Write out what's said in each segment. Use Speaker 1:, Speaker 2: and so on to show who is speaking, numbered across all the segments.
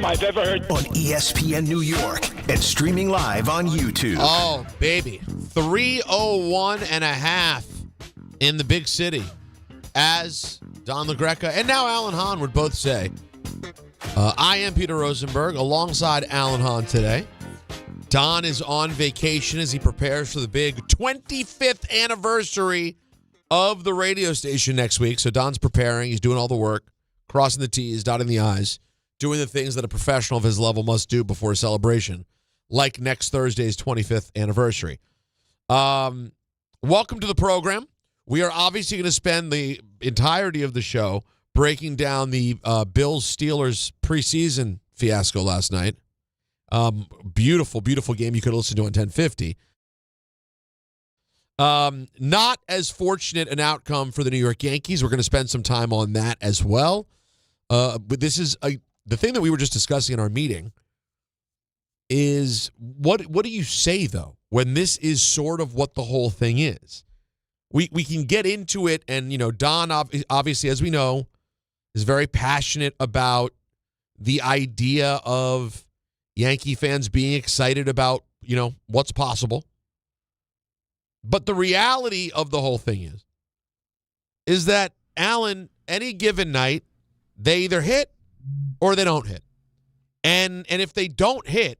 Speaker 1: I've ever heard.
Speaker 2: On ESPN New York and streaming live on YouTube.
Speaker 3: Oh, baby. 301.5 in the big city. As Don LaGreca and now Alan Hahn would both say, I am Peter Rosenberg alongside Alan Hahn today. Don is on vacation as he prepares for the big 25th anniversary of the radio station next week. So Don's preparing. He's doing all the work, crossing the T's, dotting the I's, doing the things that a professional of his level must do before a celebration, like next Thursday's 25th anniversary. Welcome to the program. We are obviously going to spend the entirety of the show breaking down the Bills-Steelers preseason fiasco last night. Beautiful, beautiful game you could listen to on 1050. Not as fortunate an outcome for the New York Yankees. We're going to spend some time on that as well. But this is the thing that we were just discussing in our meeting is what do you say, though, when this is sort of what the whole thing is? We can get into it, and, you know, Don, obviously, as we know, is very passionate about the idea of Yankee fans being excited about, you know, what's possible. But the reality of the whole thing is that, Alan, any given night, they either hit or they don't hit. And if they don't hit,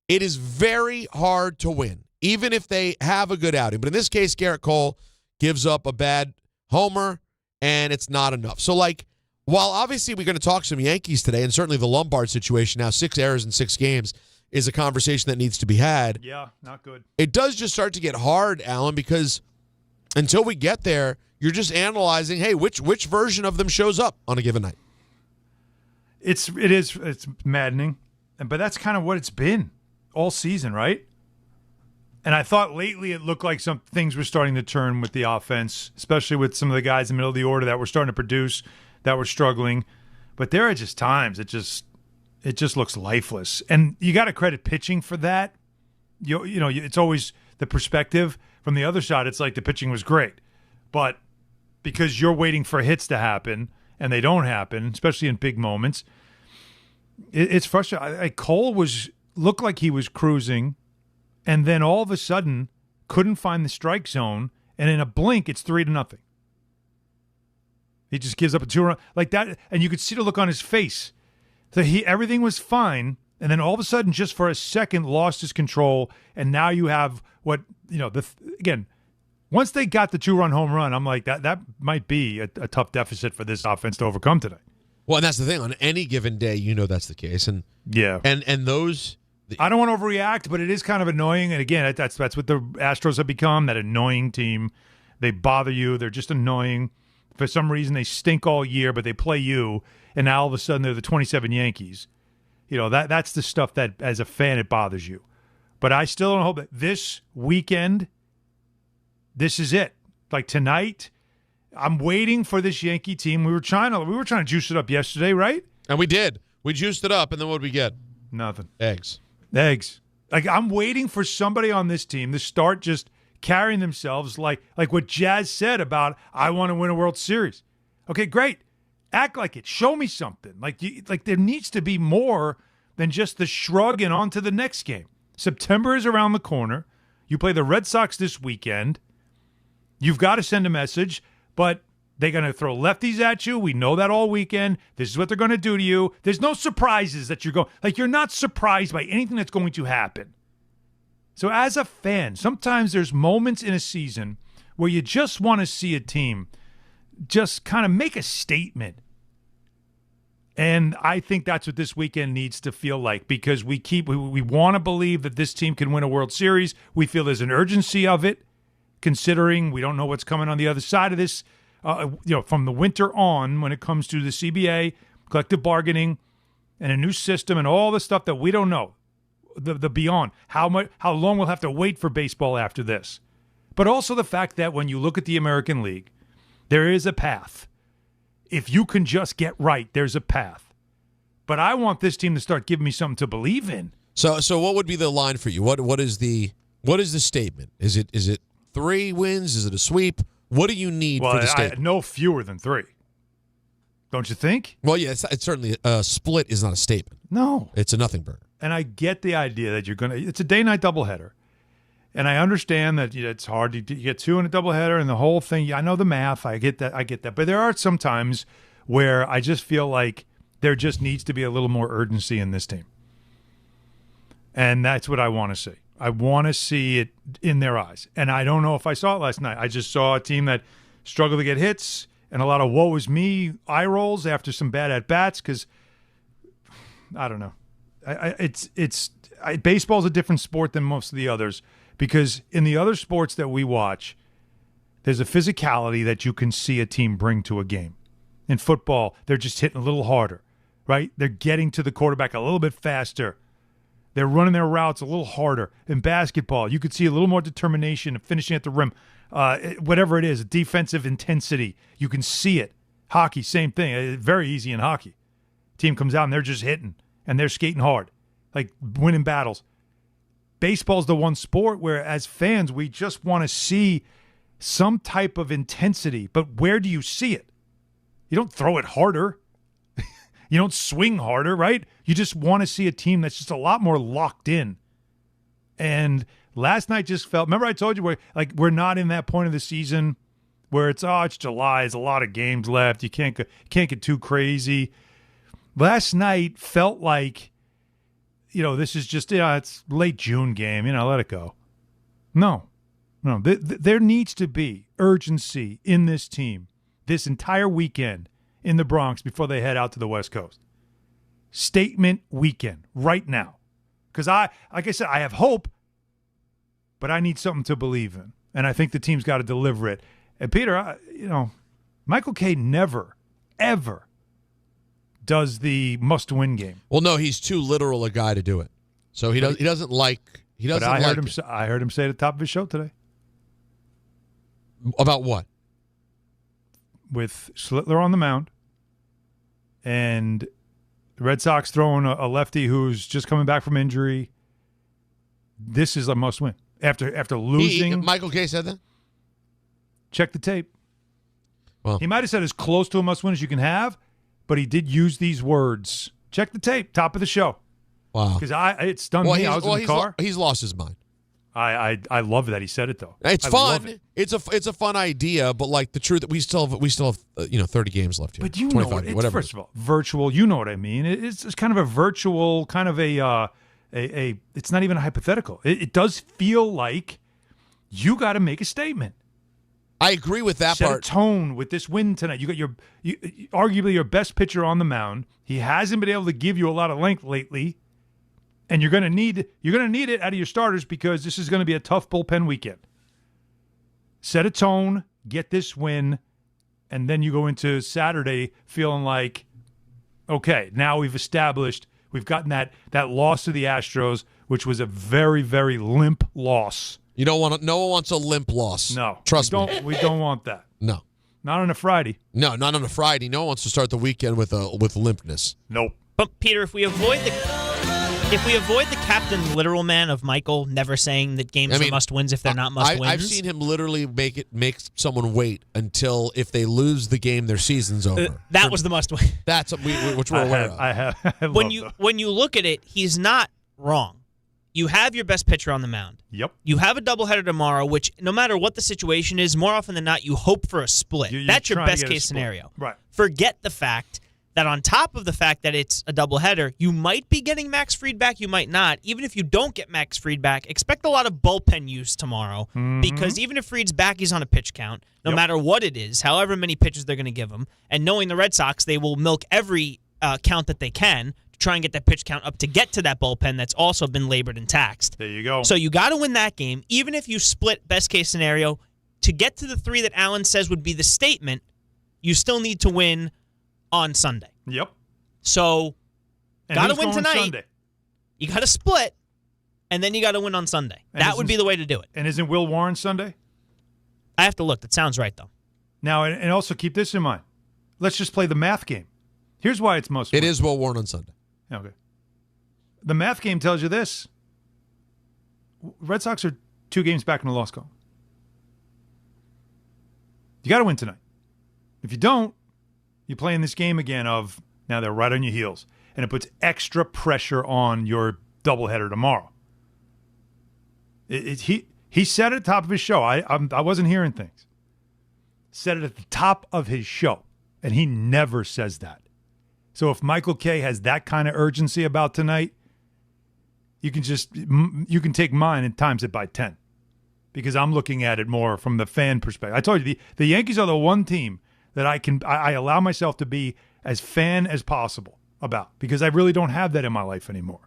Speaker 3: it is very hard to win, even if they have a good outing. But in this case, Garrett Cole gives up a bad homer, and it's not enough. So, like, while obviously we're going to talk some Yankees today, and certainly the Lombard situation now, 6 errors in 6 games, is a conversation that needs to be had.
Speaker 4: Yeah, not good. It
Speaker 3: does just start to get hard, Alan, because until we get there, you're just analyzing, hey, which version of them shows up on a given night?
Speaker 4: It's maddening, but that's kind of what it's been all season, right? And I thought lately it looked like some things were starting to turn with the offense, especially with some of the guys in the middle of the order that were starting to produce, that were struggling. But there are just times it just looks lifeless. And you got to credit pitching for that. You know, it's always the perspective. From the other side, it's like the pitching was great. But because you're waiting for hits to happen, and they don't happen, especially in big moments, it's frustrating. Cole looked like he was cruising, and then all of a sudden couldn't find the strike zone, and in a blink, it's 3-0. He just gives up a 2-run like that, and you could see the look on his face. So everything was fine, and then all of a sudden, just for a second, lost his control, and now you have what, you know, again, once they got the 2-run home run, I'm like, that might be a tough deficit for this offense to overcome today.
Speaker 3: Well, and that's the thing. On any given day, you know that's the case. And
Speaker 4: yeah.
Speaker 3: And those...
Speaker 4: I don't want to overreact, but it is kind of annoying. And again, that's what the Astros have become, that annoying team. They bother you. They're just annoying. For some reason, they stink all year, but they play you, and now all of a sudden they're the 27 Yankees. You know, that's the stuff that, as a fan, it bothers you. But I still don't hope that this weekend, this is it. Like tonight, I'm waiting for this Yankee team. We were trying to juice it up yesterday, right?
Speaker 3: And we did. We juiced it up, and then what did we get?
Speaker 4: Nothing.
Speaker 3: Eggs.
Speaker 4: Like, I'm waiting for somebody on this team to start just carrying themselves like what Jazz said about, I want to win a World Series. Okay, great. Act like it. Show me something. Like there needs to be more than just the shrug and on to the next game. September is around the corner. You play the Red Sox this weekend. You've got to send a message, but they're going to throw lefties at you. We know that all weekend. This is what they're going to do to you. There's no surprises that you're going. Like, you're not surprised by anything that's going to happen. So as a fan, sometimes there's moments in a season where you just want to see a team just kind of make a statement. And I think that's what this weekend needs to feel like, because we want to believe that this team can win a World Series. We feel there's an urgency of it, considering we don't know what's coming on the other side of this. From the winter on, when it comes to the CBA, collective bargaining, and a new system, and all the stuff that we don't know, the beyond, how long we'll have to wait for baseball after this. But also the fact that when you look at the American League, there is a path. If you can just get right, there's a path. But I want this team to start giving me something to believe in.
Speaker 3: So what would be the line for you? What is the statement? Is it 3 wins? Is it a sweep? What do you need for the statement?
Speaker 4: No fewer than 3. Don't you think?
Speaker 3: Well, yeah, it's certainly a split is not a statement.
Speaker 4: No.
Speaker 3: It's a nothing burger.
Speaker 4: And I get the idea that it's a day-night doubleheader. And I understand that it's hard to get two in a doubleheader and the whole thing. I know the math. I get that. But there are some times where I just feel like there just needs to be a little more urgency in this team. And that's what I want to see. I want to see it in their eyes. And I don't know if I saw it last night. I just saw a team that struggled to get hits and a lot of woe is me eye rolls after some bad at-bats because, I don't know. Baseball's a different sport than most of the others because in the other sports that we watch, there's a physicality that you can see a team bring to a game. In football, they're just hitting a little harder, right? They're getting to the quarterback a little bit faster. They're running their routes a little harder. In basketball, you could see a little more determination of finishing at the rim. Whatever it is, defensive intensity, you can see it. Hockey, same thing. Very easy in hockey. Team comes out and they're just hitting, and they're skating hard, like winning battles. Baseball's the one sport where, as fans, we just want to see some type of intensity. But where do you see it? You don't throw it harder. You don't swing harder, right? You just want to see a team that's just a lot more locked in. And last night just felt, remember I told you we're not in that point of the season where it's July, there's a lot of games left. You can't get too crazy. Last night felt like, this is just, it's late June game, let it go. No. There needs to be urgency in this team this entire weekend in the Bronx before they head out to the West Coast. Statement weekend right now. Because like I said, I have hope, but I need something to believe in. And I think the team's got to deliver it. And Peter, Michael Kay never, ever does the must-win game.
Speaker 3: Well, no, he's too literal a guy to do it. So he doesn't like it.
Speaker 4: I heard him say at the top of his show today.
Speaker 3: About what?
Speaker 4: With Schlittler on the mound and the Red Sox throwing a lefty who's just coming back from injury, this is a must-win. After losing.
Speaker 3: Michael Kay said that?
Speaker 4: Check the tape.
Speaker 3: Well,
Speaker 4: he might have said as close to a must-win as you can have, but he did use these words. Check the tape, top of the show.
Speaker 3: Wow.
Speaker 4: Because it stunned me. I was in the car.
Speaker 3: He's lost his mind.
Speaker 4: I love that he said it though.
Speaker 3: It's fun. It's a fun idea, but like the truth that we still have 30 games left here.
Speaker 4: But you know what? First of all, virtual. You know what I mean. It's kind of a virtual, kind of a it's not even a hypothetical. It does feel like you got to make a statement.
Speaker 3: I agree with that
Speaker 4: part.
Speaker 3: part.
Speaker 4: Set a tone with this win tonight. You got arguably your best pitcher on the mound. He hasn't been able to give you a lot of length lately. And you're going to need it out of your starters because this is going to be a tough bullpen weekend. Set a tone, get this win, and then you go into Saturday feeling like, okay, now we've gotten that loss to the Astros, which was a very, very limp loss.
Speaker 3: No one wants a limp loss.
Speaker 4: No.
Speaker 3: Trust me.
Speaker 4: We don't want that.
Speaker 3: No.
Speaker 4: Not on a Friday.
Speaker 3: No, not on a Friday. No one wants to start the weekend with limpness.
Speaker 4: Nope.
Speaker 1: But Peter, if we avoid the captain literal man of Michael never saying that games are must-wins if they're not must-wins.
Speaker 3: I've seen him literally make someone wait until if they lose the game, their season's over.
Speaker 1: That was the must-win.
Speaker 3: That's which we're aware of.
Speaker 4: I have.
Speaker 1: When you look at it, he's not wrong. You have your best pitcher on the mound.
Speaker 4: Yep.
Speaker 1: You have a doubleheader tomorrow, which no matter what the situation is, more often than not, you hope for a split. That's your best-case scenario.
Speaker 4: Right.
Speaker 1: Forget the fact that on top of the fact that it's a doubleheader, you might be getting Max Fried back, you might not. Even if you don't get Max Fried back, expect a lot of bullpen use tomorrow because even if Fried's back, he's on a pitch count, no matter what it is, however many pitches they're going to give him. And knowing the Red Sox, they will milk every count that they can to try and get that pitch count up to get to that bullpen that's also been labored and taxed.
Speaker 4: There you go.
Speaker 1: So you got to win that game. Even if you split best-case scenario, to get to the 3 that Allen says would be the statement, you still need to win on Sunday.
Speaker 4: Yep.
Speaker 1: So, got to win tonight.
Speaker 4: Sunday?
Speaker 1: You got to split, and then you got to win on Sunday. That would be the way to do it.
Speaker 4: And isn't Will Warren Sunday?
Speaker 1: I have to look. That sounds right, though.
Speaker 4: Now, and also keep this in mind. Let's just play the math game. Here's why it's most.
Speaker 3: It is Will Warren on Sunday.
Speaker 4: Okay. The math game tells you this. Red Sox are 2 games back in the loss column. You got to win tonight. If you don't, You play in this game again of now they're right on your heels, and it puts extra pressure on your doubleheader tomorrow. He said it at the top of his show. I wasn't hearing things. Said it at the top of his show, and he never says that. So if Michael K has that kind of urgency about tonight, you can take mine and times it by 10, because I'm looking at it more from the fan perspective. I told you the Yankees are the one team that I allow myself to be as fan as possible about, because I really don't have that in my life anymore.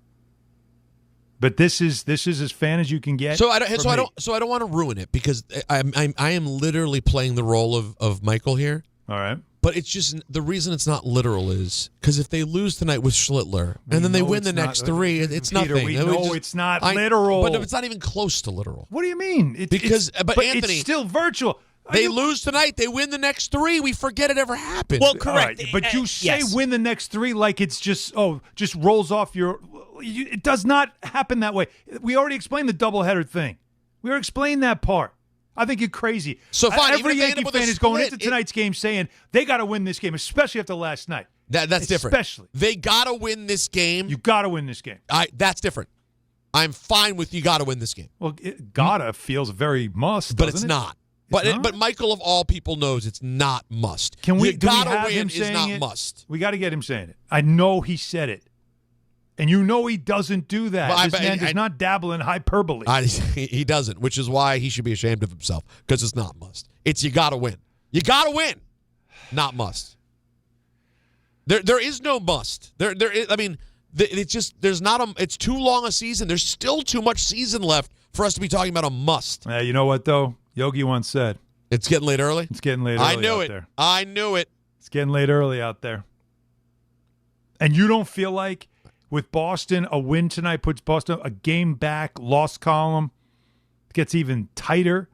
Speaker 4: But this is as fan as you can get.
Speaker 3: So I don't want to ruin it, because I am literally playing the role of Michael here.
Speaker 4: All right.
Speaker 3: But it's just the reason it's not literal is because if they lose tonight with Schlittler and then they win the next three, it's
Speaker 4: Peter,
Speaker 3: nothing.
Speaker 4: We know it's not literal.
Speaker 3: But it's not even close to literal.
Speaker 4: What do you mean?
Speaker 3: But Anthony,
Speaker 4: it's still virtual.
Speaker 3: They lose tonight. They win the next three. We forget it ever happened.
Speaker 1: Well, correct.
Speaker 4: Right, but you say
Speaker 1: yes.
Speaker 4: win the next three like it's just rolls off your. It does not happen that way. We already explained the doubleheader thing. We already explained that part. I think you're crazy.
Speaker 3: So fine,
Speaker 4: every Yankee fan is going into tonight's game saying they got to win this game, especially after last night.
Speaker 3: That's different.
Speaker 4: Especially
Speaker 3: they got to win this game.
Speaker 4: You got to win this game.
Speaker 3: That's different. I'm fine with you got to win this game.
Speaker 4: Well, gotta feels very must,
Speaker 3: but it's not.
Speaker 4: But
Speaker 3: but Michael of all people knows it's not must.
Speaker 4: Can we?
Speaker 3: You gotta
Speaker 4: have
Speaker 3: win
Speaker 4: him
Speaker 3: is
Speaker 4: saying
Speaker 3: not
Speaker 4: it?
Speaker 3: must.
Speaker 4: We got to get him saying it. I know he said it, and you know he doesn't do that.
Speaker 3: Well,
Speaker 4: this man does not dabble in hyperbole.
Speaker 3: He doesn't, which is why he should be ashamed of himself, because it's not must. It's you got to win. You got to win, not must. There is no must. There is. I mean, it's just there's not a. It's too long a season. There's still too much season left for us to be talking about a must.
Speaker 4: You know what though? Yogi once said,
Speaker 3: "It's getting late early."
Speaker 4: It's getting late early.
Speaker 3: I knew
Speaker 4: out
Speaker 3: it.
Speaker 4: There.
Speaker 3: I knew it.
Speaker 4: It's getting late early out there. And you don't feel like with Boston, a win tonight puts Boston a game back, loss column, gets even tighter,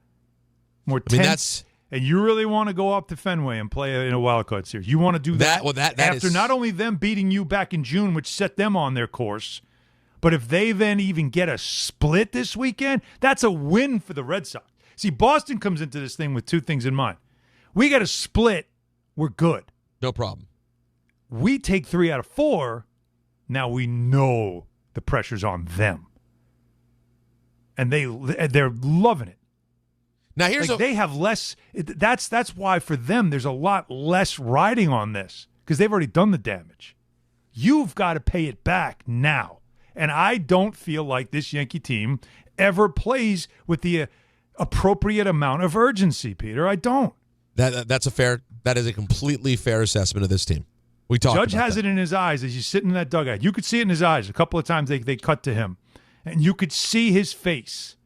Speaker 4: more tense. And you really want to go up to Fenway and play in a wild card series. You want to do that, after not only them beating you back in June, which set them on their course, but if they then even get a split this weekend, that's a win for the Red Sox. See, Boston comes into this thing with two things in mind. We got a split, we're good.
Speaker 3: No problem.
Speaker 4: We take 3 out of 4, now we know the pressure's on them. And they're loving it.
Speaker 3: Now here's
Speaker 4: they have less. That's why for them there's a lot less riding on this, because they've already done the damage. You've got to pay it back now, and I don't feel like this Yankee team ever plays with the appropriate amount of urgency. Peter, I don't.
Speaker 3: That is a completely fair assessment of this team. We talked.
Speaker 4: Judge
Speaker 3: about
Speaker 4: has
Speaker 3: that.
Speaker 4: it in his eyes as he's sitting in that dugout. You could see it in his eyes. A couple of times they cut to him, and you could see his face.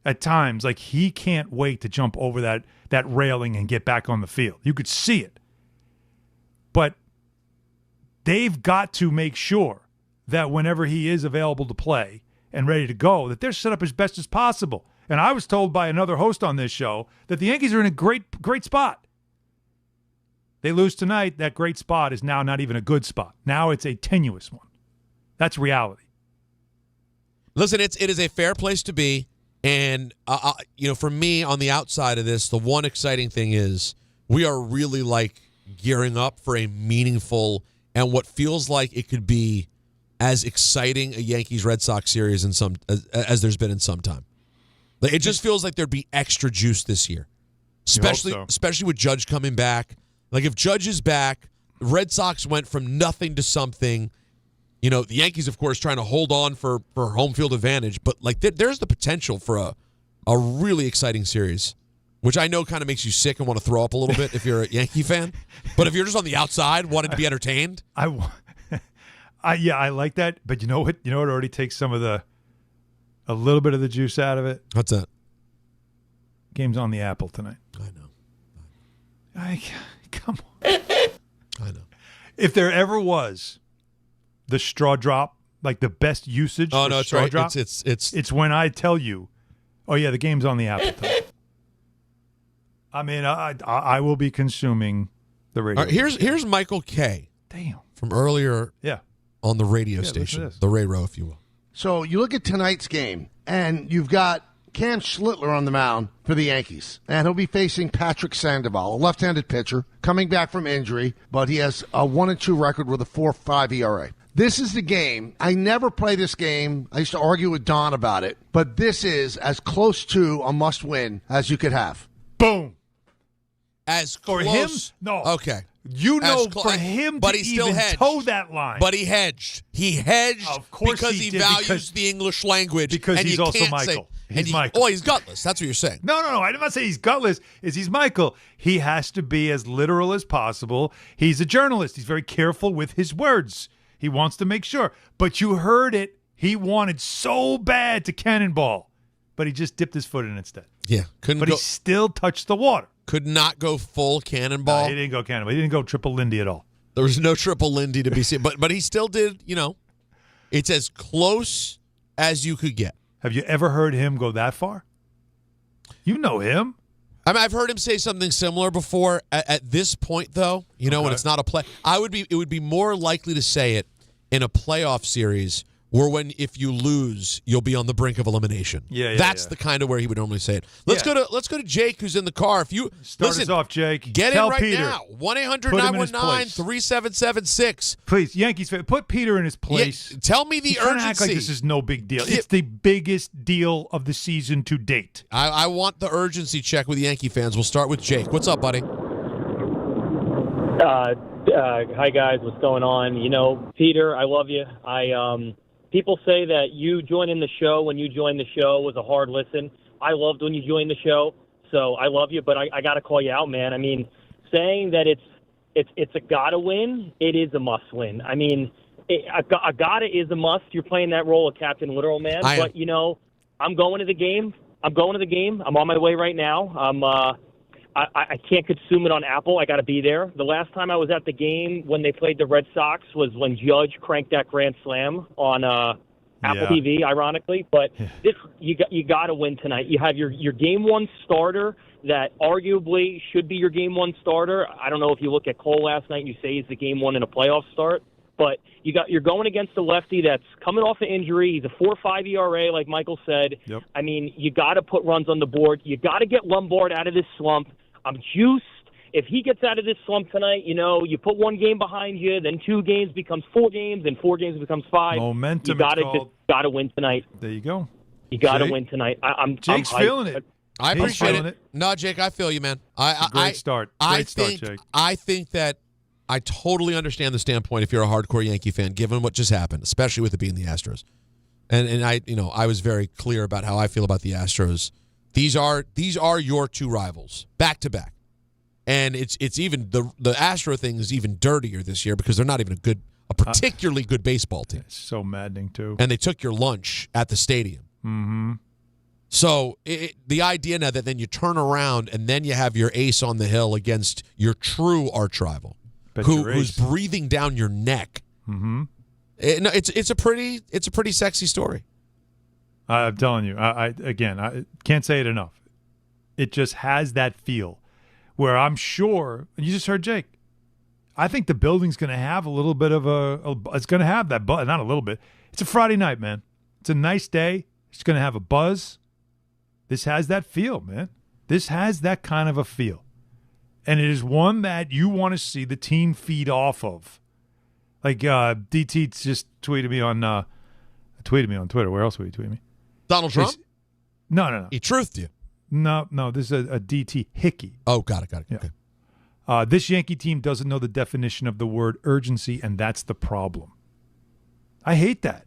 Speaker 4: At times, like he can't wait to jump over that railing and get back on the field. You could see it. But they've got to make sure that whenever he is available to play and ready to go, that they're set up as best as possible. And I was told by another host on this show that the Yankees are in a great spot. They lose tonight, that great spot is now not even a good spot. Now it's a tenuous one. That's reality.
Speaker 3: Listen, it is a fair place to be. And, for me, on the outside of this, the one exciting thing is we are really, gearing up for a meaningful and what feels like it could be as exciting a Yankees-Red Sox series as there's been in some time. It just feels like there'd be extra juice this year, especially with Judge coming back. If Judge is back, the Red Sox went from nothing to something. The Yankees, of course, trying to hold on for home field advantage, but there's the potential for a really exciting series, which I know kind of makes you sick and want to throw up a little bit if you're a Yankee fan. But if you're just on the outside wanting to be entertained,
Speaker 4: I like that. But you know what? It already takes a little bit of the juice out of it.
Speaker 3: What's that?
Speaker 4: Game's on the Apple tonight.
Speaker 3: I know.
Speaker 4: Come on.
Speaker 3: I know.
Speaker 4: If there ever was the straw drop, the best usage for straw
Speaker 3: right.
Speaker 4: drop, it's when I tell you, oh yeah, the game's on the Apple tonight. I mean, I will be consuming the radio.
Speaker 3: Right, here's Michael K.
Speaker 4: Damn.
Speaker 3: From earlier on the radio
Speaker 4: station,
Speaker 3: the Ray Row, if you will.
Speaker 5: So you look at tonight's game, and you've got Cam Schlittler on the mound for the Yankees, and he'll be facing Patrick Sandoval, a left-handed pitcher coming back from injury, but he has a 1-2 record with a 4.5 ERA. This is the game. I never play this game. I used to argue with Don about it, but this is as close to a must-win as you could have.
Speaker 4: Boom.
Speaker 3: As
Speaker 4: For
Speaker 3: close.
Speaker 4: him? No.
Speaker 3: Okay.
Speaker 4: You know,
Speaker 3: As
Speaker 4: for him
Speaker 3: but
Speaker 4: to
Speaker 3: he still
Speaker 4: even
Speaker 3: hedged.
Speaker 4: toe that line.
Speaker 3: But he hedged. He hedged
Speaker 4: Of course
Speaker 3: because
Speaker 4: he
Speaker 3: he
Speaker 4: did,
Speaker 3: values
Speaker 4: because-
Speaker 3: the English language.
Speaker 4: because
Speaker 3: and
Speaker 4: he's
Speaker 3: you
Speaker 4: also
Speaker 3: can't
Speaker 4: Michael.
Speaker 3: Say,
Speaker 4: He's Michael.
Speaker 3: Oh, he's gutless. That's what you're saying.
Speaker 4: No. I'm not saying he's gutless. He's Michael. He has to be as literal as possible. He's a journalist. He's very careful with his words. He wants to make sure. But you heard it. He wanted so bad to cannonball, but he just dipped his foot in instead.
Speaker 3: Yeah. Couldn't
Speaker 4: But
Speaker 3: go.
Speaker 4: he still touched the water.
Speaker 3: Could not go full cannonball.
Speaker 4: He didn't go cannonball. He didn't go triple Lindy at all.
Speaker 3: There was no triple Lindy to be seen. But he still did, it's as close as you could get.
Speaker 4: Have you ever heard him go that far? You know him.
Speaker 3: I mean, I've heard him say something similar before. At this point, though, when it's not a play, it would be more likely to say it in a playoff series where if you lose, you'll be on the brink of elimination. That's the kind of where he would normally say it. Let's go to Jake, who's in the car. If you
Speaker 4: Start us off, Jake.
Speaker 3: Get
Speaker 4: Tell
Speaker 3: in right
Speaker 4: Peter.
Speaker 3: now. 1-800-919-3776.
Speaker 4: Please, Yankees fan, put Peter in his place.
Speaker 3: Tell me the
Speaker 4: He's trying to
Speaker 3: urgency.
Speaker 4: act like this is no big deal. It's the biggest deal of the season to date.
Speaker 3: I want the urgency check with Yankee fans. We'll start with Jake. What's up, buddy?
Speaker 6: Hi guys, what's going on? Peter, I love you. People say that you joining the show when you joined the show was a hard listen. I loved when you joined the show, so I love you, but I got to call you out, man. I mean, saying that it's a gotta win, it is a must win. I mean, a gotta is a must. You're playing that role of Captain Literal, man. But I'm going to the game. I'm on my way right now. I can't consume it on Apple. I got to be there. The last time I was at the game when they played the Red Sox was when Judge cranked that grand slam on Apple TV, ironically. But you got to win tonight. You have your game one starter that arguably should be your game one starter. I don't know if you look at Cole last night and you say he's the game one in a playoff start. But you're going against a lefty that's coming off an injury. He's a 4.5 ERA, like Michael said.
Speaker 4: Yep.
Speaker 6: I mean, you got to put runs on the board. You got to get Lombard out of this slump. I'm juiced. If he gets out of this slump tonight, you put one game behind you, then 2 games becomes 4 games, and 4 games becomes 5.
Speaker 4: Momentum.
Speaker 6: You got to win tonight.
Speaker 4: There you go.
Speaker 6: You got to win tonight.
Speaker 4: Jake's feeling it.
Speaker 3: I appreciate it. No, Jake, I feel you, man.
Speaker 4: Great start. Great start, Jake.
Speaker 3: I think that I totally understand the standpoint if you're a hardcore Yankee fan, given what just happened, especially with it being the Astros. And I was very clear about how I feel about the Astros. These are your 2 rivals back to back, and it's even the Astro thing is even dirtier this year because they're not even a particularly good baseball team.
Speaker 4: It's so maddening too.
Speaker 3: And they took your lunch at the stadium.
Speaker 4: Mm-hmm.
Speaker 3: So the idea now that then you turn around and then you have your ace on the hill against your true arch rival, who's breathing down your neck.
Speaker 4: Mm-hmm.
Speaker 3: It's a pretty sexy story.
Speaker 4: I'm telling you, I can't say it enough. It just has that feel where I'm sure, and you just heard Jake, I think the building's going to have a little bit of it's going to have that buzz, not a little bit. It's a Friday night, man. It's a nice day. It's going to have a buzz. This has that feel, man. This has that kind of a feel. And it is one that you want to see the team feed off of. Like DT just tweeted me on Twitter. Where else would he tweet me?
Speaker 3: Donald Trump?
Speaker 4: No.
Speaker 3: He truthed you.
Speaker 4: No. This is a DT Hickey.
Speaker 3: Oh, got it.
Speaker 4: Yeah.
Speaker 3: Okay.
Speaker 4: This Yankee team doesn't know the definition of the word urgency, and that's the problem. I hate that.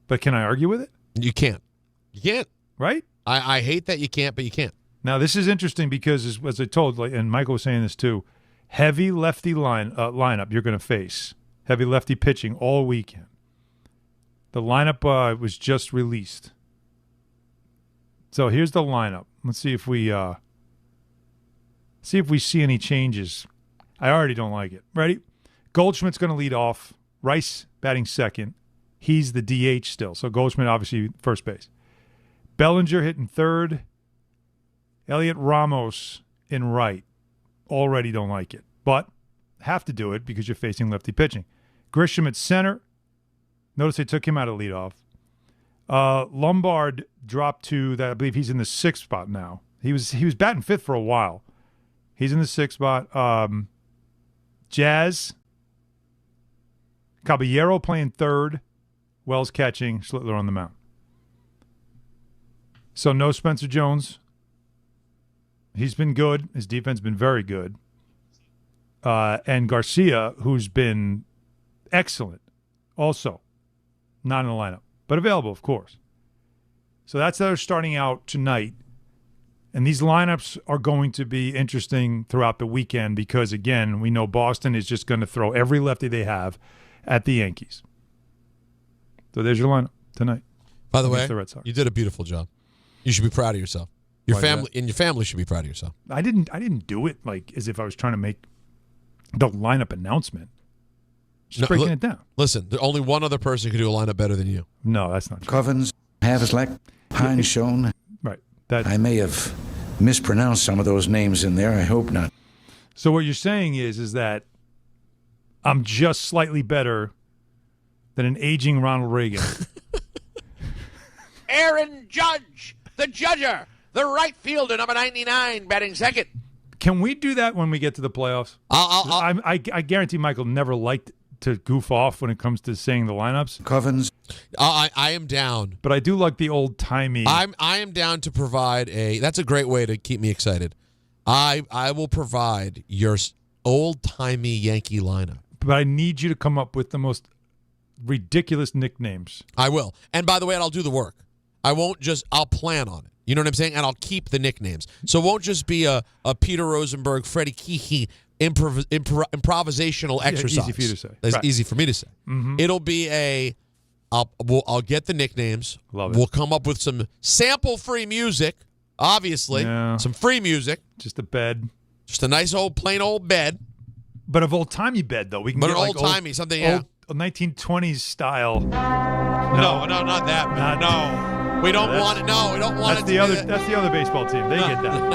Speaker 4: But can I argue with it?
Speaker 3: You can't. You can't.
Speaker 4: Right?
Speaker 3: I hate that you can't, but you can't.
Speaker 4: Now, this is interesting because, as I told, and Michael was saying this too, heavy lefty lineup you're going to face. Heavy lefty pitching all weekend. The lineup was just released. So here's the lineup. Let's see if we see any changes. I already don't like it. Ready? Goldschmidt's going to lead off. Rice batting second. He's the DH still. So Goldschmidt obviously first base. Bellinger hitting third. Elliot Ramos in right. Already don't like it. But have to do it because you're facing lefty pitching. Grisham at center. Notice they took him out of leadoff. Lombard dropped to that. I believe he's in the 6th spot now. He was batting 5th for a while. He's in the 6th spot. Jazz. Caballero playing 3rd. Wells catching. Schlittler on the mound. So no Spencer Jones. He's been good. His defense has been very good. And Garcia, who's been excellent, also not in the lineup, but available, of course. So that's how they're starting out tonight. And these lineups are going to be interesting throughout the weekend because, again, we know Boston is just going to throw every lefty they have at the Yankees. So there's your lineup tonight.
Speaker 3: By the way,
Speaker 4: the Red Sox.
Speaker 3: You did a beautiful job. You should be proud of yourself. Your family should be proud of yourself.
Speaker 4: I didn't do it like as if I was trying to make the lineup announcement. Just breaking it down.
Speaker 3: Listen, only one other person could do a lineup better than you.
Speaker 4: No, that's not true.
Speaker 7: Covens, Havlick, Hahn, Schoen.
Speaker 4: Right.
Speaker 7: I may have mispronounced some of those names in there. I hope not.
Speaker 4: So what you're saying is that I'm just slightly better than an aging Ronald Reagan.
Speaker 3: Aaron Judge, the judger, the right fielder, number 99, batting second.
Speaker 4: Can we do that when we get to the playoffs? I guarantee Michael never liked to goof off when it comes to saying the lineups.
Speaker 7: Covens.
Speaker 3: I am down.
Speaker 4: But I do like the old-timey.
Speaker 3: I am down to provide that's a great way to keep me excited. I will provide your old-timey Yankee lineup.
Speaker 4: But I need you to come up with the most ridiculous nicknames.
Speaker 3: I will. And by the way, I'll do the work. I'll plan on it. You know what I'm saying? And I'll keep the nicknames. So it won't just be a Peter Rosenberg, Freddie Keehee improvisational exercise.
Speaker 4: Easy for you to say.
Speaker 3: That's
Speaker 4: right.
Speaker 3: easy for me to say. Mm-hmm. It'll be I'll get the nicknames.
Speaker 4: Love it.
Speaker 3: We'll come up with some sample-free music, obviously.
Speaker 4: Yeah.
Speaker 3: Some free music.
Speaker 4: Just a bed.
Speaker 3: Just a nice plain old bed.
Speaker 4: But of old-timey bed, though. We can
Speaker 3: but
Speaker 4: get
Speaker 3: an
Speaker 4: like
Speaker 3: old-timey, something, yeah.
Speaker 4: Old 1920s style.
Speaker 3: No, not that, man. No. We don't want it. No, we don't want it.
Speaker 4: That's the other baseball team. They get that.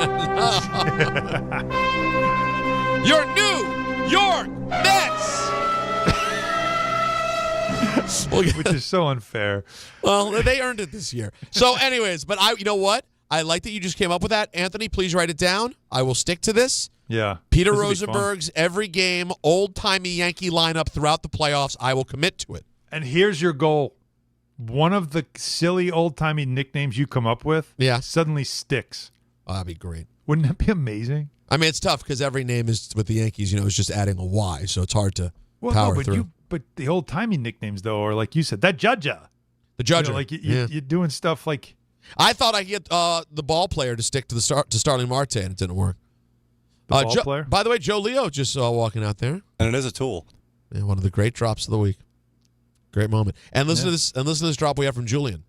Speaker 3: Your New York Mets.
Speaker 4: Which is so unfair.
Speaker 3: Well, they earned it this year. So, anyways, but you know what? I like that you just came up with that. Anthony, please write it down. I will stick to this.
Speaker 4: Yeah.
Speaker 3: Peter Rosenberg's every game, old-timey Yankee lineup throughout the playoffs. I will commit to it.
Speaker 4: And here's your goal. One of the silly old-timey nicknames you come up with suddenly sticks.
Speaker 3: Oh, that'd be great.
Speaker 4: Wouldn't that be amazing?
Speaker 3: I mean, it's tough because every name is with the Yankees, is just adding a Y, so it's hard to power through.
Speaker 4: But the old-timey nicknames, though, are like you said, that Judger.
Speaker 3: The Judger.
Speaker 4: You're doing stuff like...
Speaker 3: I thought I'd get the ball player to stick to Starling Marte, and it didn't work.
Speaker 4: The ball player?
Speaker 3: By the way, Joe Leo just walking out there.
Speaker 8: And it is a tool.
Speaker 3: Yeah, one of the great drops of the week. Great moment. And listen to this. And listen to this drop we have from Julian.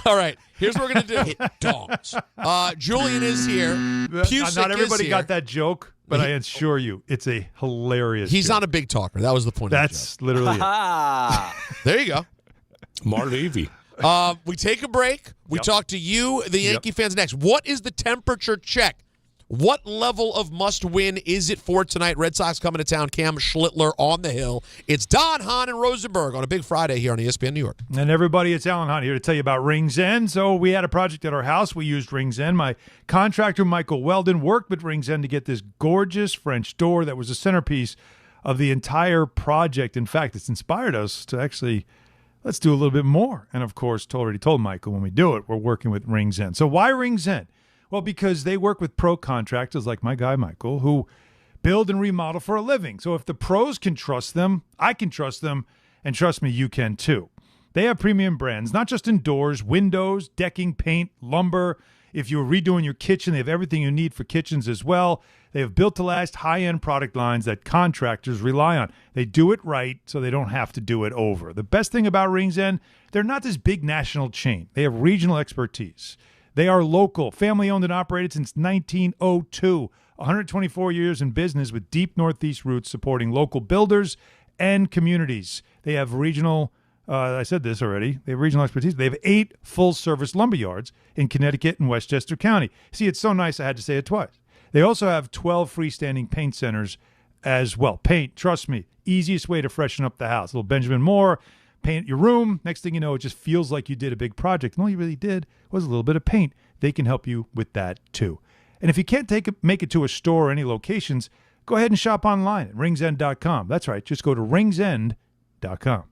Speaker 3: All right, here's what we're gonna do. Hit dogs. Julian is here.
Speaker 4: Not everybody got that joke, but I assure you, it's a hilarious.
Speaker 3: He's
Speaker 4: joke.
Speaker 3: not a big talker. That was the point.
Speaker 4: That's literally it.
Speaker 3: There you go.
Speaker 8: Mar Levy.
Speaker 3: We take a break. We talk to you, the Yankee fans, next. What is the temperature check? What level of must-win is it for tonight? Red Sox coming to town. Cam Schlittler on the hill. It's Don, Hahn, and Rosenberg on a big Friday here on ESPN New York.
Speaker 4: And everybody, it's Alan Hahn here to tell you about Rings End. So we had a project at our house. We used Rings End. My contractor, Michael Weldon, worked with Rings End to get this gorgeous French door that was the centerpiece of the entire project. In fact, it's inspired us to actually... let's do a little bit more. And, of course, already told Michael when we do it, we're working with Rings End. So why Rings End? Well, because they work with pro contractors like my guy, Michael, who build and remodel for a living. So if the pros can trust them, I can trust them, and trust me, you can too. They have premium brands, not just in doors, windows, decking, paint, lumber. If you're redoing your kitchen, they have everything you need for kitchens as well. They have built-to-last high-end product lines that contractors rely on. They do it right so they don't have to do it over. The best thing about Rings End, they're not this big national chain. They have regional expertise. They are local, family-owned and operated since 1902. 124 years in business with deep Northeast roots supporting local builders and communities. They have regional, I said this already, they have regional expertise. They have 8 full-service lumber yards in Connecticut and Westchester County. See, it's so nice I had to say it twice. They also have 12 freestanding paint centers as well. Paint, trust me, easiest way to freshen up the house. A little Benjamin Moore, paint your room. Next thing you know, it just feels like you did a big project. And all you really did was a little bit of paint. They can help you with that too. And if you can't make it to a store or any locations, go ahead and shop online at ringsend.com. That's right. Just go to ringsend.com.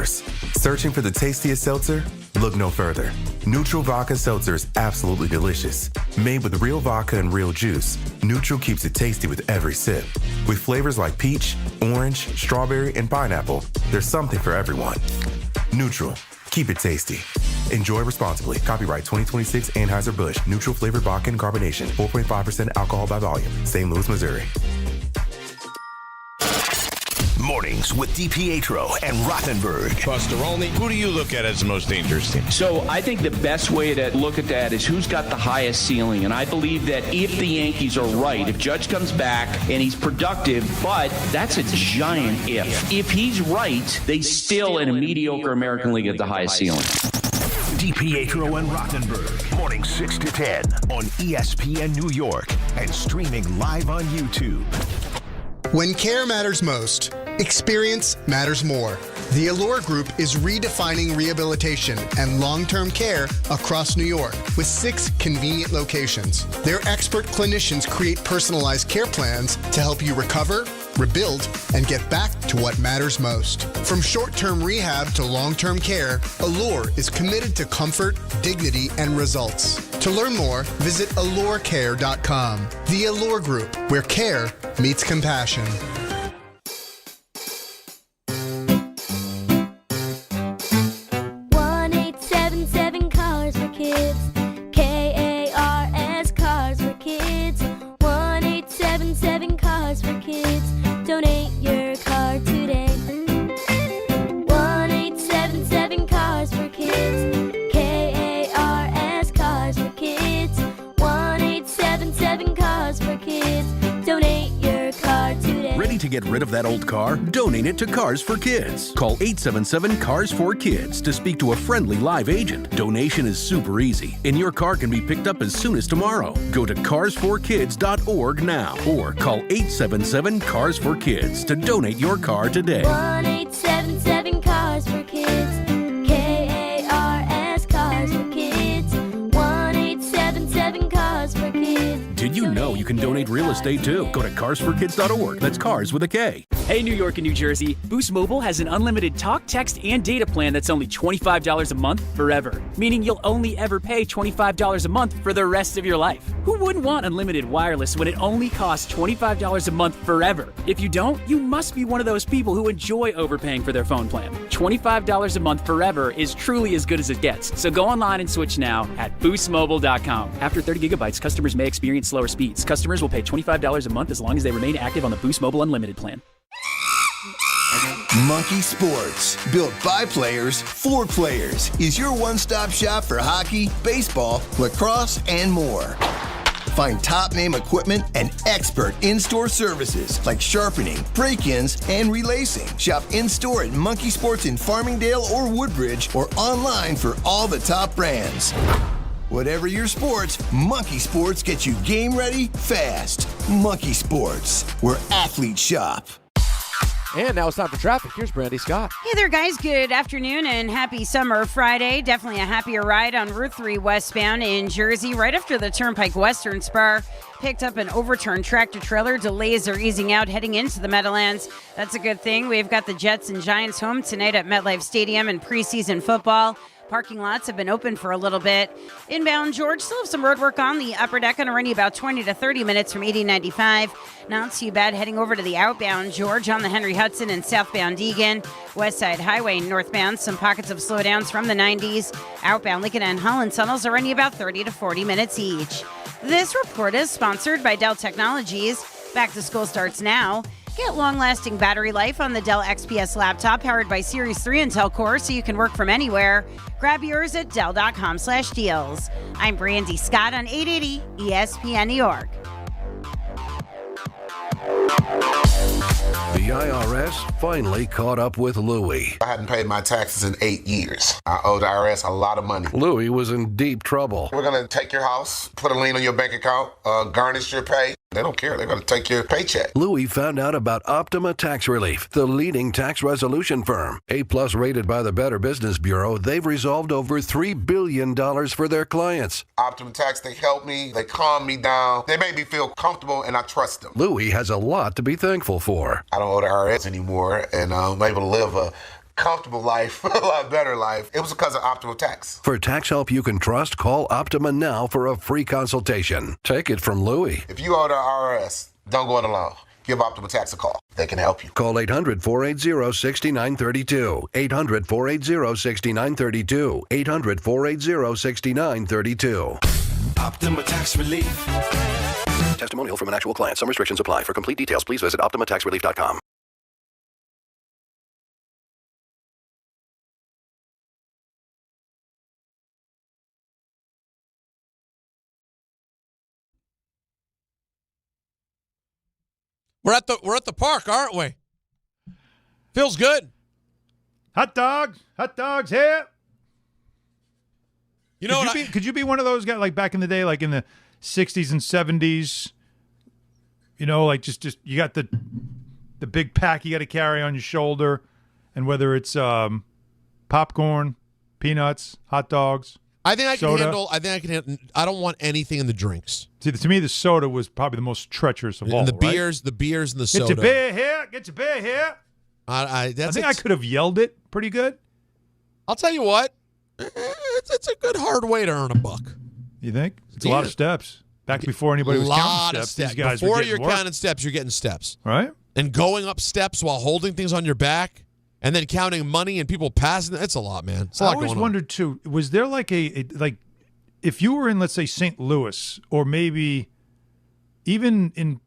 Speaker 9: Searching for the tastiest seltzer? Look no further. Neutral Vodka Seltzer is absolutely delicious. Made with real vodka and real juice, Neutral keeps it tasty with every sip. With flavors like peach, orange, strawberry, and pineapple, there's something for everyone. Neutral. Keep it tasty. Enjoy responsibly. Copyright 2026 Anheuser-Busch. Neutral flavored vodka and carbonation. 4.5% alcohol by volume. St. Louis, Missouri.
Speaker 2: Mornings with DiPietro and Rothenberg.
Speaker 8: Pastoroni, who do you look at as the most dangerous team?
Speaker 10: So I think the best way to look at that is who's got the highest ceiling. And I believe that if the Yankees are right, if Judge comes back and he's productive, but that's a giant if. If he's right, they still in a mediocre American League at the highest ceiling.
Speaker 2: DiPietro and Rothenberg. Morning 6 to 10 on ESPN New York and streaming live on YouTube.
Speaker 11: When care matters most, experience matters more. The Allure Group is redefining rehabilitation and long-term care across New York with 6 convenient locations. Their expert clinicians create personalized care plans to help you recover, rebuild, and get back to what matters most. From short-term rehab to long-term care, Allure is committed to comfort, dignity, and results. To learn more, visit allurecare.com. The Allure Group, where care meets compassion.
Speaker 12: 1-877 Cars for Kids. KARS Cars for Kids. 1-877 Cars for Kids. Donate your car today. 1-877 Cars for Kids. KARS Cars for Kids. 1-877 Cars for Kids. Donate your car today.
Speaker 13: Ready to get rid of that old car? Donate it to Cars for Kids. Call 877-CARS-4-KIDS to speak to a friendly live agent. Donation is super easy, and your car can be picked up as soon as tomorrow. Go to carsforkids.org now or call 877-CARS-4-KIDS to donate your car today.
Speaker 12: 1-877 Cars for Kids. KARS Cars for Kids. 1-877 Cars for Kids.
Speaker 13: Did you know you can donate real estate too? Go to carsforkids.org. That's cars with a K.
Speaker 14: Hey, New York and New Jersey. Boost Mobile has an unlimited talk, text, and data plan that's only $25 a month forever. Meaning you'll only ever pay $25 a month for the rest of your life. Who wouldn't want unlimited wireless when it only costs $25 a month forever? If you don't, you must be one of those people who enjoy overpaying for their phone plan. $25 a month forever is truly as good as it gets. So go online and switch now at boostmobile.com. After 30 gigabytes, customers may experience slower speeds. Customers will pay $25 a month as long as they remain active on the Boost Mobile Unlimited plan.
Speaker 15: Monkey Sports, built by players for players, is your one-stop shop for hockey, baseball, lacrosse, and more. Find top-name equipment and expert in-store services like sharpening, break-ins, and relacing. Shop in-store at Monkey Sports in Farmingdale or Woodbridge or online for all the top brands. Whatever your sports, Monkey Sports gets you game ready fast. Monkey Sports, where athletes shop.
Speaker 16: And now it's time for traffic. Here's Brandy Scott.
Speaker 17: Hey there, guys. Good afternoon and happy summer Friday. Definitely a happier ride on Route 3 westbound in Jersey. Right after the Turnpike Western Spur picked up an overturned tractor-trailer. Delays are easing out heading into the Meadowlands. That's a good thing. We've got the Jets and Giants home tonight at MetLife Stadium in preseason football. Parking lots have been open for a little bit. Inbound George, still have some road work on the upper deck. Going to run you about 20 to 30 minutes from 80-95. Not too bad heading over to the outbound George on the Henry Hudson and southbound Egan. West Side Highway northbound. Some pockets of slowdowns from the 90s. Outbound Lincoln and Holland tunnels are running you about 30 to 40 minutes each. This report is sponsored by Dell Technologies. Back to school starts now. Get long-lasting battery life on the Dell XPS laptop powered by Series 3 Intel Core so you can work from anywhere. Grab yours at Dell.com/deals. I'm Brandy Scott on 880 ESPN New York.
Speaker 2: The
Speaker 18: IRS finally caught up with Louie.
Speaker 19: I hadn't paid my taxes in 8 years. I owe the IRS a lot of money.
Speaker 18: Louie was in deep trouble.
Speaker 19: We're going to take your house, put a lien on your bank account, garnish your pay. They don't care. They're going to take your paycheck.
Speaker 18: Louie found out about Optima Tax Relief, the leading tax resolution firm. A-plus rated by the Better Business Bureau, they've resolved over $3 billion for their clients.
Speaker 19: Optima Tax, they help me. They calm me down. They make me feel comfortable, and I trust them.
Speaker 18: Louie has a lot to be thankful for.
Speaker 19: I don't owe the IRS anymore, and I'm able to live a comfortable life, a lot better life. It was because of Optima Tax.
Speaker 18: For tax help you can trust, call Optima now for a free consultation. Take it from Louie.
Speaker 19: If you owe the IRS, don't go it alone. Give Optima Tax a call. They can help you.
Speaker 18: Call 800-480-6932. 800-480-6932. 800-480-6932.
Speaker 20: Optima Tax Relief.
Speaker 18: Testimonial from an actual client. Some restrictions apply. For complete details, please visit OptimaTaxRelief.com.
Speaker 3: We're at the park, aren't we? Feels good.
Speaker 4: Hot dogs here.
Speaker 3: You know
Speaker 4: could you be one of those guys like back in the day, like in the 60s and 70s? You know, like just you got the big pack you got to carry on your shoulder, and whether it's popcorn, peanuts, hot dogs.
Speaker 3: I think I can
Speaker 4: soda.
Speaker 3: handle. I don't want anything in the drinks.
Speaker 4: See, to me, the soda was probably the most treacherous of all.
Speaker 3: And the
Speaker 4: right?
Speaker 3: beers and the soda.
Speaker 4: Get your beer here. Get your beer here.
Speaker 3: I think
Speaker 4: I could have yelled it pretty good.
Speaker 3: I'll tell you what. It's a good hard way to earn a buck.
Speaker 4: You think? It's a lot of steps. Back before anybody was counting steps, these guys
Speaker 3: before
Speaker 4: were
Speaker 3: you're
Speaker 4: getting work.
Speaker 3: counting steps, you're getting steps.
Speaker 4: Right?
Speaker 3: And going up steps while holding things on your back, and then counting money and people passing. It's a lot, man. It's a lot
Speaker 4: I always
Speaker 3: going on.
Speaker 4: wondered too. Was there like if you were in, let's say, St. Louis, or maybe even in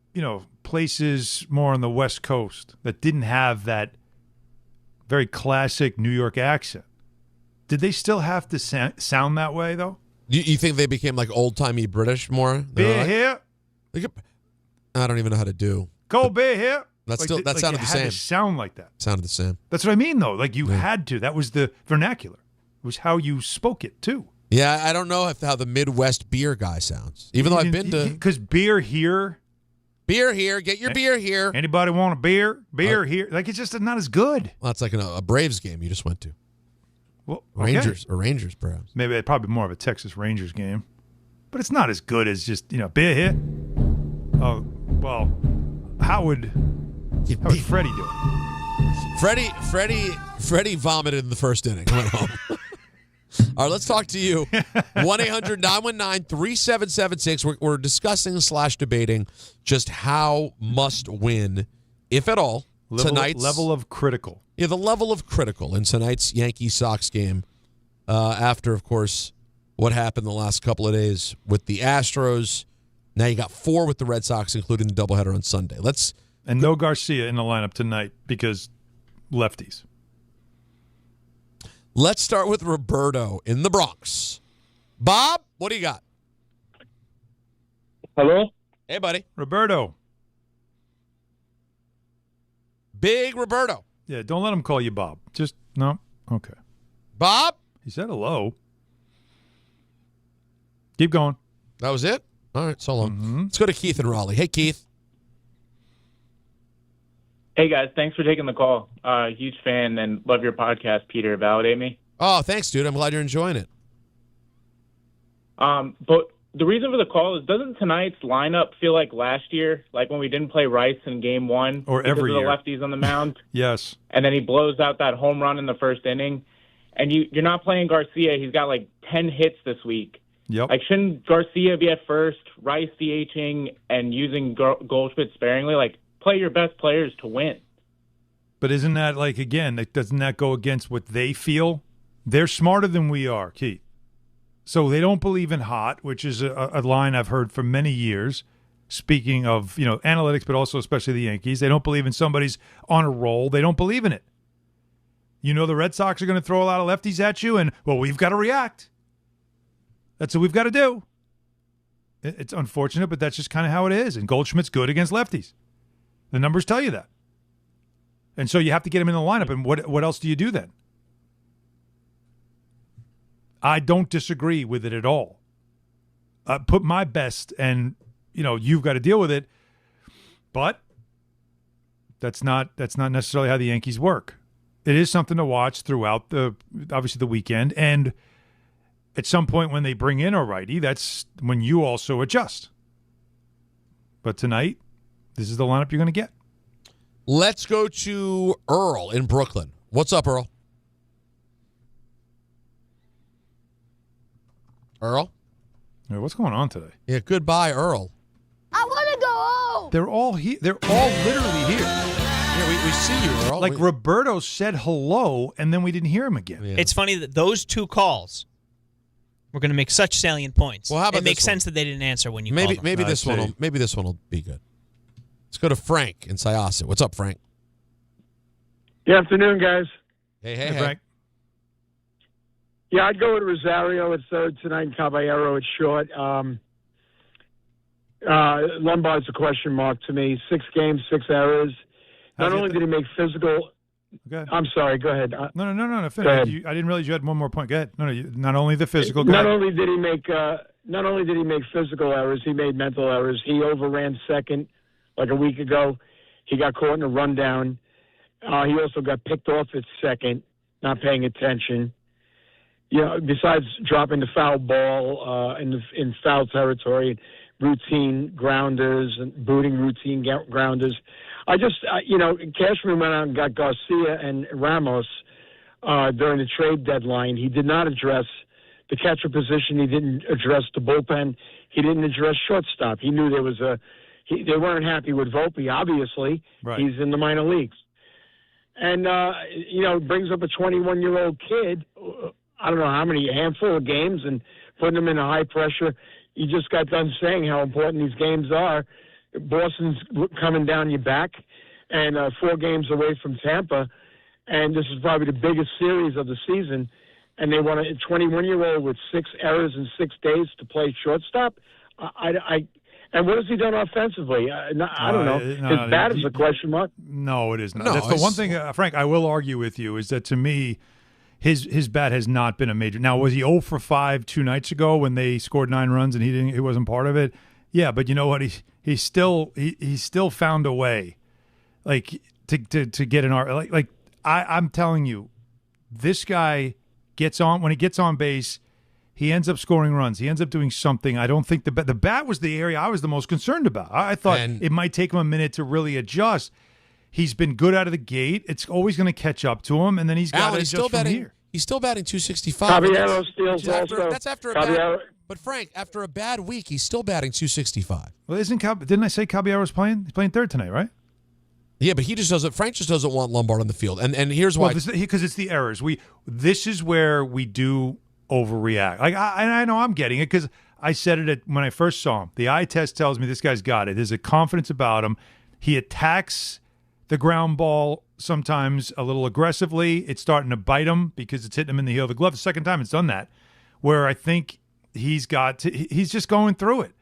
Speaker 4: places more on the West Coast that didn't have that very classic New York accent, did they still have to sound that way though?
Speaker 3: You think they became like old timey British more?
Speaker 4: Beer here.
Speaker 3: I don't even know how to do.
Speaker 4: Cold beer here.
Speaker 3: That
Speaker 4: Like
Speaker 3: sounded
Speaker 4: you
Speaker 3: the
Speaker 4: had
Speaker 3: same.
Speaker 4: to sound like that.
Speaker 3: Sounded the same.
Speaker 4: That's what I mean, though. Like you had to. That was the vernacular. It was how you spoke it too.
Speaker 3: Yeah, I don't know how the Midwest beer guy sounds. Even though I've been to
Speaker 4: because beer here,
Speaker 3: get your beer here.
Speaker 4: Anybody want a beer? Beer here. Like it's just not as good.
Speaker 3: Well, it's like a Braves game you just went to.
Speaker 4: Well,
Speaker 3: Rangers perhaps.
Speaker 4: Maybe probably more of a Texas Rangers game, but it's not as good as just beer here. Oh well, how would Freddie do it?
Speaker 3: Freddie vomited in the first inning. Went home. All right, let's talk to you. 1-800-919-3776. We're discussing / debating just how must win, if at all, tonight's
Speaker 4: level of critical.
Speaker 3: Yeah, the level of critical in tonight's Yankees-Sox game after, of course, what happened the last couple of days with the Astros. Now you got 4 with the Red Sox, including the doubleheader on Sunday.
Speaker 4: And no Garcia in the lineup tonight because lefties.
Speaker 3: Let's start with Roberto in the Bronx. Bob, what do you got?
Speaker 21: Hello?
Speaker 3: Hey, buddy.
Speaker 4: Roberto.
Speaker 3: Big Roberto.
Speaker 4: Yeah, don't let him call you Bob. Just, no? Okay.
Speaker 3: Bob?
Speaker 4: He said hello. Keep going.
Speaker 3: That was it? All right, so long. Let's go to Keith in Raleigh. Hey, Keith.
Speaker 21: Hey, guys. Thanks for taking the call. Huge fan and love your podcast, Peter. Validate me.
Speaker 3: Oh, thanks, dude. I'm glad you're enjoying it.
Speaker 21: But the reason for the call is, doesn't tonight's lineup feel like last year, like when we didn't play Rice in Game 1
Speaker 4: or
Speaker 21: because
Speaker 4: every
Speaker 21: of the
Speaker 4: year.
Speaker 21: lefties on the mound?
Speaker 4: Yes.
Speaker 21: And then he blows out that home run in the first inning. And you're not playing Garcia. He's got like 10 hits this week.
Speaker 4: Yep.
Speaker 21: Like, shouldn't Garcia be at first, Rice DHing, and using Goldschmidt sparingly? Like, play your best players to win.
Speaker 4: But isn't that, like, again, doesn't that go against what they feel? They're smarter than we are, Keith. So they don't believe in hot, which is a line I've heard for many years. Speaking of, analytics, but also especially the Yankees. They don't believe in somebody's on a roll. They don't believe in it. The Red Sox are going to throw a lot of lefties at you, and, well, we've got to react. That's what we've got to do. It's unfortunate, but that's just kind of how it is. And Goldschmidt's good against lefties. The numbers tell you that. And so you have to get him in the lineup. And what else do you do then? I don't disagree with it at all. Put my best, and you've got to deal with it. But that's not necessarily how the Yankees work. It is something to watch throughout obviously the weekend, and at some point when they bring in a righty, that's when you also adjust. But tonight, this is the lineup you're going to get.
Speaker 3: Let's go to Earl in Brooklyn. What's up, Earl? Earl?
Speaker 4: Hey, what's going on today?
Speaker 3: Yeah, goodbye, Earl.
Speaker 12: I want to go home.
Speaker 4: They're all here. They're all literally here.
Speaker 3: Yeah, we see you, Earl.
Speaker 4: Like Roberto said hello, and then we didn't hear him again.
Speaker 1: It's funny that those two calls were going to make such salient points.
Speaker 3: Well, how about
Speaker 1: it makes
Speaker 3: this one?
Speaker 1: sense that they didn't answer when you called them.
Speaker 3: Maybe this one will be good. Let's go to Frank in Syosset. What's up, Frank?
Speaker 20: Good afternoon, guys.
Speaker 3: Hey,
Speaker 4: Frank.
Speaker 20: Yeah, I'd go with Rosario at third tonight and Caballero at short. Lombard's a question mark to me. 6 games, 6 errors. Not only did he make physical. I'm sorry. Go ahead.
Speaker 4: No. Finish. I didn't realize you had one more point. Go ahead. No. Not only the physical.
Speaker 20: Not only did he make physical errors, he made mental errors. He overran second like a week ago. He got caught in a rundown. He also got picked off at second, not paying attention. Besides dropping the foul ball in foul territory, routine grounders and booting routine grounders. Cashman went out and got Garcia and Ramos during the trade deadline. He did not address the catcher position. He didn't address the bullpen. He didn't address shortstop. He knew they weren't happy with Volpe, obviously.
Speaker 4: Right.
Speaker 20: He's in the minor leagues. And, brings up a 21-year-old kid, I don't know how many, a handful of games, and putting him in a high pressure. You just got done saying how important these games are. Boston's coming down your back, and 4 games away from Tampa, and this is probably the biggest series of the season, and they want a 21-year-old with 6 errors in 6 days to play shortstop. And what has he done offensively? I don't know. His bat is a question mark.
Speaker 4: No, it is not.
Speaker 20: No,
Speaker 4: That's the one thing, Frank, I will argue with you, is that to me, his bat has not been a major. Now, was he 0 for 5 2 nights ago when they scored 9 runs and he wasn't part of it? Yeah, but you know what? He still found a way, like to get an R. Like I'm telling you, this guy gets on when he gets on base. He ends up scoring runs. He ends up doing something. I don't think the bat was the area I was the most concerned about. I thought it might take him a minute to really adjust. He's been good out of the gate. It's always going to catch up to him, and then he's got to adjust from here.
Speaker 3: He's still batting .265.
Speaker 20: Caballero steals also.
Speaker 3: That's after a bad. But Frank, after a bad week, he's still batting .265.
Speaker 4: Well, didn't I say Caballero's playing? He's playing third tonight, right?
Speaker 3: Yeah, but Frank just doesn't want Lombard on the field, and here's why.
Speaker 4: Because it's the errors. This is where we do overreact. Like I know I'm getting it because I said it when I first saw him. The eye test tells me this guy's got it. There's a confidence about him. He attacks the ground ball sometimes a little aggressively. It's starting to bite him because it's hitting him in the heel of the glove. The second time it's done that, where I think he's just going through it.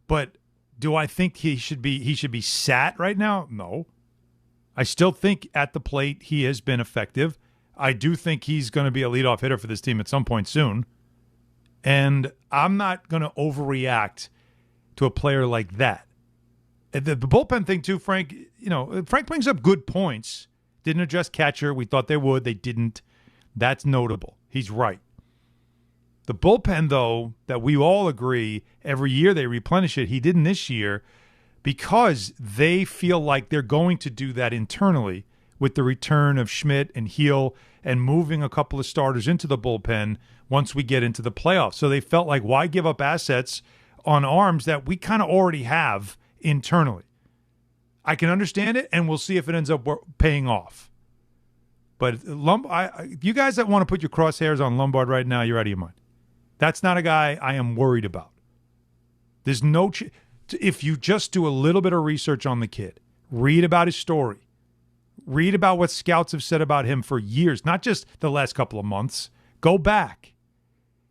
Speaker 4: But do I think he should be sat right now? No. I still think at the plate he has been effective. I do think he's going to be a leadoff hitter for this team at some point soon. And I'm not going to overreact to a player like that. The bullpen thing too, Frank, Frank brings up good points. Didn't address catcher. We thought they would. They didn't. That's notable. He's right. The bullpen, though, that we all agree every year they replenish it. He didn't this year because they feel like they're going to do that internally with the return of Schmidt and Heel and moving a couple of starters into the bullpen once we get into the playoffs. So they felt like, why give up assets on arms that we kind of already have internally? I can understand it, and we'll see if it ends up paying off. But you guys that want to put your crosshairs on Lombard right now, you're out of your mind. That's not a guy I am worried about. There's no if you just do a little bit of research on the kid, read about his story, read about what scouts have said about him for years, not just the last couple of months. Go back.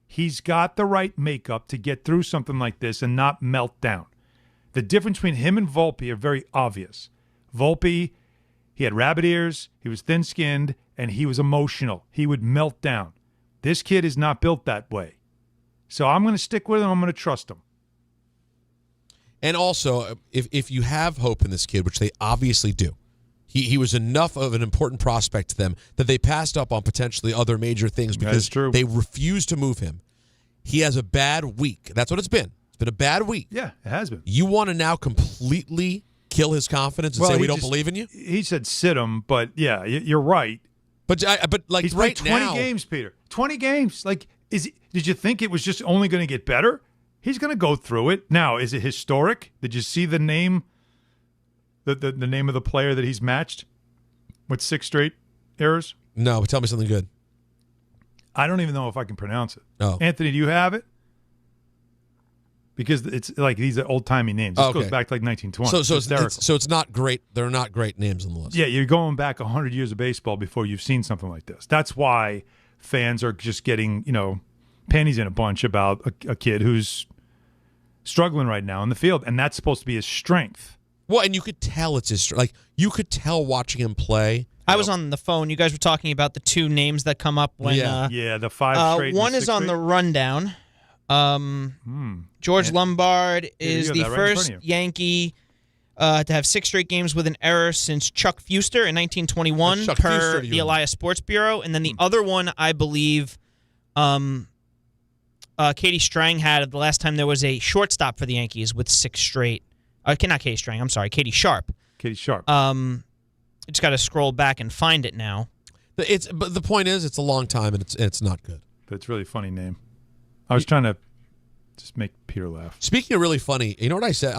Speaker 4: He's got the right makeup to get through something like this and not melt down. The difference between him and Volpe are very obvious. Volpe, He had rabbit ears, he was thin-skinned, and he was emotional. He would melt down. This kid is not built that way. So I'm going to stick with him. I'm going to trust him.
Speaker 3: And also, if you have hope in this kid, which they obviously do, he was enough of an important prospect to them that they passed up on potentially other major things because they refused to move him. He has a bad week. That's what it's been. It's been a bad week.
Speaker 4: Yeah, it has been.
Speaker 3: You want to now completely kill his confidence and say we don't believe in you?
Speaker 4: He said sit him, but yeah, you're right.
Speaker 3: But like
Speaker 4: he's
Speaker 3: right
Speaker 4: played 20
Speaker 3: now,
Speaker 4: games, Peter. 20 games. Like, did you think it was just only going to get better? He's going to go through it. Now, is it historic? Did you see the name, the name of the player that he's matched with 6 straight errors?
Speaker 3: No, but tell me something good.
Speaker 4: I don't even know if I can pronounce it.
Speaker 3: Oh.
Speaker 4: Anthony, do you have it? Because it's like these are old-timey names. This goes back to like 1920.
Speaker 3: So it's not great. They're not great names on the list.
Speaker 4: Yeah, you're going back 100 years of baseball before you've seen something like this. That's why fans are just getting, panties in a bunch about a kid who's struggling right now in the field, and that's supposed to be his strength.
Speaker 3: Well, and you could tell it's his strength. Like, you could tell watching him play.
Speaker 1: I was on the phone. You guys were talking about the 2 names that come up when
Speaker 4: the 5 straight.
Speaker 1: One is on the rundown. George Lombard is the first Yankee to have 6 straight games with an error since Chuck Fuster in 1921 per the Elias Sports Bureau. And then the other one, I believe, Katie Strang had the last time there was a shortstop for the Yankees with 6 straight. Not Katie Strang, I'm sorry, Katie Sharp.
Speaker 4: Katie Sharp.
Speaker 1: I just got to scroll back and find it now.
Speaker 3: But the point is, it's a long time and it's not good.
Speaker 4: But it's a really funny name. I was trying to just make Peter laugh.
Speaker 3: Speaking of really funny, you know what I said?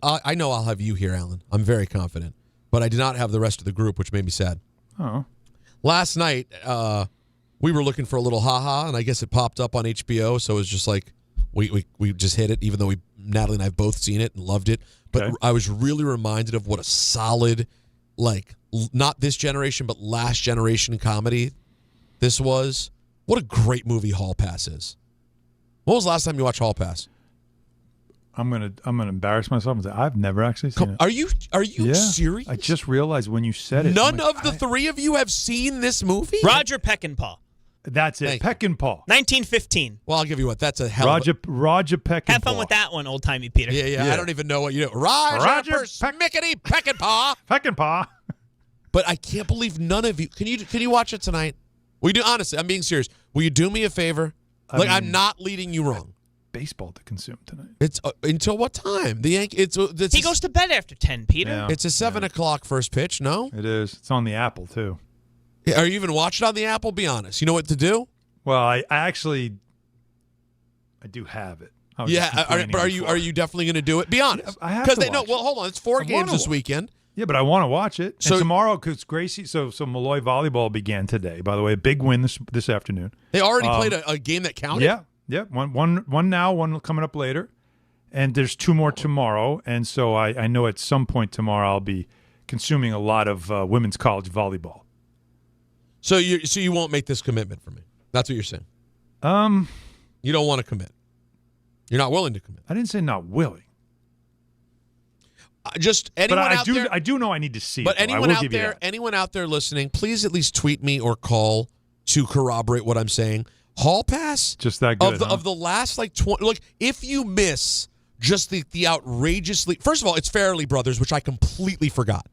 Speaker 3: I know I'll have you here, Alan. I'm very confident. But I did not have the rest of the group, which made me sad.
Speaker 4: Oh.
Speaker 3: Last night, we were looking for a little haha, and I guess it popped up on HBO, so it was just like we just hit it, even though Natalie and I have both seen it and loved it. But I was really reminded of what a solid, not this generation, but last generation comedy this was. What a great movie Hall Pass is. When was the last time you watched Hall Pass?
Speaker 4: I'm gonna embarrass myself and say I've never actually seen it.
Speaker 3: Are you serious?
Speaker 4: I just realized when you said it.
Speaker 3: None of the 3 of you have seen this movie?
Speaker 1: Roger Peckinpah.
Speaker 4: That's it. Peckinpah.
Speaker 1: 1915.
Speaker 3: Well, I'll give you what. That's a hell
Speaker 4: Roger
Speaker 3: of
Speaker 4: Peckinpah.
Speaker 1: Have fun with that one, old timey Peter.
Speaker 3: Yeah. I don't even know what you do. Roger Persmickety Peckinpah.
Speaker 4: Peckinpah.
Speaker 3: But I can't believe none of you. Can you watch it tonight? Will you do? Honestly, I'm being serious. Will you do me a favor? I'm not leading you wrong.
Speaker 4: Baseball to consume tonight.
Speaker 3: It's until what time? The Yankees.
Speaker 1: He goes to bed after 10, Peter.
Speaker 4: Yeah.
Speaker 3: It's a 7 o'clock first pitch. No,
Speaker 4: it is. It's on the Apple too.
Speaker 3: Are you even watching on the Apple? Be honest. You know what to do?
Speaker 4: Well, I actually do have it.
Speaker 3: Are you definitely going to do it? Be honest.
Speaker 4: I have to watch it.
Speaker 3: Well, hold on. It's 4 games this weekend.
Speaker 4: Yeah, but I want to watch it. So and tomorrow, because Gracie, so Malloy volleyball began today. By the way, a big win this afternoon.
Speaker 3: They already played a game that counted.
Speaker 4: Yeah. One now, one coming up later, and there's 2 more tomorrow. And so I know at some point tomorrow I'll be consuming a lot of women's college volleyball.
Speaker 3: So you won't make this commitment for me. That's what you're saying. You don't want to commit. You're not willing to commit.
Speaker 4: I didn't say not willing.
Speaker 3: I
Speaker 4: do know I need to see.
Speaker 3: But
Speaker 4: it,
Speaker 3: anyone out there listening, please at least tweet me or call to corroborate what I'm saying. Hall Pass,
Speaker 4: just that good
Speaker 3: of the last 20. Look, if you miss just the outrageously. First of all, it's Farrelly Brothers, which I completely forgot.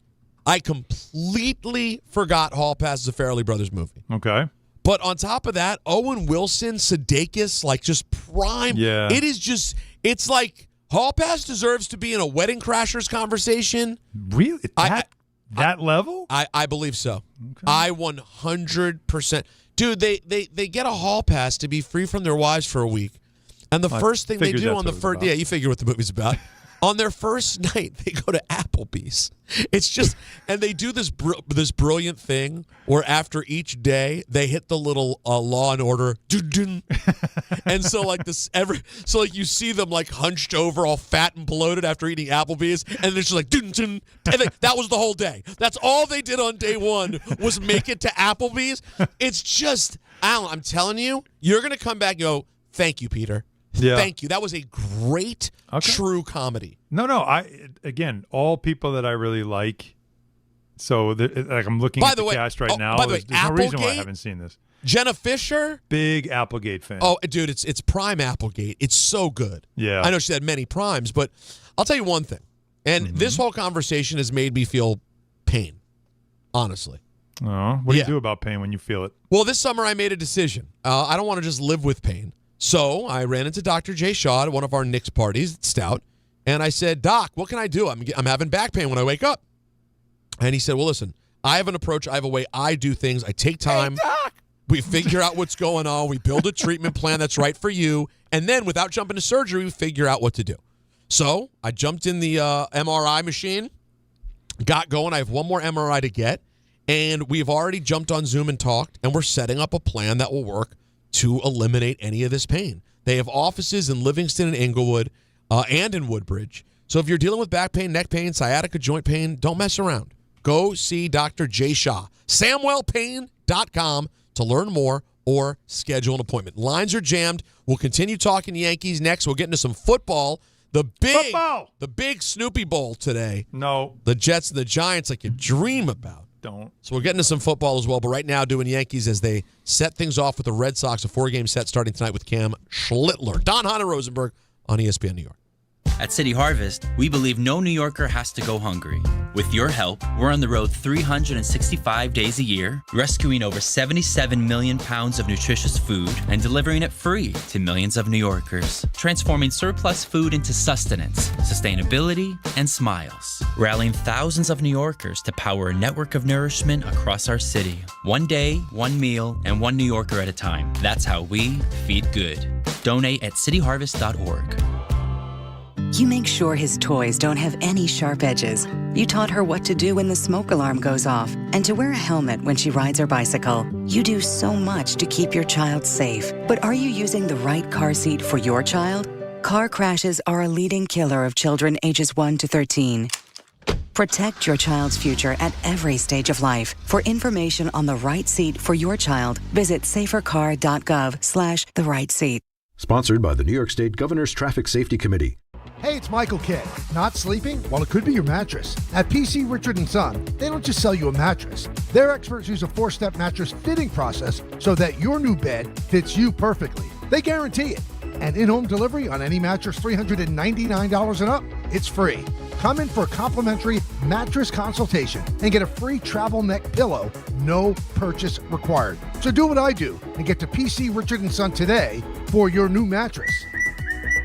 Speaker 3: I completely forgot Hall Pass is a Farrelly Brothers movie.
Speaker 4: Okay.
Speaker 3: But on top of that, Owen Wilson, Sudeikis, just prime.
Speaker 4: Yeah.
Speaker 3: It is just. It's like. Hall Pass deserves to be in a Wedding Crashers conversation.
Speaker 4: Really? That level?
Speaker 3: I believe so. Okay. I 100%. Dude, they get a Hall Pass to be free from their wives for a week. And the first thing they do on the first... Yeah, you figure what the movie's about. On their first night, they go to Applebee's. It's just... And they do this brilliant thing where after each day, they hit the little Law and Order... And so you see them hunched over, all fat and bloated after eating Applebee's, and it's just like... And that was the whole day. That's all they did on day 1 was make it to Applebee's. It's just... Alan, I'm telling you, you're going to come back and go, thank you, Peter.
Speaker 4: Yeah.
Speaker 3: Thank you. That was a great, true comedy.
Speaker 4: No. Again, all people that I really like So, I'm looking at the cast right now.
Speaker 3: By the way,
Speaker 4: there's no reason why I
Speaker 3: Applegate?
Speaker 4: haven't seen this.
Speaker 3: Jenna Fisher?
Speaker 4: Big Applegate fan.
Speaker 3: Oh, dude, it's prime Applegate. It's so good.
Speaker 4: Yeah.
Speaker 3: I know she's had many primes, but I'll tell you one thing. And this whole conversation has made me feel pain, honestly.
Speaker 4: Oh, what do you do about pain when you feel it?
Speaker 3: Well, this summer I made a decision. I don't want to just live with pain. So I ran into Dr. Jay Shaw at one of our Knicks parties at Stout, and I said, Doc, what can I do? I'm having back pain when I wake up. And he said, well, listen, I have an approach. I have a way I do things. I take time.
Speaker 16: Hey, Doc!
Speaker 3: We figure out what's going on. We build a treatment plan that's right for you. And then without jumping to surgery, we figure out what to do. So I jumped in the MRI machine, got going. I have one more MRI to get. And we've already jumped on Zoom and talked. And we're setting up a plan that will work to eliminate any of this pain. They have offices in Livingston and Inglewood and in Woodbridge. So if you're dealing with back pain, neck pain, sciatica, joint pain, don't mess around. Go see Dr. Jay Shaw. SamwellPain.com to learn more or schedule an appointment. Lines are jammed. We'll continue talking Yankees next. We'll get into some football. The big Snoopy Bowl today.
Speaker 4: No.
Speaker 3: The Jets and the Giants like you dream about.
Speaker 4: Don't.
Speaker 3: So we'll get into some football as well. But right now, doing Yankees as they set things off with the Red Sox, a 4-game set starting tonight with Cam Schlittler. Don Hahn and Rosenberg on ESPN New York.
Speaker 5: At City Harvest, we believe no New Yorker has to go hungry. With your help, we're on the road 365 days a year, rescuing over 77 million pounds of nutritious food and delivering it free to millions of New Yorkers, transforming surplus food into sustenance, sustainability, and smiles, rallying thousands of New Yorkers to power a network of nourishment across our city. One day, one meal, and one New Yorker at a time. That's how we feed good. Donate at cityharvest.org.
Speaker 22: You make sure his toys don't have any sharp edges. You taught her what to do when the smoke alarm goes off and to wear a helmet when she rides her bicycle. You do so much to keep your child safe. But are you using the right car seat for your child? Car crashes are a leading killer of children ages 1 to 13. Protect your child's future at every stage of life. For information on the right seat for your child, visit safercar.gov/the right seat.
Speaker 23: Sponsored by the New York State Governor's Traffic Safety Committee.
Speaker 24: Hey, it's Michael Kidd. Not sleeping? Well, it could be your mattress. At PC Richard & Son, they don't just sell you a mattress. Their experts use a 4-step mattress fitting process so that your new bed fits you perfectly. They guarantee it. And in-home delivery on any mattress $399 and up, it's free. Come in for a complimentary mattress consultation and get a free travel neck pillow, no purchase required. So do what I do and get to PC Richard & Son today for your new mattress.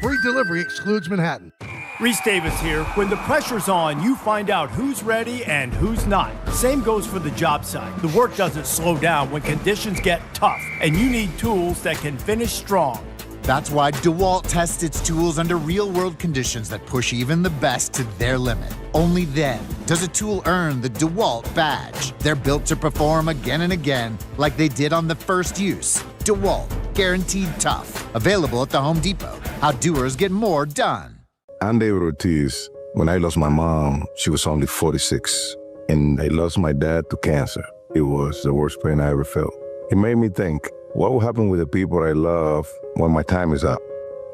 Speaker 24: Free delivery excludes Manhattan.
Speaker 25: Reese Davis here. When the pressure's on, you find out who's ready and who's not. Same goes for the job site. The work doesn't slow down when conditions get tough, and you need tools that can finish strong.
Speaker 26: That's why DeWalt tests its tools under real-world conditions that push even the best to their limit. Only then does a tool earn the DeWalt badge. They're built to perform again and again, like they did on the first use. DeWalt, guaranteed tough. Available at the Home Depot. How doers get more done.
Speaker 27: I'm David Ortiz. When I lost my mom, she was only 46. And I lost my dad to cancer. It was the worst pain I ever felt. It made me think, what will happen with the people I love when my time is up?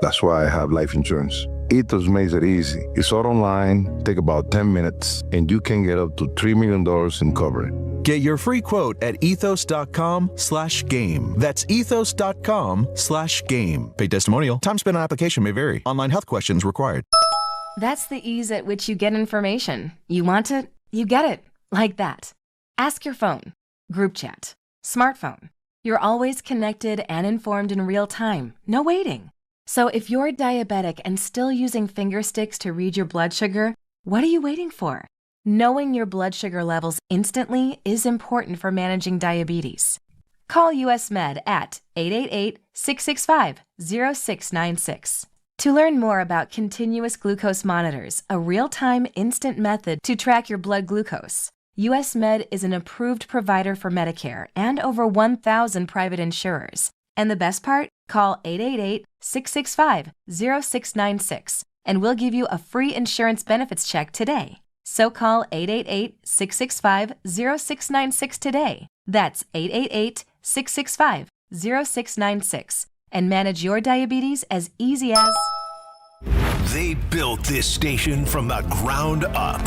Speaker 27: That's why I have life insurance. Ethos makes it easy. It's all online, take about 10 minutes, and you can get up to $3 million in coverage.
Speaker 28: Get your free quote at ethos.com/game. That's ethos.com/game. Paid testimonial. Time spent on application may vary. Online health questions required.
Speaker 29: That's the ease at which you get information. You want it, you get it. Like that. Ask your phone. Group chat. Smartphone. You're always connected and informed in real time. No waiting. So if you're diabetic and still using finger sticks to read your blood sugar, what are you waiting for? Knowing your blood sugar levels instantly is important for managing diabetes. Call US Med at 888-665-0696. To learn more about continuous glucose monitors, a real-time instant method to track your blood glucose, US Med is an approved provider for Medicare and over 1,000 private insurers. And the best part? Call 888-665-0696 and we'll give you a free insurance benefits check today. So call 888-665-0696 today. That's 888-665-0696 and manage your diabetes as easy as...
Speaker 2: They built this station from the ground up.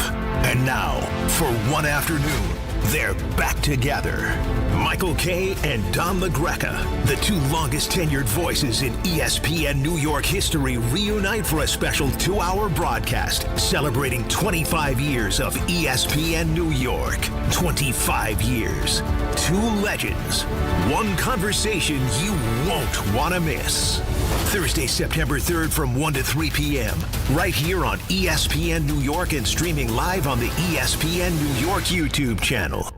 Speaker 2: And now, For one afternoon, they're back together. Michael Kay and Don LaGreca, the two longest tenured voices in ESPN New York history, reunite for a special 2-hour broadcast celebrating 25 years of ESPN New York. 25 years. Two legends. One conversation you won't want to miss. Thursday, September 3rd from 1 to 3 p.m. right here on ESPN New York and streaming live on the ESPN New York YouTube channel.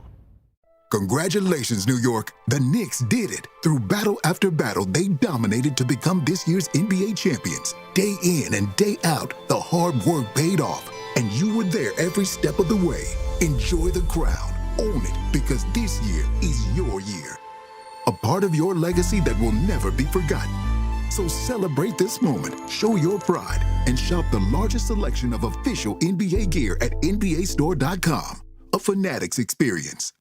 Speaker 6: Congratulations, New York. The Knicks did it. Through battle after battle, they dominated to become this year's NBA champions. Day in and day out, the hard work paid off, and you were there every step of the way. Enjoy the crown. Own it, because this year is your year. A part of your legacy that will never be forgotten. So celebrate this moment, show your pride, and shop the largest selection of official NBA gear at NBAstore.com. A Fanatics experience.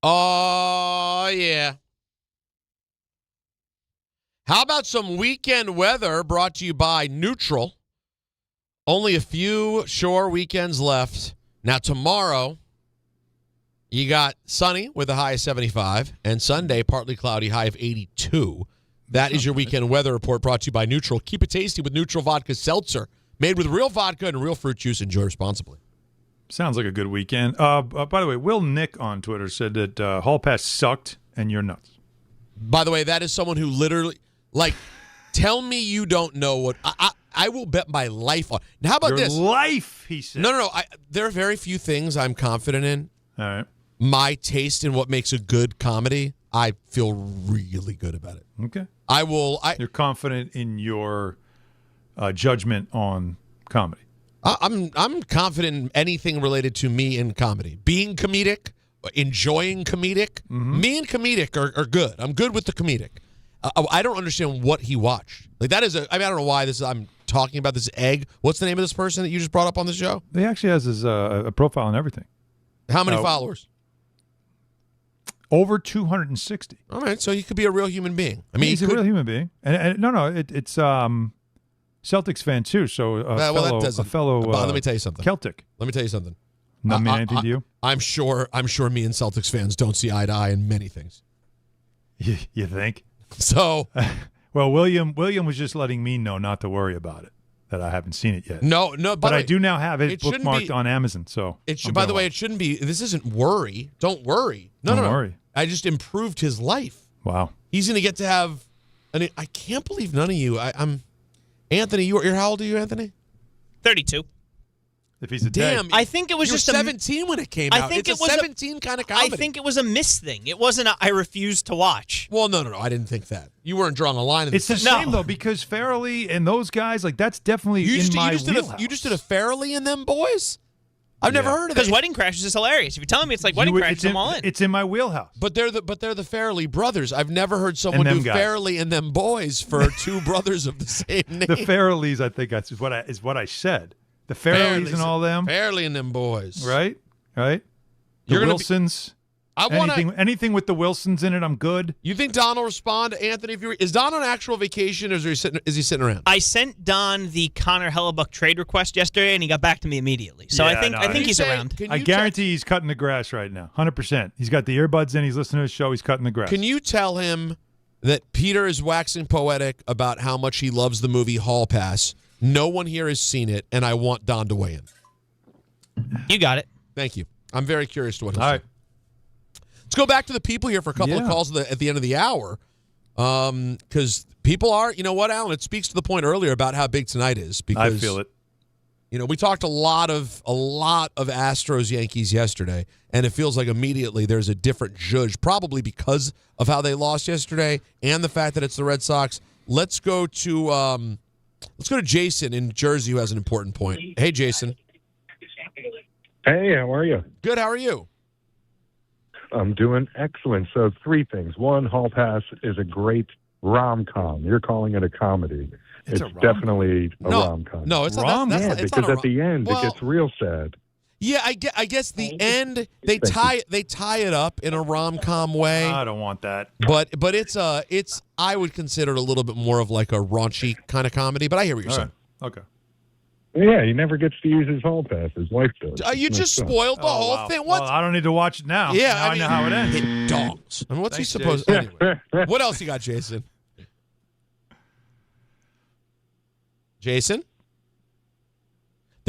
Speaker 3: Oh, yeah. How about some weekend weather brought to you by Neutral? Only a few shore weekends left. Now, tomorrow, you got sunny with a high of 75, and Sunday, partly cloudy, high of 82. That is your weekend weather report brought to you by Neutral. Keep it tasty with Neutral Vodka Seltzer. Made with real vodka and real fruit juice. Enjoy responsibly.
Speaker 4: Sounds like a good weekend. By the way, Will Nick on Twitter said that Hall Pass sucked and you're nuts.
Speaker 3: By the way, that is someone who literally, tell me you don't know what I will bet my life on. Now, how about
Speaker 4: Your
Speaker 3: this?
Speaker 4: life, he said.
Speaker 3: No. There are very few things I'm confident in.
Speaker 4: All right.
Speaker 3: My taste in what makes a good comedy, I feel really good about it.
Speaker 4: Okay.
Speaker 3: You're
Speaker 4: confident in your judgment on comedy.
Speaker 3: I'm confident in anything related to me in comedy. Being comedic, enjoying comedic.
Speaker 4: Mm-hmm.
Speaker 3: Me and comedic are good. I'm good with the comedic. I don't understand what he watched. I don't know why I'm talking about this egg. What's the name of this person that you just brought up on the show?
Speaker 4: He actually has his a profile and everything.
Speaker 3: How many followers?
Speaker 4: Over 260.
Speaker 3: All right, so you could be a real human being. I mean,
Speaker 4: he's a real human being. And it's Celtics fan too. So a fellow.
Speaker 3: Let me tell you something.
Speaker 4: Celtic.
Speaker 3: Let me tell you something.
Speaker 4: Not mean anything to you?
Speaker 3: I'm sure me and Celtics fans don't see eye to eye in many things.
Speaker 4: You think?
Speaker 3: So,
Speaker 4: well, William was just letting me know not to worry about it. That I haven't seen it yet.
Speaker 3: No.
Speaker 4: But I do now have it bookmarked on Amazon. So
Speaker 3: by the way, it shouldn't be. This isn't worry. Don't worry. No.
Speaker 4: Worry.
Speaker 3: I just improved his life.
Speaker 4: Wow.
Speaker 3: He's going to get to have. I can't believe none of you. I'm Anthony. You're how old are you, Anthony?
Speaker 1: 32.
Speaker 4: If he's a
Speaker 3: damn,
Speaker 1: I think it was just
Speaker 3: 17 when it came out.
Speaker 1: I think
Speaker 3: it's
Speaker 1: it was
Speaker 3: 17 kind of comedy.
Speaker 1: I think it was a miss thing. It wasn't I refused to watch.
Speaker 3: Well, no. I didn't think that. You weren't drawing a line.
Speaker 4: It's the same though, because Farrelly and those guys, that's definitely my wheelhouse.
Speaker 3: You just did a Farrelly and them boys. I've never heard of it.
Speaker 1: Because Wedding Crashers is hilarious. If you're telling me it's like Wedding Crashers, I'm all in.
Speaker 4: It's in my wheelhouse.
Speaker 3: But they're the Farrelly brothers. I've never heard someone do Farrelly and them boys for two brothers of the same name.
Speaker 4: The Farrellys, I think that's what I said. The Farrellys and all them.
Speaker 3: Farrelly and them boys.
Speaker 4: Right. The Wilsons. Anything with the Wilsons in it, I'm good.
Speaker 3: You think Don will respond, Anthony? Is Don on actual vacation, or is he sitting around?
Speaker 1: I sent Don the Connor Hellebuck trade request yesterday, and he got back to me immediately. So I think he's around.
Speaker 4: I guarantee he's cutting the grass right now, 100%. He's got the earbuds in. He's listening to the show. He's cutting the grass.
Speaker 3: Can you tell him that Peter is waxing poetic about how much he loves the movie Hall Pass? No one here has seen it, and I want Don to weigh in.
Speaker 1: You got it.
Speaker 3: Thank you. I'm very curious to what he'll say. Right. Let's go back to the people here for a couple of calls at the end of the hour. Because people are, you know what, Alan? It speaks to the point earlier about how big tonight is. Because,
Speaker 4: I feel it.
Speaker 3: We talked a lot of Astros Yankees yesterday, and it feels like immediately there's a different judge, probably because of how they lost yesterday and the fact that it's the Red Sox. Let's go to Jason in Jersey, who has an important point. Hey, Jason.
Speaker 7: Hey, how are you?
Speaker 3: Good. How are you?
Speaker 7: I'm doing excellent. So 3 things. 1, Hall Pass is a great rom-com. You're calling it a comedy. It's definitely a rom-com.
Speaker 3: No, it's not.
Speaker 7: Because at the end, it gets real sad.
Speaker 3: Yeah, I guess the end they tie it up in a rom-com way.
Speaker 4: I don't want that.
Speaker 3: But it's I would consider it a little bit more of like a raunchy kind of comedy. But I hear what you're saying.
Speaker 4: Right. Okay.
Speaker 7: Yeah, he never gets to use his hall pass. His wife does.
Speaker 3: You just spoiled the whole thing. What?
Speaker 4: Well, I don't need to watch it now.
Speaker 3: Yeah,
Speaker 4: now I know how it ends.
Speaker 3: Hit dongs. I mean, what's
Speaker 4: Thanks,
Speaker 3: he supposed?
Speaker 4: Jason.
Speaker 3: Anyway, what else you got, Jason? Jason?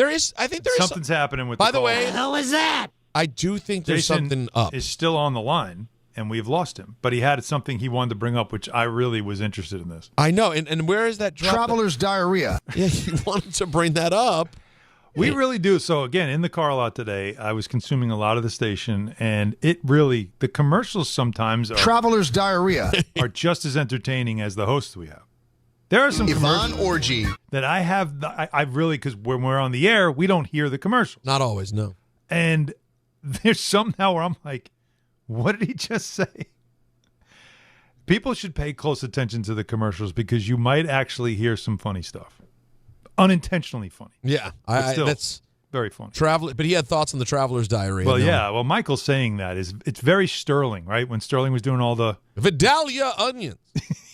Speaker 3: I think there is
Speaker 4: something's happening with.
Speaker 3: By the way,
Speaker 4: what the hell is that?
Speaker 3: I do think there's
Speaker 4: Jason
Speaker 3: something up.
Speaker 4: Is still on the line, and we've lost him. But he had something he wanted to bring up, which I really was interested in this.
Speaker 3: I know, and where is that drop?
Speaker 24: Traveler's diarrhea.
Speaker 3: Yeah, he wanted to bring that up.
Speaker 4: We really do. So again, in the car lot today, I was consuming a lot of the station, and the commercials sometimes
Speaker 24: Traveler's diarrhea
Speaker 4: are just as entertaining as the hosts we have. There are some
Speaker 24: Yvonne
Speaker 4: commercials
Speaker 24: Orgy
Speaker 4: that I have. I really, because when we're on the air, we don't hear the commercials.
Speaker 3: Not always, no.
Speaker 4: And there's some now where I'm like, what did he just say? People should pay close attention to the commercials because you might actually hear some funny stuff. Unintentionally funny.
Speaker 3: Yeah, that's
Speaker 4: very funny.
Speaker 3: But he had thoughts on the Traveler's diarrhea.
Speaker 4: Well, yeah. Well, Michael saying that it's very Sterling, right? When Sterling was doing all the
Speaker 3: Vidalia onions.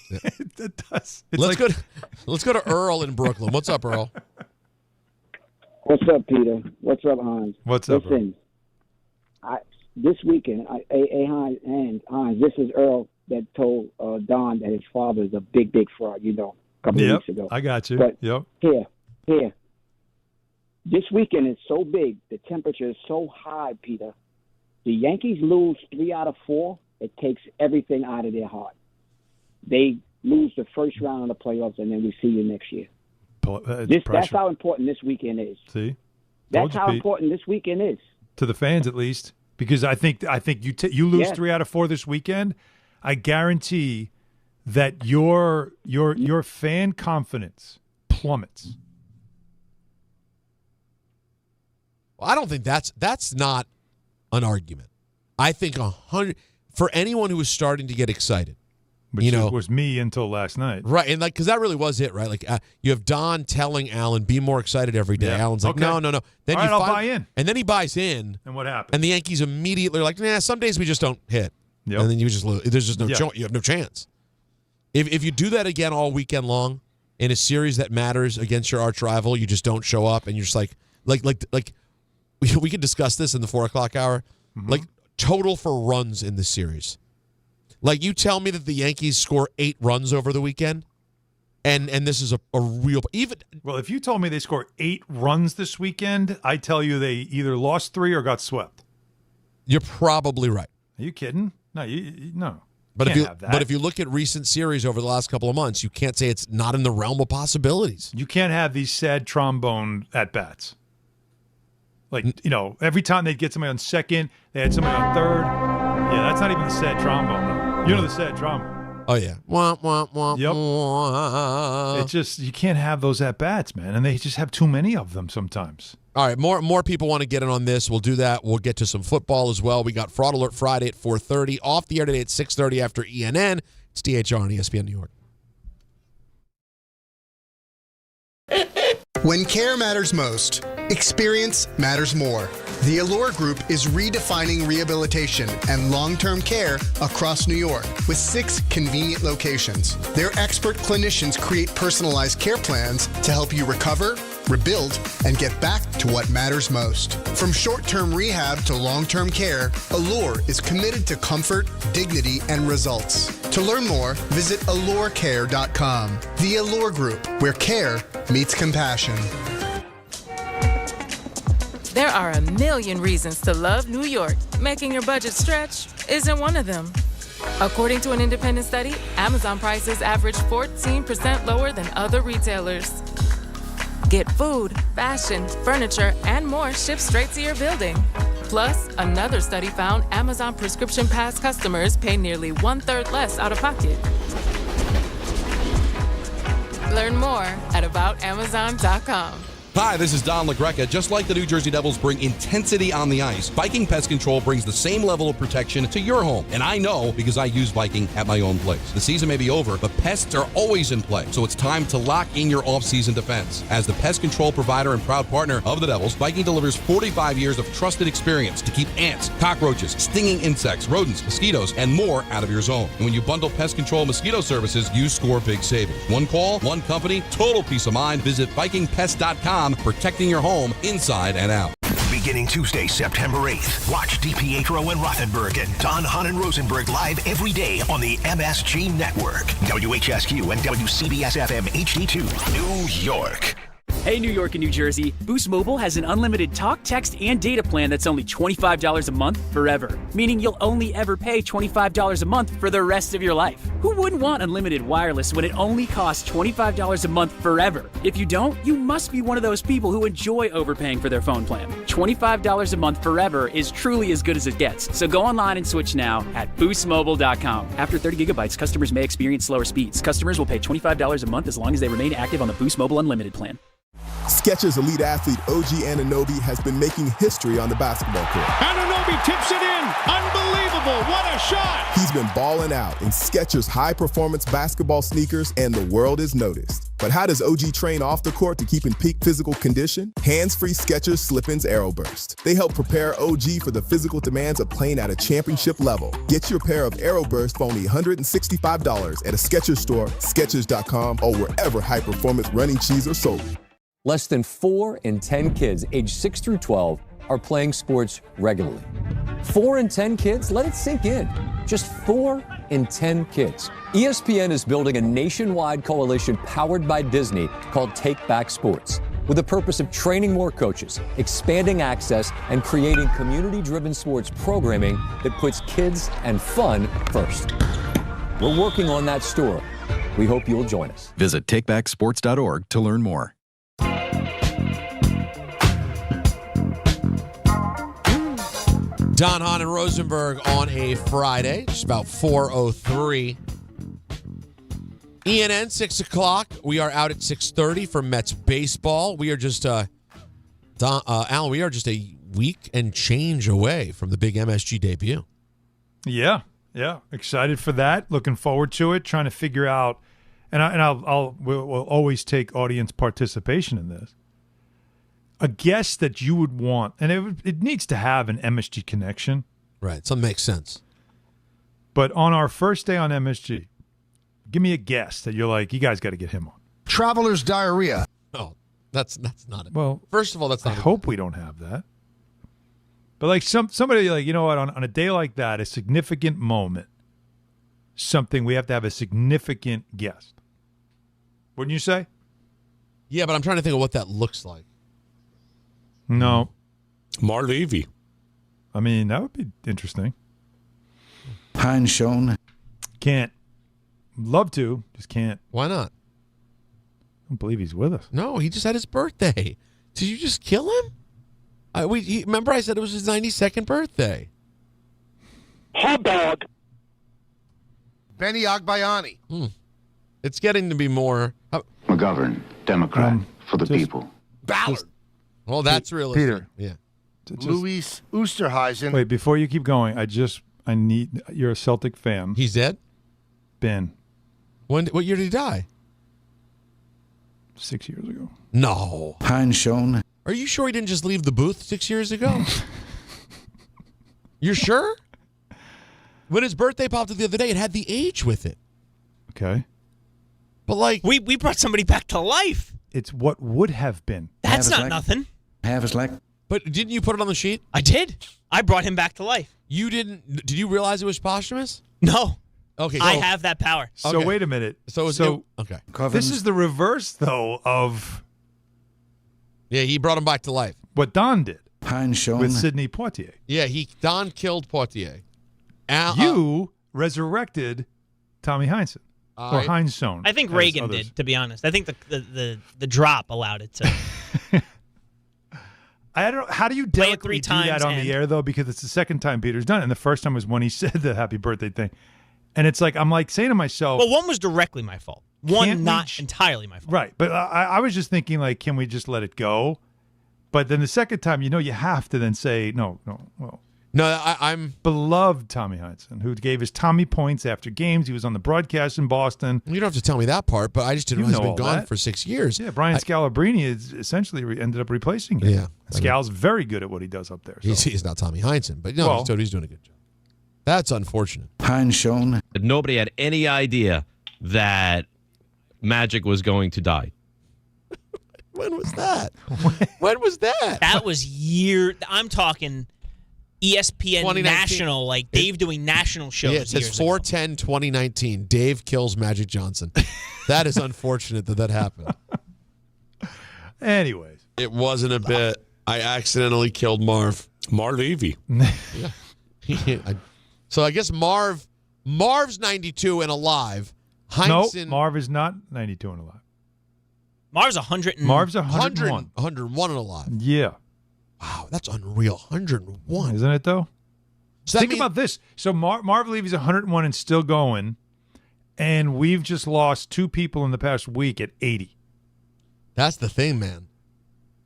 Speaker 3: Yeah.
Speaker 4: It does.
Speaker 3: Let's go to Earl in Brooklyn. What's up, Earl?
Speaker 8: What's up, Peter? What's up, Hans?
Speaker 4: What's up?
Speaker 8: Listen, this weekend, Hahn and Hans, this is Earl that told Don that his father is a big, big fraud, a couple of weeks ago.
Speaker 4: I got you.
Speaker 8: But
Speaker 4: yep.
Speaker 8: Here. This weekend is so big. The temperature is so high, Peter. The Yankees lose 3 out of 4. It takes everything out of their heart. They lose the first round of the playoffs, and then we see you next year. That's how important this weekend is.
Speaker 4: See,
Speaker 8: that's how important this weekend is
Speaker 4: to the fans, at least, because I think you lose 3 out of 4 this weekend. I guarantee that your fan confidence plummets.
Speaker 3: Well, I don't think that's not an argument. I think 100 for anyone who was starting to get excited.
Speaker 4: Which was me until last night.
Speaker 3: Right, and because that really was it, right? Like you have Don telling Alan, be more excited every day. Yeah. Alan's like, no. Then
Speaker 4: I'll buy in.
Speaker 3: And then he buys in.
Speaker 4: And what happens?
Speaker 3: And the Yankees immediately are like, some days we just don't hit.
Speaker 4: Yep.
Speaker 3: And then you just lose. There's just you have no chance. If you do that again all weekend long in a series that matters against your arch rival, you just don't show up, and you're just like we could discuss this in the 4 o'clock hour. Mm-hmm. Like total for runs in this series. Like, you tell me that the Yankees score 8 runs over the weekend, and this is a real even.
Speaker 4: Well, if you told me they score 8 runs this weekend, I tell you they either lost 3 or got swept.
Speaker 3: You're probably right.
Speaker 4: Are you kidding? No, no.
Speaker 3: But if you look at recent series over the last couple of months, you can't say it's not in the realm of possibilities.
Speaker 4: You can't have these sad trombone at bats. Like, every time they'd get somebody on second, they had somebody on third. Yeah, that's not even the sad trombone, though. The sad trombone.
Speaker 3: Oh, yeah. Wah, wah, wah,
Speaker 4: yep.
Speaker 3: Wah.
Speaker 4: It's just, you can't have those at-bats, man, and they just have too many of them sometimes.
Speaker 3: All right, more people want to get in on this. We'll do that. We'll get to some football as well. We got Fraud Alert Friday at 4:30. Off the air today at 6:30 after ENN. It's DHR on ESPN New York.
Speaker 9: When care matters most, experience matters more. The Allure Group is redefining rehabilitation and long-term care across New York with 6 convenient locations. Their expert clinicians create personalized care plans to help you recover, rebuild, and get back to what matters most. From short-term rehab to long-term care, Allure is committed to comfort, dignity, and results. To learn more, visit allurecare.com. The Allure Group, where care meets compassion.
Speaker 10: There are a million reasons to love New York. Making your budget stretch isn't one of them. According to an independent study, Amazon prices average 14% lower than other retailers. Get food, fashion, furniture, and more shipped straight to your building. Plus, another study found Amazon Prescription Pass customers pay nearly 1/3 less out of pocket. Learn more at aboutamazon.com.
Speaker 11: Hi, this is Don LaGreca. Just like the New Jersey Devils bring intensity on the ice, Viking Pest Control brings the same level of protection to your home. And I know because I use Viking at my own place. The season may be over, but pests are always in play. So it's time to lock in your off-season defense. As the pest control provider and proud partner of the Devils, Viking delivers 45 years of trusted experience to keep ants, cockroaches, stinging insects, rodents, mosquitoes, and more out of your zone. And when you bundle pest control mosquito services, you score big savings. One call, one company, total peace of mind. Visit VikingPest.com, protecting your home inside and out.
Speaker 2: Beginning Tuesday, September 8th, watch DiPietro and Rothenberg and Hahn and Rosenberg live every day on the MSG Network. WHSQ and WCBS-FM HD2, New York.
Speaker 12: Hey, New York and New Jersey, Boost Mobile has an unlimited talk, text, and data plan that's only $25 a month forever, meaning you'll only ever pay $25 a month for the rest of your life. Who wouldn't want unlimited wireless when it only costs $25 a month forever? If you don't, you must be one of those people who enjoy overpaying for their phone plan. $25 a month forever is truly as good as it gets, so go online and switch now at boostmobile.com. After 30 gigabytes, customers may experience slower speeds. Customers will pay $25 a month as long as they remain active on the Boost Mobile Unlimited plan.
Speaker 13: Skechers elite athlete OG Anunoby has been making history on the basketball court.
Speaker 14: Anunoby tips it in. Unbelievable. What a shot.
Speaker 13: He's been balling out in Skechers high-performance basketball sneakers, and the world is noticed. But how does OG train off the court to keep in peak physical condition? Hands-free Skechers Slip-ins Aeroburst. They help prepare OG for the physical demands of playing at a championship level. Get your pair of Aeroburst for only $165 at a Skechers store, Skechers.com, or wherever high-performance running shoes are sold.
Speaker 15: Less than 4 in 10 kids aged 6 through 12 are playing sports regularly. 4 in 10 kids? Let it sink in. Just 4 in 10 kids. ESPN is building a nationwide coalition powered by Disney called Take Back Sports, with the purpose of training more coaches, expanding access, and creating community-driven sports programming that puts kids and fun first. We're working on that story. We hope you'll join us.
Speaker 28: Visit takebacksports.org to learn more.
Speaker 3: Don, Hahn, and Rosenberg on a Friday, just about 4:03. ENN, 6 o'clock. We are out at 6:30 for Mets baseball. We are just, Alan, we are just a week and change away from the big MSG debut.
Speaker 4: Yeah. Excited for that. Looking forward to it. Trying to figure out, we'll always take audience participation in this. A guest that you would want, and it needs to have an MSG connection.
Speaker 3: Right, something makes sense.
Speaker 4: But on our first day on MSG, give me a guest that you're like, you guys got to get him on.
Speaker 24: Traveler's diarrhea.
Speaker 3: Oh, that's not it.
Speaker 4: Well,
Speaker 3: first of all, that's not
Speaker 4: I hope we don't have that. But like somebody like, you know what, on a day like that, a significant moment, something we have to have a significant guest. Wouldn't you say?
Speaker 3: Yeah, but I'm trying to think of what that looks like.
Speaker 4: No.
Speaker 17: Mar Levy.
Speaker 4: I mean, that would be interesting.
Speaker 17: Hahn Schoen.
Speaker 4: Can't. Love to, just can't.
Speaker 3: Why not?
Speaker 4: I don't believe he's with us.
Speaker 3: No, he just had his birthday. Did you just kill him? Remember I said it was his 92nd birthday.
Speaker 14: Hot dog.
Speaker 24: Benny Agbayani.
Speaker 3: It's getting to be more...
Speaker 18: McGovern, Democrat, for the people.
Speaker 3: Ballard. Well, that's realistic.
Speaker 4: Peter.
Speaker 3: Yeah.
Speaker 24: Luis Oosterhuizen.
Speaker 4: Wait, before you keep going, I need... You're a Celtic fan.
Speaker 3: He's dead?
Speaker 4: Ben.
Speaker 3: What year did he die?
Speaker 4: 6 years ago.
Speaker 3: No.
Speaker 18: Hahn Schoen.
Speaker 3: Are you sure he didn't just leave the booth 6 years ago? You're sure? When his birthday popped up the other day, it had the age with it.
Speaker 4: Okay.
Speaker 3: But like...
Speaker 1: We brought somebody back to life.
Speaker 4: It's what would have been.
Speaker 1: That's not nothing.
Speaker 18: Have his leg.
Speaker 3: But didn't you put it on the sheet?
Speaker 1: I did. I brought him back to life.
Speaker 3: You didn't... Did you realize it was posthumous?
Speaker 1: No.
Speaker 3: Okay.
Speaker 1: I have that power.
Speaker 4: So wait a minute.
Speaker 3: Okay.
Speaker 4: This is the reverse, though, of...
Speaker 3: Yeah, he brought him back to life.
Speaker 4: What Don did.
Speaker 18: Hahn Schoen.
Speaker 4: With Sidney Poitier.
Speaker 3: Yeah, Don killed Poitier.
Speaker 4: You resurrected Tommy Heinsohn. Or Heinsohn.
Speaker 1: I think Reagan did, to be honest. I think the drop allowed it to...
Speaker 4: I don't know. How do you delicately do that on the air, though? Because it's the second time Peter's done it. And the first time was when he said the happy birthday thing. And it's like, I'm like saying to myself...
Speaker 1: Well, one was directly my fault. One, not entirely my fault.
Speaker 4: Right. But I was just thinking, like, can we just let it go? But then the second time, you have to then say, no. Well,
Speaker 3: no, I'm
Speaker 4: beloved Tommy Heinsohn, who gave his Tommy points after games. He was on the broadcast in Boston.
Speaker 3: You don't have to tell me that part, but I just didn't know he's been gone for 6 years.
Speaker 4: Yeah, Brian Scalabrine is essentially ended up replacing him.
Speaker 3: Yeah.
Speaker 4: Scal's very good at what he does up there. So.
Speaker 3: He's not Tommy Heinsohn, but no, he's doing a good job. That's unfortunate.
Speaker 18: Hahn.
Speaker 5: Nobody had any idea that Magic was going to die.
Speaker 3: When was that? When was that?
Speaker 1: That was I'm talking ESPN national, like Dave doing national shows.
Speaker 3: Yeah, it says 4/10/2019. Dave kills Magic Johnson. That is unfortunate that happened.
Speaker 4: Anyways.
Speaker 3: It wasn't a bit. I accidentally killed Marv.
Speaker 17: Levy.
Speaker 3: So I guess Marv's 92 and alive. Heinsohn,
Speaker 4: no, Marv is not 92 and alive.
Speaker 1: Marv's 100.
Speaker 4: Marv's 101.
Speaker 3: 101 and alive.
Speaker 4: Yeah.
Speaker 3: Wow, that's unreal. 101.
Speaker 4: Isn't it, though?
Speaker 3: So
Speaker 4: think about this. So Marv Levy's 101 and still going, and we've just lost 2 people in the past week at 80.
Speaker 3: That's the thing, man.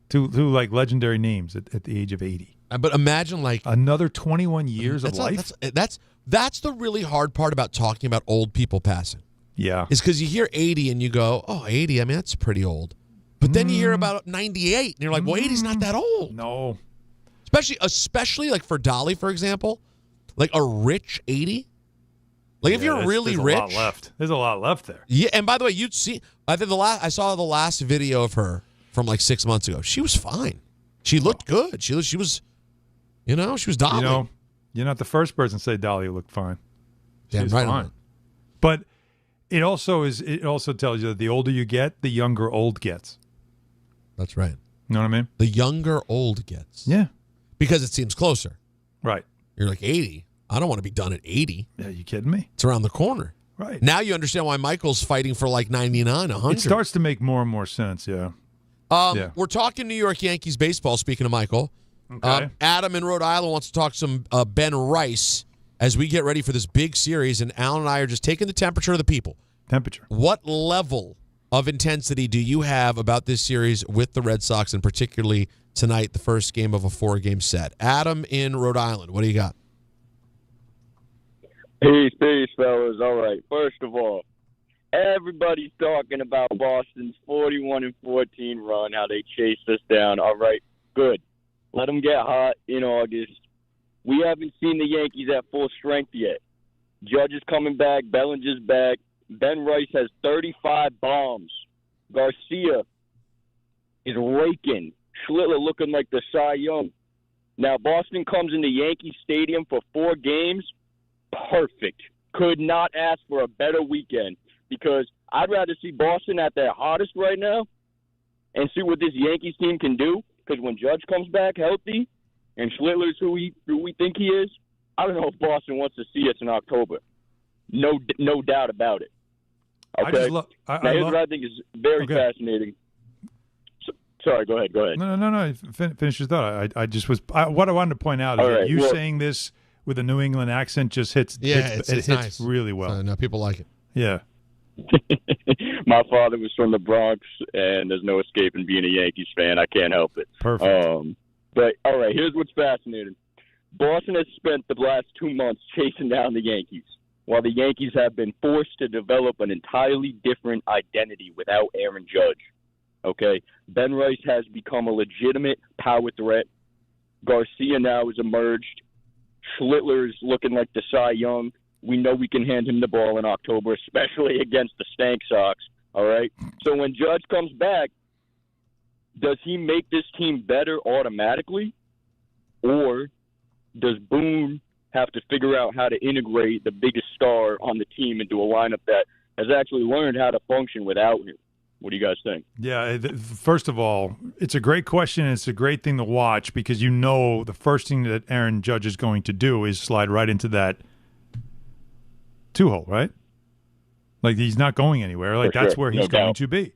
Speaker 4: Two like legendary names at the age of 80.
Speaker 3: But imagine like
Speaker 4: another 21 years of life.
Speaker 3: That's the really hard part about talking about old people passing.
Speaker 4: Yeah.
Speaker 3: Is because you hear 80 and you go, oh, 80, I mean, that's pretty old. But then you hear about 98 and you're like, well, 80's not that old.
Speaker 4: No.
Speaker 3: Especially like for Dolly, for example, like a rich 80. Like if you're really rich.
Speaker 4: There's a lot left. There's a lot left there.
Speaker 3: Yeah, and by the way, you'd see, I think I saw the last video of her from like 6 months ago. She was fine. She looked good. She was, she was Dolly.
Speaker 4: You're not the first person to say Dolly looked fine.
Speaker 3: She's
Speaker 4: right
Speaker 3: fine.
Speaker 4: But it also tells you that the older you get, the younger old gets.
Speaker 3: That's right.
Speaker 4: You know what I mean?
Speaker 3: The younger old gets.
Speaker 4: Yeah.
Speaker 3: Because it seems closer.
Speaker 4: Right.
Speaker 3: You're like 80. I don't want to be done at 80.
Speaker 4: Yeah, you kidding me?
Speaker 3: It's around the corner.
Speaker 4: Right.
Speaker 3: Now you understand why Michael's fighting for like 99, 100.
Speaker 4: It starts to make more and more sense, yeah.
Speaker 3: We're talking New York Yankees baseball, speaking of Michael.
Speaker 4: Okay.
Speaker 3: Adam in Rhode Island wants to talk some Ben Rice as we get ready for this big series, and Alan and I are just taking the temperature of the people. What level of intensity do you have about this series with the Red Sox, and particularly tonight, the first game of a 4-game set? Adam in Rhode Island, what do you got?
Speaker 16: Peace, fellas. All right. First of all, everybody's talking about Boston's 41-14 run, how they chased us down. All right, good. Let them get hot in August. We haven't seen the Yankees at full strength yet. Judge is coming back. Bellinger's back. Ben Rice has 35 bombs. Garcia is raking. Schlittler looking like the Cy Young. Now, Boston comes into Yankee Stadium for 4 games. Perfect. Could not ask for a better weekend, because I'd rather see Boston at their hottest right now and see what this Yankees team can do, because when Judge comes back healthy and Schlittler's who we think he is, I don't know if Boston wants to see us in October. No doubt about it. Okay? Here's what I think is very fascinating. Sorry, go ahead.
Speaker 4: No. Finish your thought. What I wanted to point out is that saying this with a New England accent just hits.
Speaker 3: Yeah, it hits
Speaker 4: nice. Really well.
Speaker 3: No, people like it.
Speaker 4: Yeah.
Speaker 16: My father was from the Bronx, and there's no escaping being a Yankees fan. I can't help it.
Speaker 4: Perfect.
Speaker 16: But all right, here's what's fascinating. Boston has spent the last 2 months chasing down the Yankees, while the Yankees have been forced to develop an entirely different identity without Aaron Judge. Okay? Ben Rice has become a legitimate power threat. Garcia now has emerged. Schlittler is looking like the Cy Young. We know we can hand him the ball in October, especially against the Stank Sox. All right? So when Judge comes back, does he make this team better automatically? Or does Boone have to figure out how to integrate the biggest star on the team into a lineup that has actually learned how to function without him? What do you guys think?
Speaker 4: Yeah, first of all, it's a great question, and it's a great thing to watch, because you know the first thing that Aaron Judge is going to do is slide right into that 2-hole, right? Like, he's not going anywhere. Like, that's where he's going to be.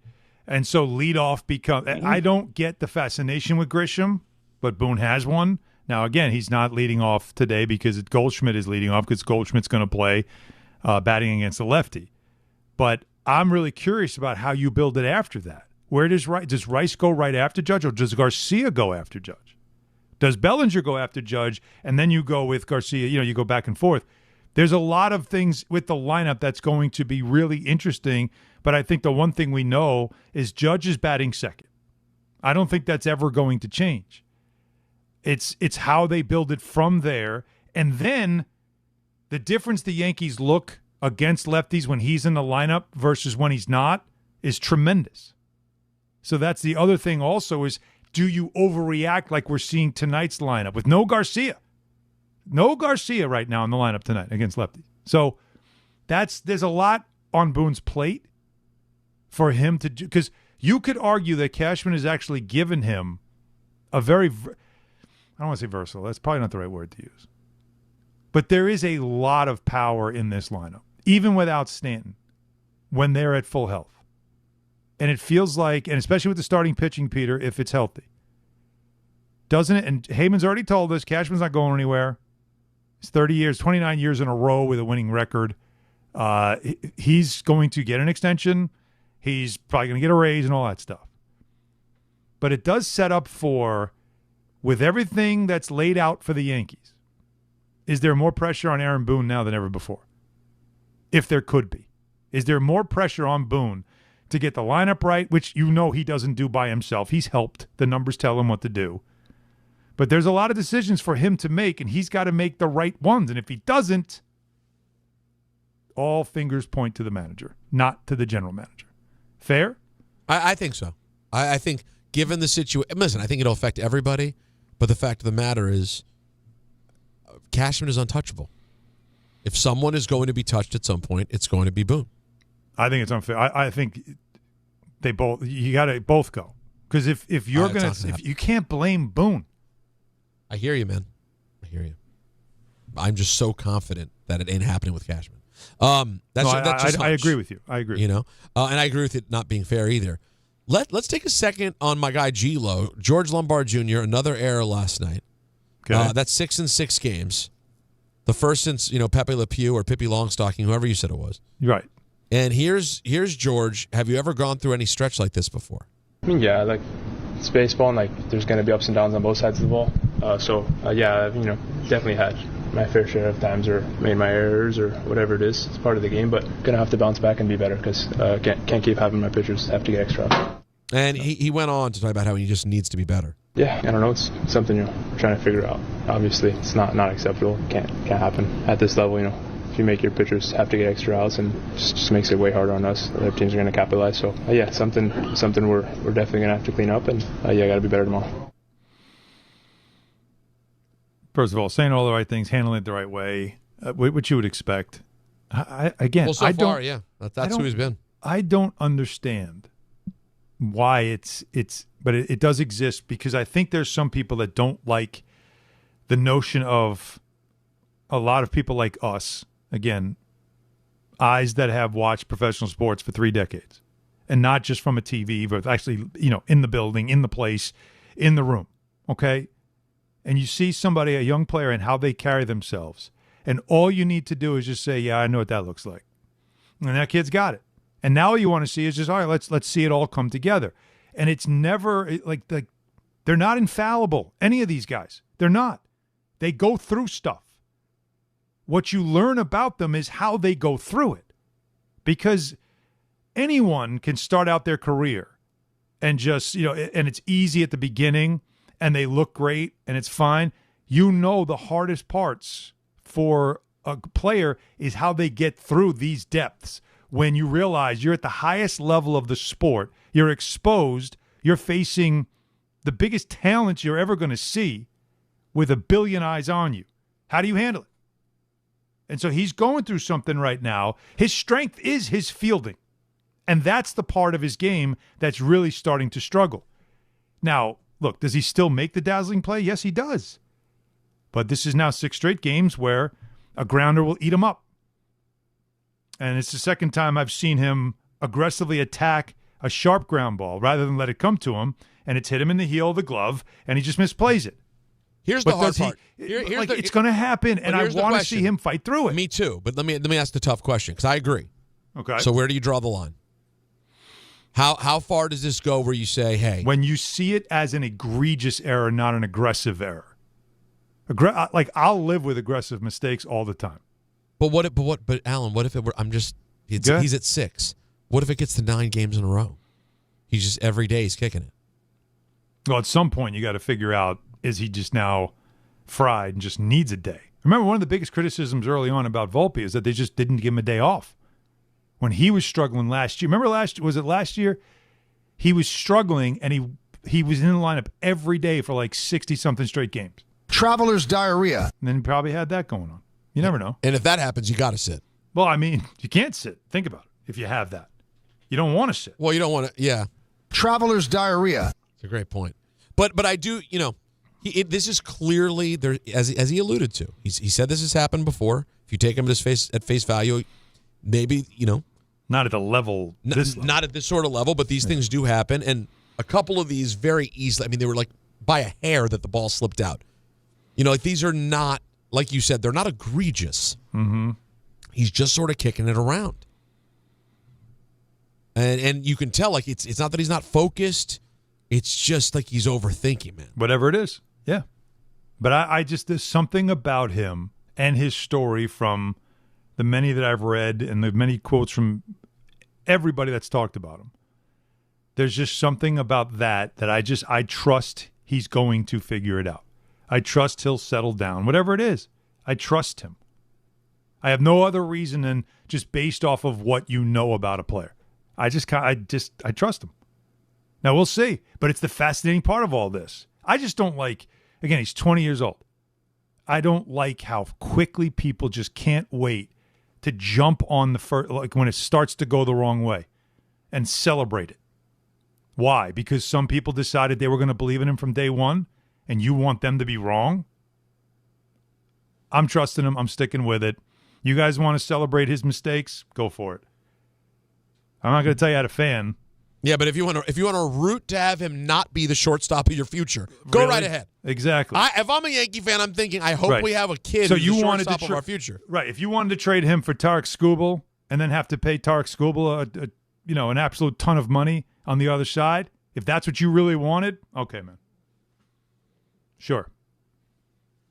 Speaker 4: And so leadoff becomes – I don't get the fascination with Grisham, but Boone has one. Now, again, he's not leading off today because Goldschmidt is leading off, because Goldschmidt's going to play batting against the lefty. But I'm really curious about how you build it after that. Where does Rice go right after Judge, or does Garcia go after Judge? Does Bellinger go after Judge, and then you go with Garcia? You go back and forth. There's a lot of things with the lineup that's going to be really interesting, but I think the one thing we know is Judge is batting second. I don't think that's ever going to change. It's how they build it from there, and then the difference the Yankees look against lefties when he's in the lineup versus when he's not is tremendous. So that's the other thing also is, do you overreact like we're seeing tonight's lineup with no Garcia? No Garcia right now in the lineup tonight against lefties. So there's a lot on Boone's plate for him to do, because you could argue that Cashman has actually given him a very, I don't want to say versatile. That's probably not the right word to use. But there is a lot of power in this lineup, even without Stanton, when they're at full health. And it feels like, and especially with the starting pitching, Peter, if it's healthy, doesn't it? And Heyman's already told us Cashman's not going anywhere. He's 29 years in a row with a winning record. He's going to get an extension. He's probably going to get a raise and all that stuff. But it does set up for, with everything that's laid out for the Yankees, is there more pressure on Aaron Boone now than ever before? If there could be. Is there more pressure on Boone to get the lineup right, which he doesn't do by himself? He's helped. The numbers tell him what to do. But there's a lot of decisions for him to make, and he's got to make the right ones. And if he doesn't, all fingers point to the manager, not to the general manager. Fair?
Speaker 3: I think so. I think given the situation, listen, I think it'll affect everybody, but the fact of the matter is Cashman is untouchable. If someone is going to be touched at some point, it's going to be Boone.
Speaker 4: I think it's unfair. I think you got to both go. Because if you're going to, you can't blame Boone.
Speaker 3: I hear you, man. I hear you. I'm just so confident that it ain't happening with Cashman.
Speaker 4: I agree with you. I agree.
Speaker 3: And I agree with it not being fair either. Let's take a second on my guy G-Lo, George Lombard Jr., another error last night.
Speaker 4: Okay.
Speaker 3: That's 6 in 6 games. The first since, Pepe Le Pew or Pippi Longstocking, whoever you said it was.
Speaker 4: Right.
Speaker 3: And here's George. Have you ever gone through any stretch like this before?
Speaker 19: I mean, yeah, it's baseball, and there's going to be ups and downs on both sides of the ball. Yeah, I've definitely had my fair share of times or made my errors or whatever it is. It's part of the game, but going to have to bounce back and be better because can't keep having my pitchers have to get extra out.
Speaker 3: And he went on to talk about how he just needs to be better.
Speaker 19: Yeah, I don't know. It's something we're trying to figure out. Obviously, it's not acceptable. Can't happen at this level. If you make your pitchers have to get extra outs, and just makes it way harder on us. Other teams are going to capitalize. So yeah, something we're definitely going to have to clean up, and got to be better tomorrow.
Speaker 4: First of all, saying all the right things, handling it the right way, what you would expect. That's
Speaker 3: who he's been.
Speaker 4: I don't understand why but it does exist, because I think there's some people that don't like the notion of a lot of people like us, again, eyes that have watched professional sports for 3 decades, and not just from a TV, but actually, in the building, in the place, in the room, okay? And you see somebody, a young player, and how they carry themselves, and all you need to do is just say, yeah, I know what that looks like. And that kid's got it. And now all you want to see is just, all right, let's see it all come together. And it's never like they're not infallible. Any of these guys, they're not. They go through stuff. What you learn about them is how they go through it, because anyone can start out their career and just and it's easy at the beginning and they look great and it's fine. The hardest parts for a player is how they get through these depths. When you realize you're at the highest level of the sport, you're exposed, you're facing the biggest talents you're ever going to see with a billion eyes on you. How do you handle it? And so he's going through something right now. His strength is his fielding. And that's the part of his game that's really starting to struggle. Now, look, does he still make the dazzling play? Yes, he does. But this is now 6 straight games where a grounder will eat him up. And it's the second time I've seen him aggressively attack a sharp ground ball rather than let it come to him, and it's hit him in the heel of the glove, and he just misplays it.
Speaker 3: Here's the hard part.
Speaker 4: It's going to happen, and I want to see him fight through it.
Speaker 3: Me too, but let me ask the tough question, because I agree.
Speaker 4: Okay.
Speaker 3: So where do you draw the line? How far does this go where you say, hey?
Speaker 4: When you see it as an egregious error, not an aggressive error. I'll live with aggressive mistakes all the time.
Speaker 3: But Alan, what if it were, he's at 6. What if it gets to 9 games in a row? He's just every day he's kicking it.
Speaker 4: Well, at some point you got to figure out, is he just now fried and just needs a day? Remember, one of the biggest criticisms early on about Volpe is that they just didn't give him a day off. When he was struggling last year, remember last year? He was struggling and he was in the lineup every day for like 60-something straight games.
Speaker 24: Traveler's diarrhea.
Speaker 4: And then he probably had that going on. You never know.
Speaker 3: And if that happens, you got to sit.
Speaker 4: Well, I mean, you can't sit. Think about it. If you have that, you don't want to sit.
Speaker 3: Well, you don't want to. Yeah.
Speaker 24: Traveler's diarrhea.
Speaker 3: It's a great point. But I do. This is clearly there, as he alluded to. He said this has happened before. If you take him at face value, maybe
Speaker 4: not at the level.
Speaker 3: Not at this sort of level, but these things do happen, and a couple of these very easily. I mean, they were like by a hair that the ball slipped out. These are not, like you said, they're not egregious.
Speaker 4: Mm-hmm.
Speaker 3: He's just sort of kicking it around. And you can tell, like, it's not that he's not focused. It's just like he's overthinking, man.
Speaker 4: Whatever it is, yeah. But I just, there's something about him and his story from the many that I've read and the many quotes from everybody that's talked about him. There's just something about that I trust he's going to figure it out. I trust he'll settle down, whatever it is. I trust him. I have no other reason than just based off of what you know about a player. I trust him. Now we'll see, but it's the fascinating part of all this. I just don't like, again, he's 20 years old. I don't like how quickly people just can't wait to jump on the first, like when it starts to go the wrong way and celebrate it. Why? Because some people decided they were going to believe in him from day one and you want them to be wrong? I'm trusting him. I'm sticking with it. You guys want to celebrate his mistakes? Go for it. I'm not going to tell you how to fan.
Speaker 3: Yeah, but if you want to root to have him not be the shortstop of your future, go right ahead.
Speaker 4: Exactly.
Speaker 3: If I'm a Yankee fan, I'm thinking, I hope we have a kid who's the shortstop of our future.
Speaker 4: Right. If you wanted to trade him for Tarek Skubal and then have to pay Tarek Skubal an absolute ton of money on the other side, if that's what you really wanted, okay, man. Sure.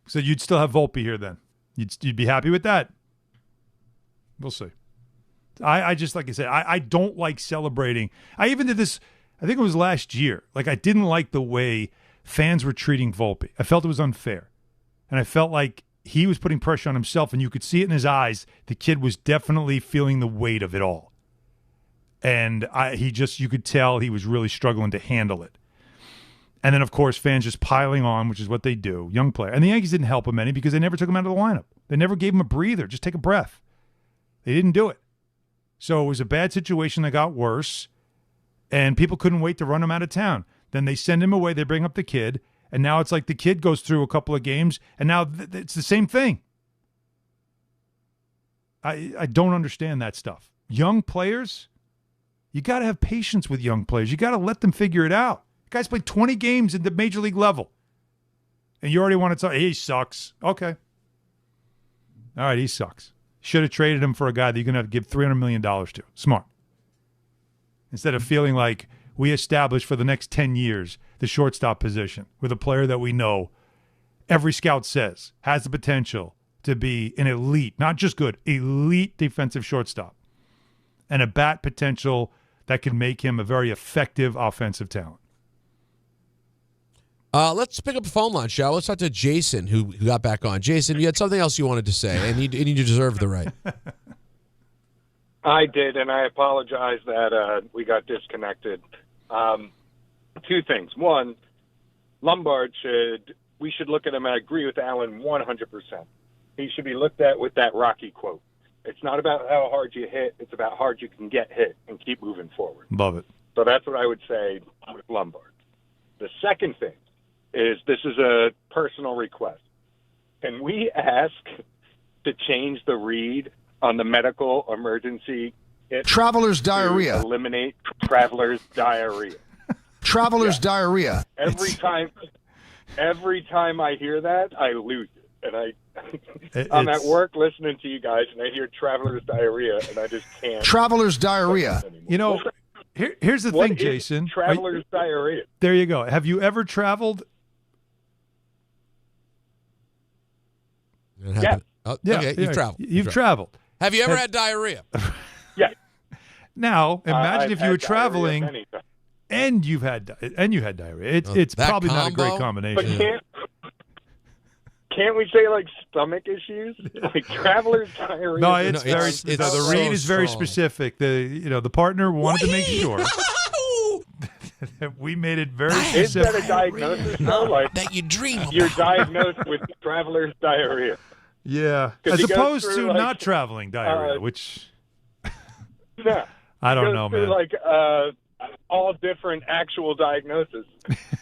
Speaker 4: So you'd still have Volpe here then. You'd be happy with that. We'll see. I just, like I said, I don't like celebrating. I even did this, I think it was last year. Like, I didn't like the way fans were treating Volpe. I felt it was unfair. And I felt like he was putting pressure on himself, and you could see it in his eyes. The kid was definitely feeling the weight of it all. And you could tell he was really struggling to handle it. And then, of course, fans just piling on, which is what they do. Young player. And the Yankees didn't help him any because they never took him out of the lineup. They never gave him a breather. Just take a breath. They didn't do it. So it was a bad situation that got worse, and people couldn't wait to run him out of town. Then they send him away. They bring up the kid, and now it's like the kid goes through a couple of games, and now it's the same thing. I don't understand that stuff. Young players, you got to have patience with young players. You got to let them figure it out. Guys played 20 games at the major league level, and you already want to tell, he sucks. Okay. All right, he sucks. Should have traded him for a guy that you're going to have to give $300 million to. Smart. Instead of feeling like we established for the next 10 years the shortstop position with a player that we know, every scout says, has the potential to be an elite, not just good, elite defensive shortstop, and a bat potential that can make him a very effective offensive talent.
Speaker 3: Let's pick up the phone line, shall we? Let's talk to Jason, who got back on. Jason, you had something else you wanted to say, and you deserve the right.
Speaker 6: I did, and I apologize that we got disconnected. 2 things. One, Lombard we should look at him, and I agree with Alan 100%. He should be looked at with that Rocky quote. It's not about how hard you hit, it's about how hard you can get hit and keep moving forward.
Speaker 4: Love it.
Speaker 6: So that's what I would say with Lombard. The second thing is, this is a personal request. Can we ask to change the read on the medical emergency kit?
Speaker 24: Traveler's diarrhea.
Speaker 6: Eliminate traveler's diarrhea.
Speaker 24: Traveler's diarrhea.
Speaker 6: Every time I hear that, I lose it. And I'm at work listening to you guys, and I hear traveler's diarrhea, and I just can't.
Speaker 24: Traveler's diarrhea.
Speaker 4: You know, here's the thing, Jason.
Speaker 6: Traveler's diarrhea.
Speaker 4: There you go. Have you ever traveled?
Speaker 3: Yeah. Oh,
Speaker 4: Yeah,
Speaker 3: okay,
Speaker 4: yeah,
Speaker 3: you've traveled.
Speaker 4: You've traveled.
Speaker 3: Have you ever had diarrhea?
Speaker 6: Yeah.
Speaker 4: Now, imagine
Speaker 6: I've
Speaker 4: if you were
Speaker 6: had diarrhea
Speaker 4: traveling
Speaker 6: many times.
Speaker 4: and you had diarrhea. It's
Speaker 3: that
Speaker 4: probably not a great
Speaker 3: combo?
Speaker 4: combination.
Speaker 6: But can't we say like stomach issues? Like traveler's diarrhea.
Speaker 4: No, it's very.
Speaker 3: it's
Speaker 4: the
Speaker 3: so
Speaker 4: read is very
Speaker 3: strong.
Speaker 4: specific. The partner wanted to make sure that we made it very
Speaker 6: Is
Speaker 4: specific.
Speaker 6: that a diagnosis though? Like
Speaker 3: that you dream about.
Speaker 6: you're diagnosed with traveler's diarrhea.
Speaker 4: Yeah,
Speaker 6: 'Cause
Speaker 4: as
Speaker 6: he goes
Speaker 4: opposed
Speaker 6: through,
Speaker 4: to
Speaker 6: like,
Speaker 4: not traveling diarrhea, which
Speaker 6: Yeah.
Speaker 4: I don't
Speaker 6: Goes
Speaker 4: know,
Speaker 6: through,
Speaker 4: man.
Speaker 6: Like all different actual diagnoses.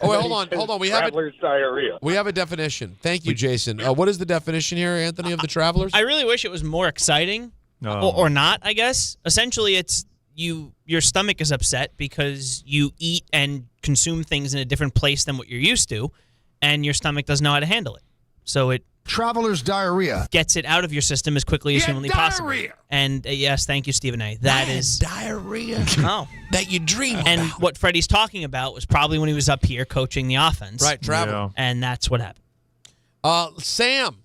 Speaker 3: Oh, wait, hold on. We have
Speaker 6: traveler's diarrhea.
Speaker 3: We have a definition. Thank you, Jason. What is the definition here, Anthony, of the travelers?
Speaker 1: I really wish it was more exciting, or not, I guess. Essentially, it's your stomach is upset because you eat and consume things in a different place than what you're used to, and your stomach doesn't know how to handle it. So it
Speaker 24: Traveler's diarrhea.
Speaker 1: gets it out of your system as quickly as humanly possible. And yes, thank you, Stephen A. That is
Speaker 3: diarrhea.
Speaker 1: Oh.
Speaker 3: That you dream
Speaker 1: And
Speaker 3: about.
Speaker 1: what Freddie's talking about was probably when he was up here coaching the offense.
Speaker 3: Right, travel.
Speaker 4: Yeah.
Speaker 1: And that's what happened.
Speaker 3: Sam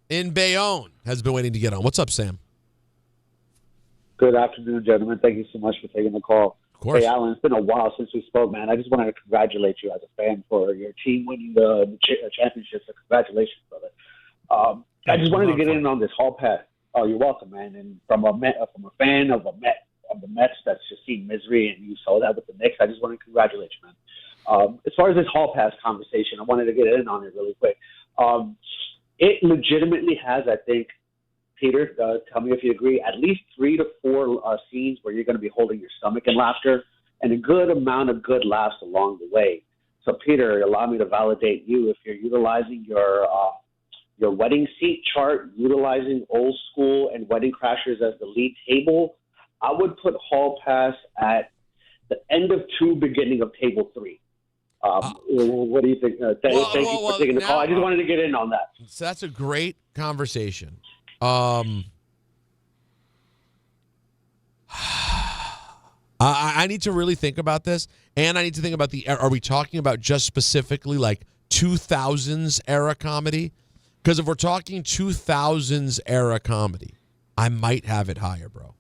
Speaker 3: in Bayonne has been waiting to get on. What's up, Sam?
Speaker 7: Good afternoon, gentlemen. Thank you so much for taking the call.
Speaker 3: Of course.
Speaker 7: Hey, Alan, it's been a while since we spoke, man. I just wanted to congratulate you as a fan for your team winning the championship. So congratulations, brother. I just wanted to get in on this hall pass. Oh, you're welcome, man. And from a fan of the Mets that's just seen misery, and you saw that with the Knicks, I just want to congratulate you, man. As far as this hall pass conversation, I wanted to get in on it really quick. It legitimately has, I think, Peter, tell me if you agree, at least 3 to 4 scenes where you're going to be holding your stomach in laughter, and a good amount of good laughs along the way. So, Peter, allow me to validate you. If you're utilizing your wedding seat chart, utilizing Old School and Wedding Crashers as the lead table, I would put Hall Pass at the end of 2, beginning of table 3. What do you think? Thank you for taking the call. I just wanted to get in on that.
Speaker 3: So that's a great conversation. I need to really think about this, and I need to think about are we talking about just specifically like 2000s era comedy? Because if we're talking 2000s era comedy, I might have it higher, bro.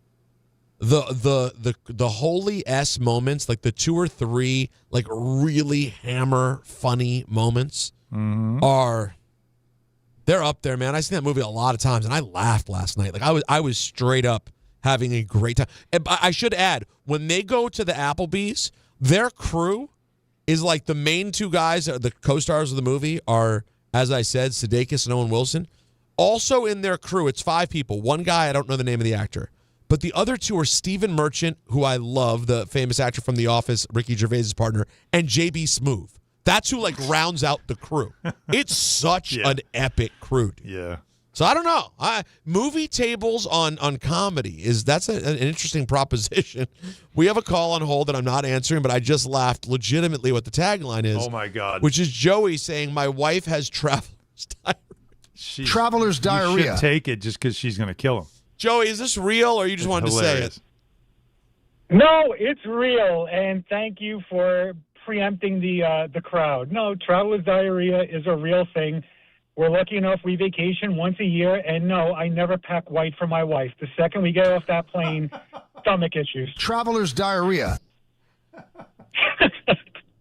Speaker 3: The holy S moments, like the 2 or 3 like really hammer funny moments they're up there, man. I've seen that movie a lot of times, and I laughed last night. Like I was straight up having a great time. And I should add, when they go to the Applebee's, their crew is like the main 2 guys, the co-stars of the movie are, as I said, Sudeikis and Owen Wilson. Also in their crew, it's 5 people. 1 guy, I don't know the name of the actor. But the other 2 are Stephen Merchant, who I love, the famous actor from The Office, Ricky Gervais' partner, and J.B. Smoove. That's who like rounds out the crew. It's such an epic crew, dude.
Speaker 4: Yeah.
Speaker 3: So I don't know. Movie tables on comedy that's an interesting proposition. We have a call on hold that I'm not answering, but I just laughed legitimately what the tagline is.
Speaker 4: Oh my God.
Speaker 3: Which is Joey saying, "My wife has traveler's diarrhea."
Speaker 24: Traveler's diarrhea.
Speaker 4: You should take it just because she's going to kill him.
Speaker 3: Joey, is this real, or you just wanted to say it?
Speaker 20: No, it's real, and thank you for preempting the crowd. No, traveler's diarrhea is a real thing. We're lucky enough we vacation once a year, and no, I never pack white for my wife. The second we get off that plane, stomach issues.
Speaker 24: Traveler's diarrhea.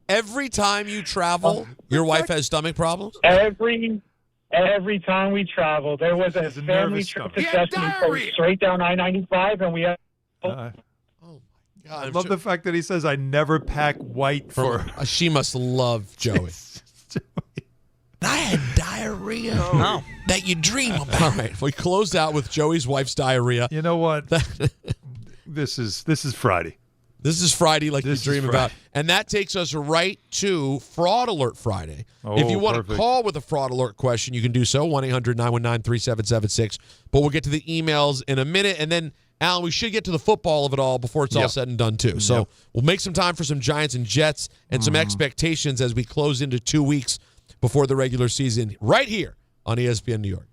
Speaker 3: Every time you travel, your wife has stomach problems?
Speaker 20: Every time we travel. There was a family trip to Sesame Coast straight down I-95, and we had...
Speaker 3: God,
Speaker 4: I love the fact that he says, I never pack white for...
Speaker 3: She must love Joey. I had diarrhea that you dream about. All right, we closed out with Joey's wife's diarrhea.
Speaker 4: You know what? This is Friday.
Speaker 3: This is Friday like you dream about. And that takes us right to Fraud Alert Friday. If you want to call with a Fraud Alert question, you can do so, 1-800-919-3776. But we'll get to the emails in a minute. And then, Alan, we should get to the football of it all before it's all said and done, too. So we'll make some time for some Giants and Jets and some expectations as we close into 2 weeks before the regular season right here on ESPN New York.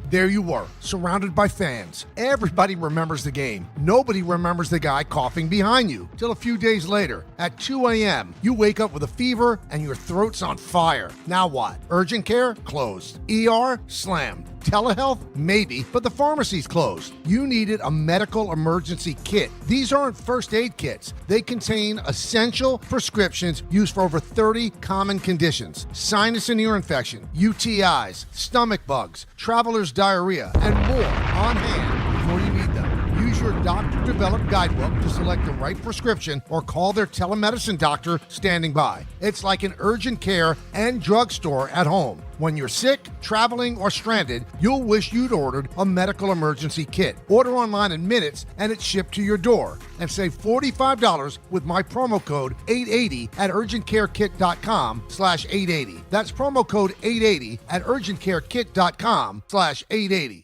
Speaker 24: There you were, surrounded by fans. Everybody remembers the game. Nobody remembers the guy coughing behind you. Till a few days later, at 2 a.m., you wake up with a fever and your throat's on fire. Now what? Urgent care? Closed. ER? Slammed. Telehealth? Maybe, but the pharmacy's closed. You needed a medical emergency kit. These aren't first aid kits. They contain essential prescriptions used for over 30 common conditions. Sinus and ear infection, UTIs, stomach bugs, traveler's diarrhea, and more on hand before you need them. Use your doctor-developed guidebook to select the right prescription or call their telemedicine doctor standing by. It's like an urgent care and drugstore at home. When you're sick, traveling, or stranded, you'll wish you'd ordered a medical emergency kit. Order online in minutes and it's shipped to your door. And save $45 with my promo code 880 at urgentcarekit.com/880. That's promo code 880 at urgentcarekit.com/880.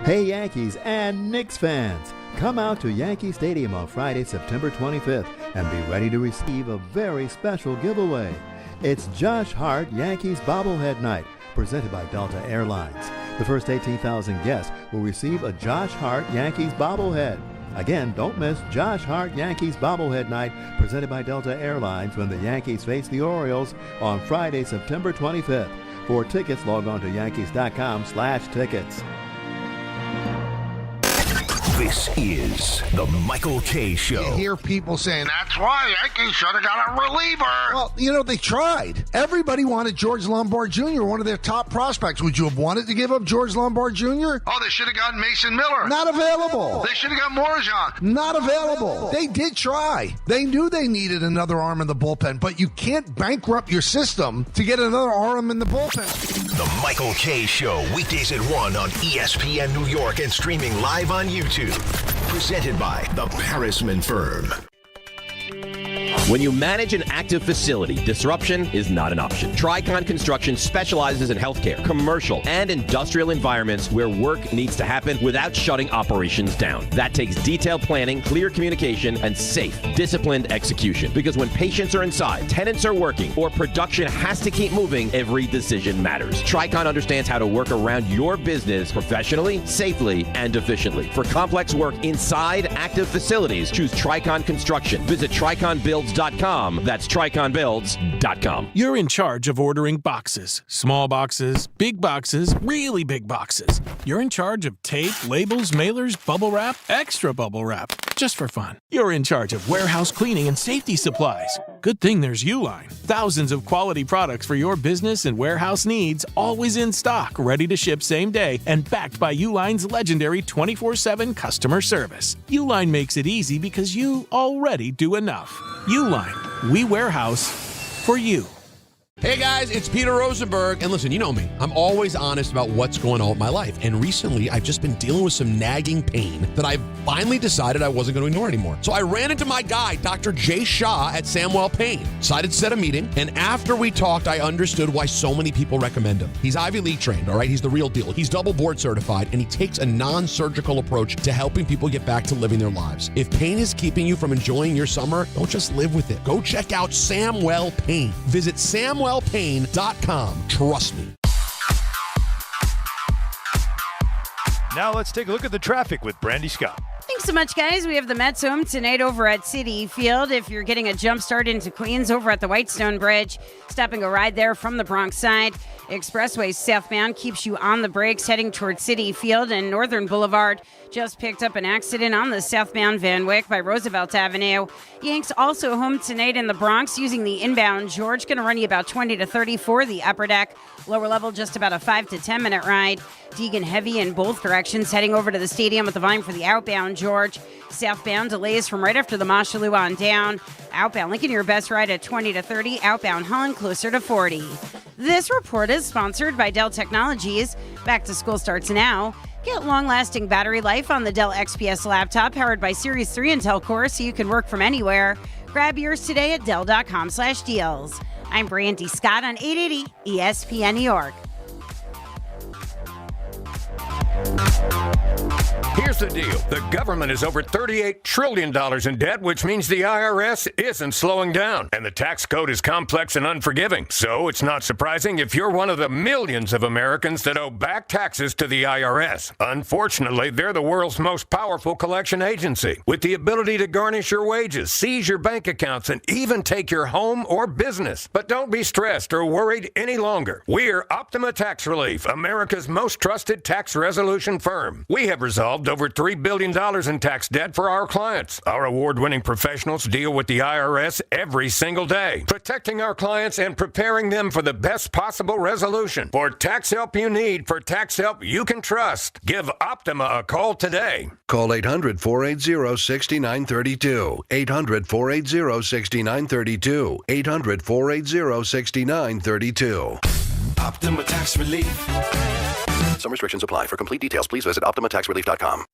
Speaker 8: Hey Yankees and Knicks fans, come out to Yankee Stadium on Friday, September 25th and be ready to receive a very special giveaway. It's Josh Hart Yankees Bobblehead Night, presented by Delta Airlines. The first 18,000 guests will receive a Josh Hart Yankees bobblehead. Again, don't miss Josh Hart Yankees Bobblehead Night, presented by Delta Airlines when the Yankees face the Orioles on Friday, September 25th. For tickets, log on to yankees.com/tickets.
Speaker 2: This is the Michael K. Show.
Speaker 24: You hear people saying, that's why Yankees should have got a reliever. Well, they tried. Everybody wanted George Lombard Jr., one of their top prospects. Would you have wanted to give up George Lombard Jr.? Oh, they should have gotten Mason Miller. Not available. They should have got Morajan. Not available. They did try. They knew they needed another arm in the bullpen, but you can't bankrupt your system to get another arm in the bullpen.
Speaker 2: The Michael K. Show, weekdays at 1 on ESPN New York and streaming live on YouTube. Presented by the Parisman Firm.
Speaker 9: When you manage an active facility, disruption is not an option. Tricon Construction specializes in healthcare, commercial, and industrial environments where work needs to happen without shutting operations down. That takes detailed planning, clear communication, and safe, disciplined execution. Because when patients are inside, tenants are working, or production has to keep moving, every decision matters. Tricon understands how to work around your business professionally, safely, and efficiently. For complex work inside active facilities, choose Tricon Construction. Visit triconbuilds.com. That's triconbuilds.com.
Speaker 21: You're in charge of ordering boxes. Small boxes, really big boxes. You're in charge of tape, labels, mailers, bubble wrap, extra bubble wrap, just for fun. You're in charge of warehouse cleaning and safety supplies. Good thing there's Uline. Thousands of quality products for your business and warehouse needs, always in stock, ready to ship same day, and backed by Uline's legendary 24/7 customer service. Uline makes it easy because you already do enough. Uline, we warehouse for you.
Speaker 3: Hey guys, it's Peter Rosenberg, and listen, you know me. I'm always honest about what's going on with my life, and recently I've just been dealing with some nagging pain that I finally decided I wasn't going to ignore anymore. So I ran into my guy, Dr. Jay Shah at Samwell Pain. Decided to set a meeting, and after we talked, I understood why so many people recommend him. He's Ivy League trained, all right? He's the real deal. He's double board certified, and he takes a non-surgical approach to helping people get back to living their lives. If pain is keeping you from enjoying your summer, don't just live with it. Go check out Samwell Pain. Visit samwellpain.com. Trust me.
Speaker 22: Now let's take a look at the traffic with Brandy Scott.
Speaker 23: Thanks so much, guys. We have the Mets home tonight over at Citi Field. If you're getting a jump start into Queens over at the Whitestone Bridge, stopping a ride there from the Bronx side. Expressway southbound keeps you on the brakes heading towards Citi Field, and Northern Boulevard just picked up an accident on the southbound Van Wyck by Roosevelt Avenue. Yanks also home tonight in the Bronx using the inbound George. Going to run you about 20 to 30 for the upper deck. Lower level, just about a 5 to 10 minute ride. Deegan heavy in both directions heading over to the stadium with the volume for the outbound George. Southbound delays from right after the Mashalou on down. Outbound Lincoln, your best ride at 20 to 30. Outbound Hahn, closer to 40. This report is sponsored by Dell Technologies. Back to school starts now. Get long-lasting battery life on the Dell XPS laptop powered by Series 3 Intel Core so you can work from anywhere. Grab yours today at Dell.com/deals. I'm Brandy Scott on 880 ESPN New York.
Speaker 2: Here
Speaker 10: Here's the deal. The government is over $38 trillion in debt, which means the IRS isn't slowing down. And the tax code is complex and unforgiving. So it's not surprising if you're one of the millions of Americans that owe back taxes to the IRS. Unfortunately, they're the world's most powerful collection agency, with the ability to garnish your wages, seize your bank accounts, and even take your home or business. But don't be stressed or worried any longer. We're Optima Tax Relief, America's most trusted tax resolution firm. We have resolved over $3 billion in tax debt for our clients. Our award-winning professionals deal with the IRS every single day, protecting our clients and preparing them for the best possible resolution. For tax help you need, for tax help you can trust, give Optima a call today.
Speaker 11: Call 800-480-6932. 800-480-6932. 800-480-6932.
Speaker 2: Optima Tax Relief.
Speaker 11: Some restrictions apply. For complete details, please visit OptimaTaxRelief.com.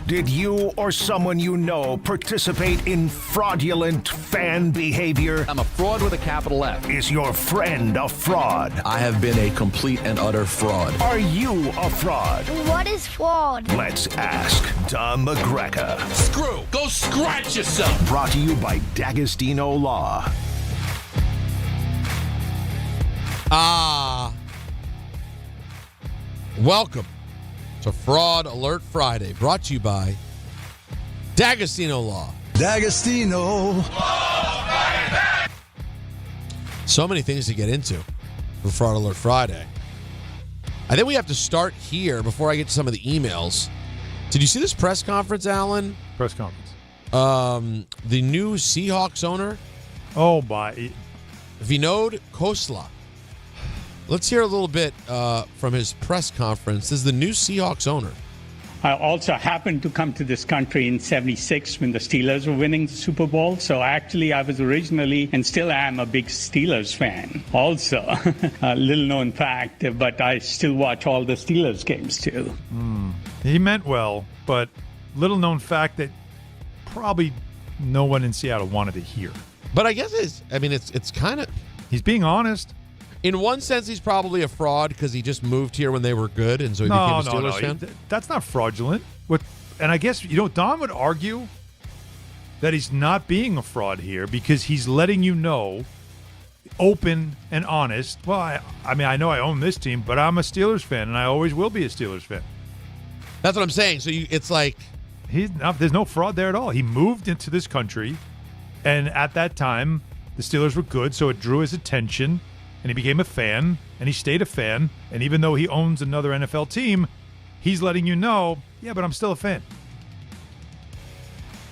Speaker 2: Did you or someone you know participate in fraudulent fan behavior?
Speaker 12: I'm a fraud with a capital F.
Speaker 2: Is your friend a fraud?
Speaker 12: I have been a complete and utter fraud.
Speaker 2: Are you a fraud?
Speaker 13: What is fraud?
Speaker 2: Let's ask Don McGregor.
Speaker 12: Screw! Go scratch yourself!
Speaker 2: Brought to you by D'Agostino Law.
Speaker 3: Welcome to Fraud Alert Friday, brought to you by D'Agostino Law.
Speaker 15: D'Agostino.
Speaker 3: So many things to get into for Fraud Alert Friday. I think we have to start here before I get to some of the emails. Did you see this press conference, Alan?
Speaker 4: Press conference.
Speaker 3: The new Seahawks owner?
Speaker 4: Oh, my.
Speaker 3: Vinod Khosla. Let's hear a little bit from his press conference. This is the new Seahawks owner.
Speaker 25: I also happened to come to this country in '76 when the Steelers were winning the Super Bowl. So actually, I was originally and still am a big Steelers fan. Also, a little known fact, but I still watch all the Steelers games too.
Speaker 4: He meant well, but little known fact that probably no one in Seattle wanted to hear.
Speaker 3: But I guess it's kind of...
Speaker 4: He's being honest.
Speaker 3: In one sense, he's probably a fraud because he just moved here when they were good, and so he became a Steelers fan.
Speaker 4: That's not fraudulent. And I guess, Don would argue that he's not being a fraud here because he's letting you know, open and honest. Well, I know I own this team, but I'm a Steelers fan, and I always will be a Steelers fan.
Speaker 3: That's what I'm saying. So it's like...
Speaker 4: there's no fraud there at all. He moved into this country, and at that time, the Steelers were good, so it drew his attention. And he became a fan, and he stayed a fan. And even though he owns another NFL team, he's letting you know, yeah, but I'm still a fan.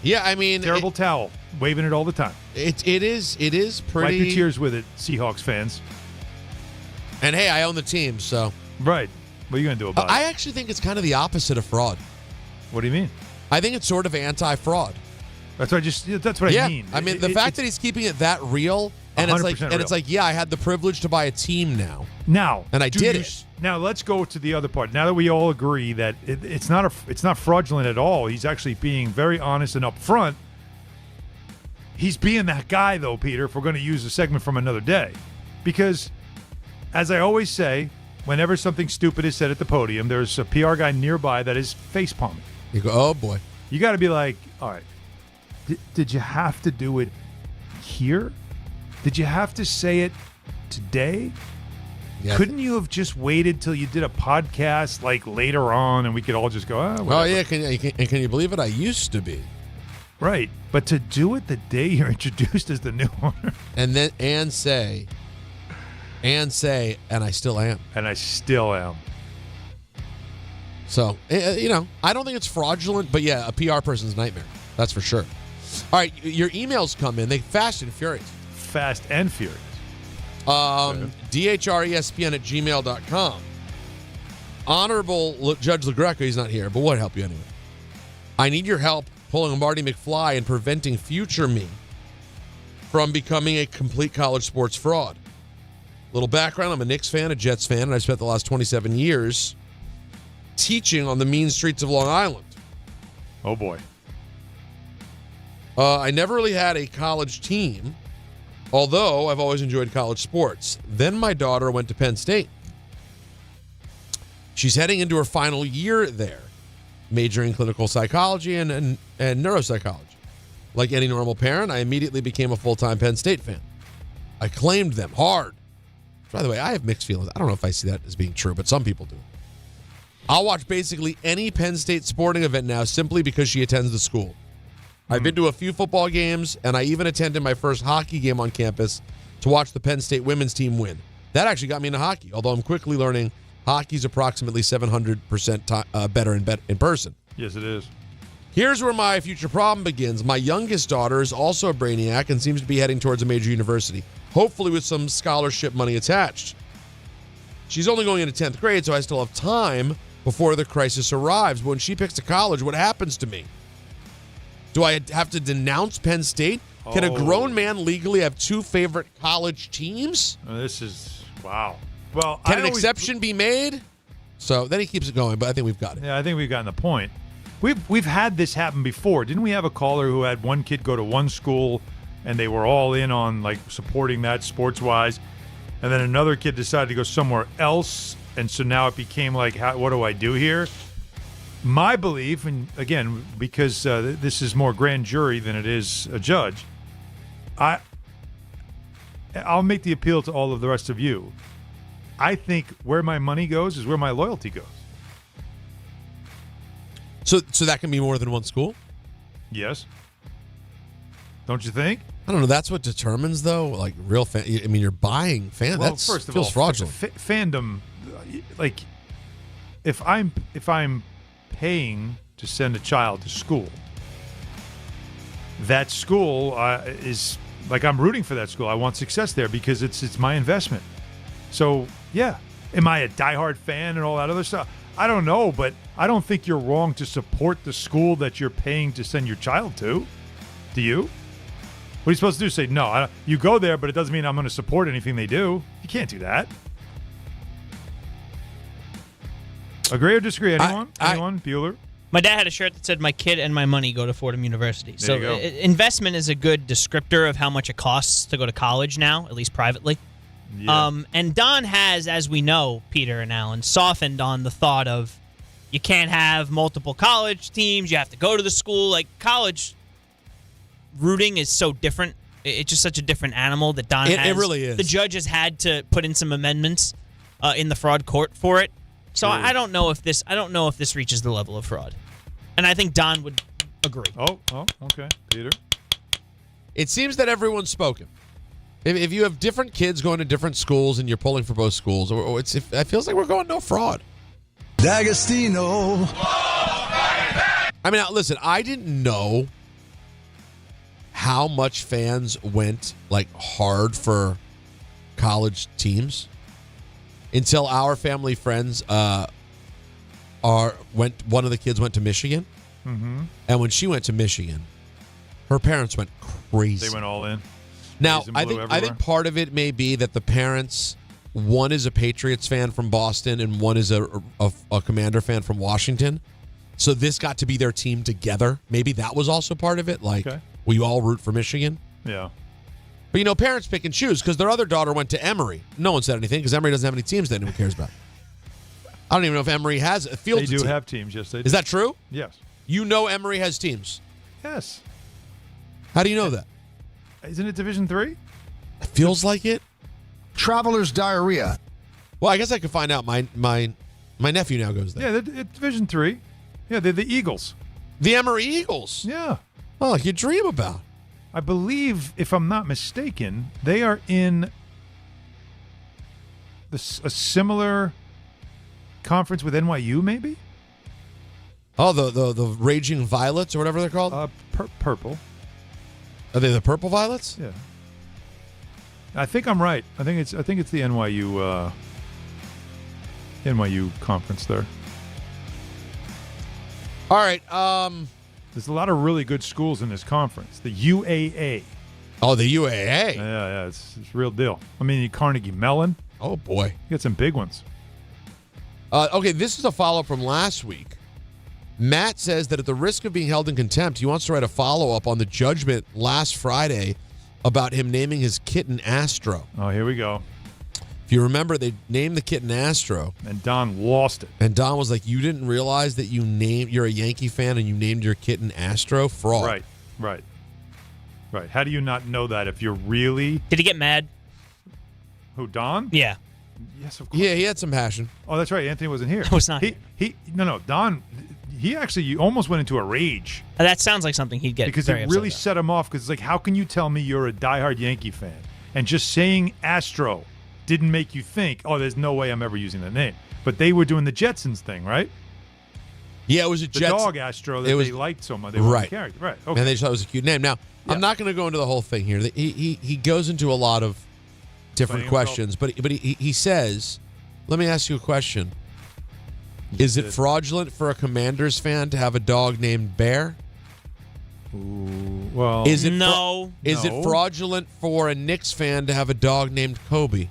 Speaker 3: Yeah, I mean...
Speaker 4: Terrible towel. Waving it all the time.
Speaker 3: It is pretty...
Speaker 4: Wipe your tears with it, Seahawks fans.
Speaker 3: And hey, I own the team, so...
Speaker 4: Right. What are you going to do about it?
Speaker 3: I actually think it's kind of the opposite of fraud.
Speaker 4: What do you mean?
Speaker 3: I think it's sort of anti-fraud.
Speaker 4: That's what I mean.
Speaker 3: I mean, the fact that he's keeping it that real... And it's like, yeah, I had the privilege to buy a team now. And I did it.
Speaker 4: Now let's go to the other part. Now that we all agree that it's not fraudulent at all. He's actually being very honest and upfront. He's being that guy, though, Peter, if we're going to use a segment from another day. Because, as I always say, whenever something stupid is said at the podium, there's a PR guy nearby that is face-palming.
Speaker 3: You go, oh, boy.
Speaker 4: You got to be like, all right, did you have to do it here? Did you have to say it today?
Speaker 3: Yeah.
Speaker 4: Couldn't you have just waited till you did a podcast like later on and we could all just go, whatever.
Speaker 3: Oh, yeah. Can you believe it? I used to be.
Speaker 4: Right. But to do it the day you're introduced as the new owner.
Speaker 3: And say, and I still am.
Speaker 4: And I still am.
Speaker 3: So, I don't think it's fraudulent, but yeah, a PR person's nightmare. That's for sure. All right. Your emails come in. They fast and furious.
Speaker 4: Fast and furious.
Speaker 3: DHRESPN@gmail.com. Honorable Judge LaGreca, he's not here, but what help you anyway? I need your help pulling a Marty McFly and preventing future me from becoming a complete college sports fraud. Little background, I'm a Knicks fan, a Jets fan, and I've spent the last 27 years teaching on the mean streets of Long Island.
Speaker 4: Oh, boy.
Speaker 3: I never really had a college team, although I've always enjoyed college sports. Then my daughter went to Penn State. She's heading into her final year there, majoring in clinical psychology and neuropsychology. Like any normal parent, I immediately became a full-time Penn State fan. I claimed them hard. By the way, I have mixed feelings. I don't know if I see that as being true, but some people do. I'll watch basically any Penn State sporting event now simply because she attends the school. I've been to a few football games, and I even attended my first hockey game on campus to watch the Penn State women's team win. That actually got me into hockey, although I'm quickly learning hockey's approximately 700% better in person.
Speaker 4: Yes, it is.
Speaker 3: Here's where my future problem begins. My youngest daughter is also a brainiac and seems to be heading towards a major university, hopefully with some scholarship money attached. She's only going into 10th grade, so I still have time before the crisis arrives. But when she picks a college, what happens to me? Do I have to denounce Penn State? Can a grown man legally have two favorite college teams?
Speaker 4: This is, wow. Well,
Speaker 3: Can an exception be made? So then he keeps it going, but I think we've got it.
Speaker 4: Yeah, I think we've gotten the point. We've had this happen before. Didn't we have a caller who had one kid go to one school and they were all in on like supporting that sports-wise, and then another kid decided to go somewhere else, and so now it became like, what do I do here? My belief, and again, because this is more grand jury than it is a judge, I'll make the appeal to all of the rest of you. I think where my money goes is where my loyalty goes.
Speaker 3: So that can be more than one school?
Speaker 4: Yes. Don't you think?
Speaker 3: I don't know. That's what determines, though, like real fan. I mean, you're buying fan.
Speaker 4: Well,
Speaker 3: That's
Speaker 4: first of
Speaker 3: feels
Speaker 4: all,
Speaker 3: fraudulent.
Speaker 4: Fandom, like, if I'm paying to send a child to school, that school is like, I'm rooting for that school. I want success there because it's my investment. So yeah, am I a diehard fan and all that other stuff? I don't know, but I don't think you're wrong to support the school that you're paying to send your child to. Do you? What are you supposed to do? Say, no, you go there, but it doesn't mean I'm going to support anything they do. You can't do that. Agree or disagree? Anyone? Anyone? Bueller?
Speaker 1: My dad had a shirt that said, "My kid and my money go to Fordham University."
Speaker 4: There
Speaker 1: So
Speaker 4: you go.
Speaker 1: Investment is a good descriptor of how much it costs to go to college now, at least privately.
Speaker 4: Yeah.
Speaker 1: And Don has, as we know, Peter and Alan, softened on the thought of you can't have multiple college teams. You have to go to the school. Like, college rooting is so different. It's just such a different animal that Don has.
Speaker 3: It really is.
Speaker 1: The judge has had to put in some amendments in the fraud court for it. So I don't know if this reaches the level of fraud. And I think Don would agree.
Speaker 4: Oh, okay. Peter?
Speaker 3: It seems that everyone's spoken. If you have different kids going to different schools and you're pulling for both schools, it feels like we're going no fraud.
Speaker 15: D'Agostino.
Speaker 3: I mean, now, listen, I didn't know how much fans went like hard for college teams until our family friends one of the kids went to Michigan.
Speaker 4: Mm-hmm.
Speaker 3: And when she went to Michigan, her parents went crazy.
Speaker 4: They went all in.
Speaker 3: Now, I think part of it may be that the parents, one is a Patriots fan from Boston and one is a Commander fan from Washington. So this got to be their team together. Maybe that was also part of it. Like, will you all root for Michigan?
Speaker 4: Yeah.
Speaker 3: But, parents pick and choose because their other daughter went to Emory. No one said anything because Emory doesn't have any teams that anyone cares about. I don't even know if Emory has a field.
Speaker 4: They do have teams, yes, they do.
Speaker 3: Is that true?
Speaker 4: Yes.
Speaker 3: Emory has teams?
Speaker 4: Yes.
Speaker 3: How do you know that?
Speaker 4: Isn't it Division III?
Speaker 3: It feels like it.
Speaker 24: Traveler's diarrhea.
Speaker 3: Well, I guess I could find out. My nephew now goes there.
Speaker 4: Yeah, it's Division III. Yeah, they're the Eagles.
Speaker 3: The Emory Eagles?
Speaker 4: Yeah.
Speaker 3: Oh, like you dream about.
Speaker 4: I believe, if I'm not mistaken, they are in a similar conference with NYU, maybe?
Speaker 3: Oh, the Raging Violets or whatever they're called?
Speaker 4: Purple.
Speaker 3: Are they the Purple Violets?
Speaker 4: Yeah. I think I'm right. I think it's the NYU conference there.
Speaker 3: All right.
Speaker 4: There's a lot of really good schools in this conference. The UAA.
Speaker 3: Oh, the UAA.
Speaker 4: Yeah, it's real deal. I mean, Carnegie Mellon.
Speaker 3: Oh boy,
Speaker 4: you got some big ones.
Speaker 3: Okay, this is a follow-up from last week. Matt says that at the risk of being held in contempt, he wants to write a follow-up on the judgment last Friday about him naming his kitten Astro.
Speaker 4: Oh, here we go.
Speaker 3: If you remember, they named the kitten Astro.
Speaker 4: And Don lost it.
Speaker 3: And Don was like, you didn't realize that you're a Yankee fan and you named your kitten Astro? Fraud.
Speaker 4: Right. How do you not know that if you're really...
Speaker 1: Did he get mad?
Speaker 4: Who, Don?
Speaker 1: Yeah.
Speaker 4: Yes, of course.
Speaker 3: Yeah, he had some passion.
Speaker 4: Oh, that's right. Anthony wasn't here.
Speaker 1: I was not here.
Speaker 4: No, Don, he actually almost went into a rage.
Speaker 1: That sounds like something he'd get
Speaker 4: because
Speaker 1: very
Speaker 4: it really
Speaker 1: upset
Speaker 4: set him off. Because it's like, how can you tell me you're a diehard Yankee fan and just saying Astro didn't make you think, oh, there's no way I'm ever using that name? But they were doing the Jetsons thing, right?
Speaker 3: Yeah, it was a
Speaker 4: the dog Astro that they liked so much. They wanted to carry. Right. Okay.
Speaker 3: And they thought it was a cute name. Now, I'm not going to go into the whole thing here. He goes into a lot of different questions, but he says, let me ask you a question. Is it fraudulent for a Commanders fan to have a dog named Bear?
Speaker 4: Ooh, well,
Speaker 3: is it
Speaker 1: no?
Speaker 3: Is it fraudulent for a Knicks fan to have a dog named Kobe?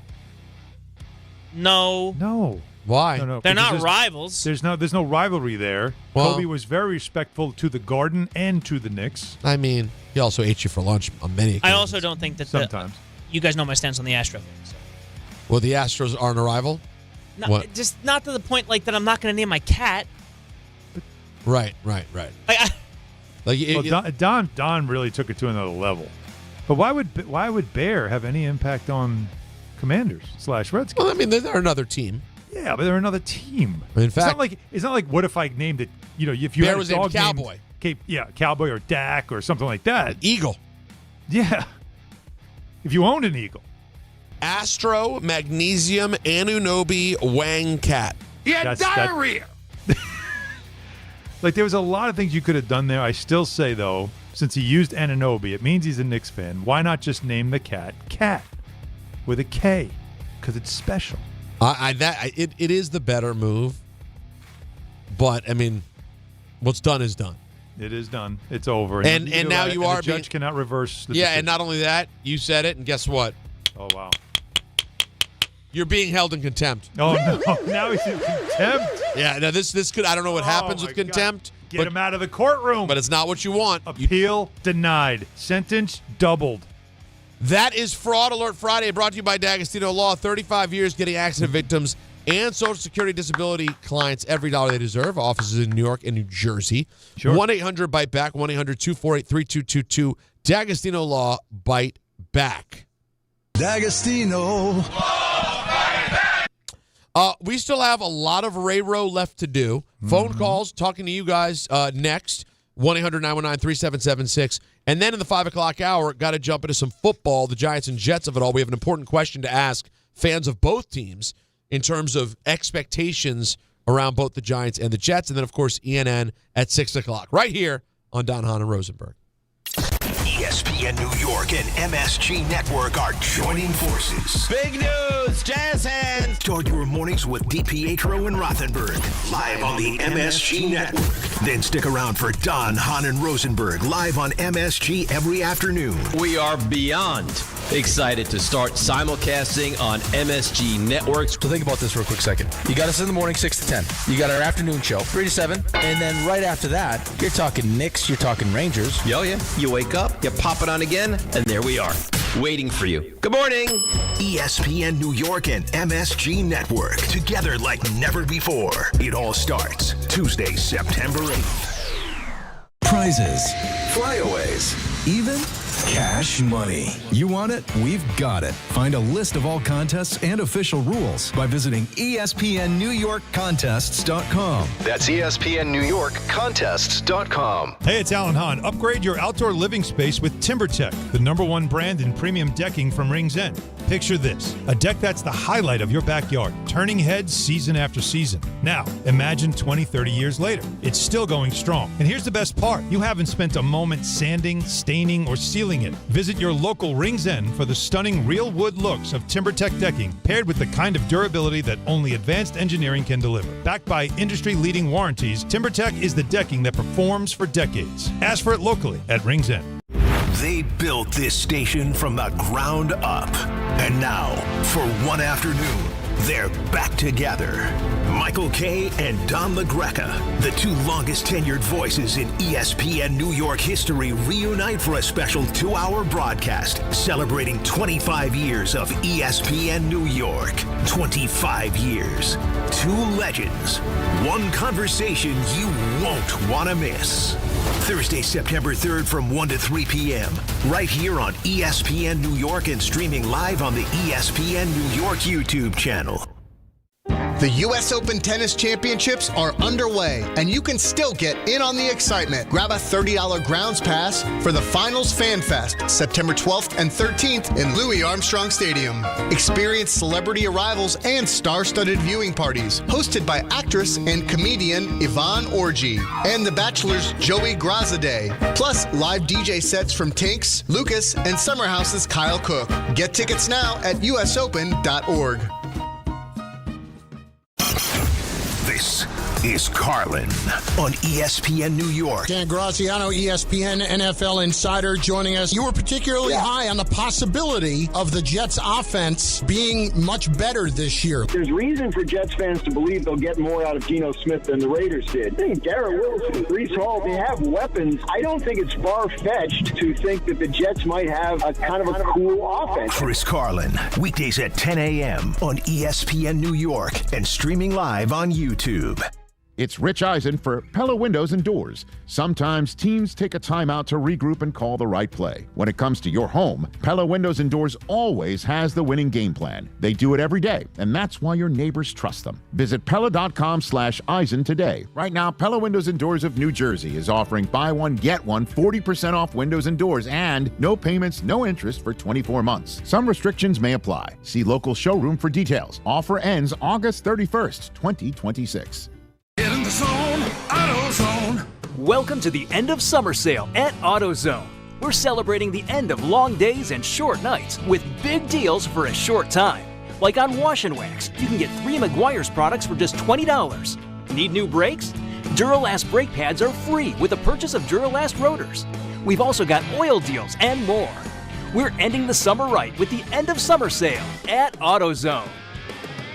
Speaker 1: No.
Speaker 3: Why?
Speaker 4: No,
Speaker 1: they're not rivals.
Speaker 4: There's no rivalry there.
Speaker 3: Well,
Speaker 4: Kobe was very respectful to the Garden and to the Knicks.
Speaker 3: I mean, he also ate you for lunch on many occasions.
Speaker 1: I also don't think that
Speaker 4: sometimes.
Speaker 1: You guys know my stance on the Astro thing. So.
Speaker 3: Well, the Astros aren't a rival?
Speaker 1: No, just not to the point like that I'm not going to name my cat.
Speaker 3: Right.
Speaker 4: Don really took it to another level. But why would Bear have any impact on Commanders / Redskins?
Speaker 3: Well, I mean, they're another team.
Speaker 4: Yeah, but they're another team.
Speaker 3: In fact,
Speaker 4: it's not like what if I named it? If you
Speaker 3: Bear
Speaker 4: had a
Speaker 3: was
Speaker 4: dog
Speaker 3: named Cowboy.
Speaker 4: Cowboy or Dak or something like that.
Speaker 3: Eagle.
Speaker 4: Yeah. If you owned an eagle.
Speaker 3: Astro, Magnesium, Anunoby, Wang Cat.
Speaker 12: He had diarrhea.
Speaker 4: Like, there was a lot of things you could have done there. I still say, though, since he used Anunoby, it means he's a Knicks fan. Why not just name the cat Cat with a K? Because it's special.
Speaker 3: It is the better move. But, I mean, what's done is done.
Speaker 4: It is done. It's over.
Speaker 3: And now you are
Speaker 4: the judge cannot reverse the
Speaker 3: decision. And not only that, you said it, and guess what?
Speaker 4: Oh, wow.
Speaker 3: You're being held in contempt.
Speaker 4: Oh, no. Now he's in contempt.
Speaker 3: Yeah, now this could, I don't know what happens with contempt.
Speaker 4: Get him out of the courtroom.
Speaker 3: But it's not what you want.
Speaker 4: Appeal denied. Sentence doubled.
Speaker 3: That is Fraud Alert Friday, brought to you by D'Agostino Law. 35 years getting accident victims and Social Security disability clients every dollar they deserve. Offices in New York and New Jersey.
Speaker 4: Sure.
Speaker 3: 1-800-BITE-BACK, 1-800-248-3222. D'Agostino Law, bite back.
Speaker 15: D'Agostino.
Speaker 3: We still have a lot of Ray-Row left to do. Phone calls, talking to you guys next. 1-800-919-3776. And then in the 5 o'clock hour, got to jump into some football, the Giants and Jets of it all. We have an important question to ask fans of both teams in terms of expectations around both the Giants and the Jets. And then, of course, ENN at 6 o'clock, right here on Don, Hahn, and Rosenberg.
Speaker 2: ESPN New York and MSG Network are joining forces.
Speaker 9: Big news, Jazz hands.
Speaker 2: Start your mornings with DiPietro and Rothenberg, live on the MSG Network. Then stick around for Don, Hahn, and Rosenberg, live on MSG every afternoon.
Speaker 9: We are beyond excited to start simulcasting on MSG Networks.
Speaker 12: So think about this for a quick second. You got us in the morning 6 to 10. You got our afternoon show 3 to 7. And then right after that, you're talking Knicks, you're talking Rangers.
Speaker 9: Yo, yeah. You wake up, you pop it on again, and there we are, waiting for you. Good morning.
Speaker 2: ESPN New York and MSG Network, together like never before. It all starts Tuesday, September 8th.
Speaker 15: Prizes, flyaways, even cash money. You want it? We've got it. Find a list of all contests and official rules by visiting ESPNNewYorkContests.com.
Speaker 11: That's ESPNNewYorkContests.com.
Speaker 4: Hey, it's Alan Hahn. Upgrade your outdoor living space with TimberTech, the #1 brand in premium decking from Rings End. Picture this, a deck that's the highlight of your backyard, turning heads season after season. Now, imagine 20, 30 years later. It's still going strong. And here's the best part. You haven't spent a moment sanding, staining, or sealing it. Visit your local Rings End for the stunning real wood looks of TimberTech decking, paired with the kind of durability that only advanced engineering can deliver. Backed by industry-leading warranties, TimberTech is the decking that performs for decades. Ask for it locally at Rings End.
Speaker 2: They built this station from the ground up. And now, for one afternoon, they're back together. Michael Kay and Don LaGreca, the two longest tenured voices in ESPN New York history, reunite for a special 2-hour broadcast celebrating 25 years of ESPN New York. 25 years. Two legends. One conversation you won't want to miss. Thursday, September 3rd from 1 to 3 p.m. right here on ESPN New York and streaming live on the ESPN New York YouTube channel.
Speaker 5: The U.S. Open Tennis Championships are underway, and you can still get in on the excitement. Grab a $30 grounds pass for the Finals Fan Fest, September 12th and 13th in Louis Armstrong Stadium. Experience celebrity arrivals and star-studded viewing parties, hosted by actress and comedian Yvonne Orji and The Bachelor's Joey Grazadeh, plus live DJ sets from Tinks, Lucas, and Summer House's Kyle Cook. Get tickets now at usopen.org.
Speaker 2: This is Carlin on ESPN New York.
Speaker 13: Dan Graziano, ESPN NFL insider, joining us. You were particularly high on the possibility of the Jets offense being much better this year.
Speaker 14: There's reason for Jets fans to believe they'll get more out of Geno Smith than the Raiders did. I think Garrett Wilson, Breece Hall, they have weapons. I don't think it's far-fetched to think that the Jets might have a kind of a cool offense.
Speaker 2: Chris Carlin, weekdays at 10 a.m. on ESPN New York and streaming live on YouTube.
Speaker 17: It's Rich Eisen for Pella Windows and Doors. Sometimes teams take a timeout to regroup and call the right play. When it comes to your home, Pella Windows and Doors always has the winning game plan. They do it every day, and that's why your neighbors trust them. Visit Pella.com/Eisen today. Right now, Pella Windows and Doors of New Jersey is offering buy one, get one, 40% off windows and doors, and no payments, no interest for 24 months. Some restrictions may apply. See local showroom for details. Offer ends August 31st, 2026.
Speaker 18: Get in the zone, AutoZone. Welcome to the end of summer sale at AutoZone. We're celebrating the end of long days and short nights with big deals for a short time. Like on Wash and Wax, you can get 3 Meguiar's products for just $20. Need new brakes? Duralast brake pads are free with the purchase of Duralast rotors. We've also got oil deals and more. We're ending the summer right with the end of summer sale at AutoZone.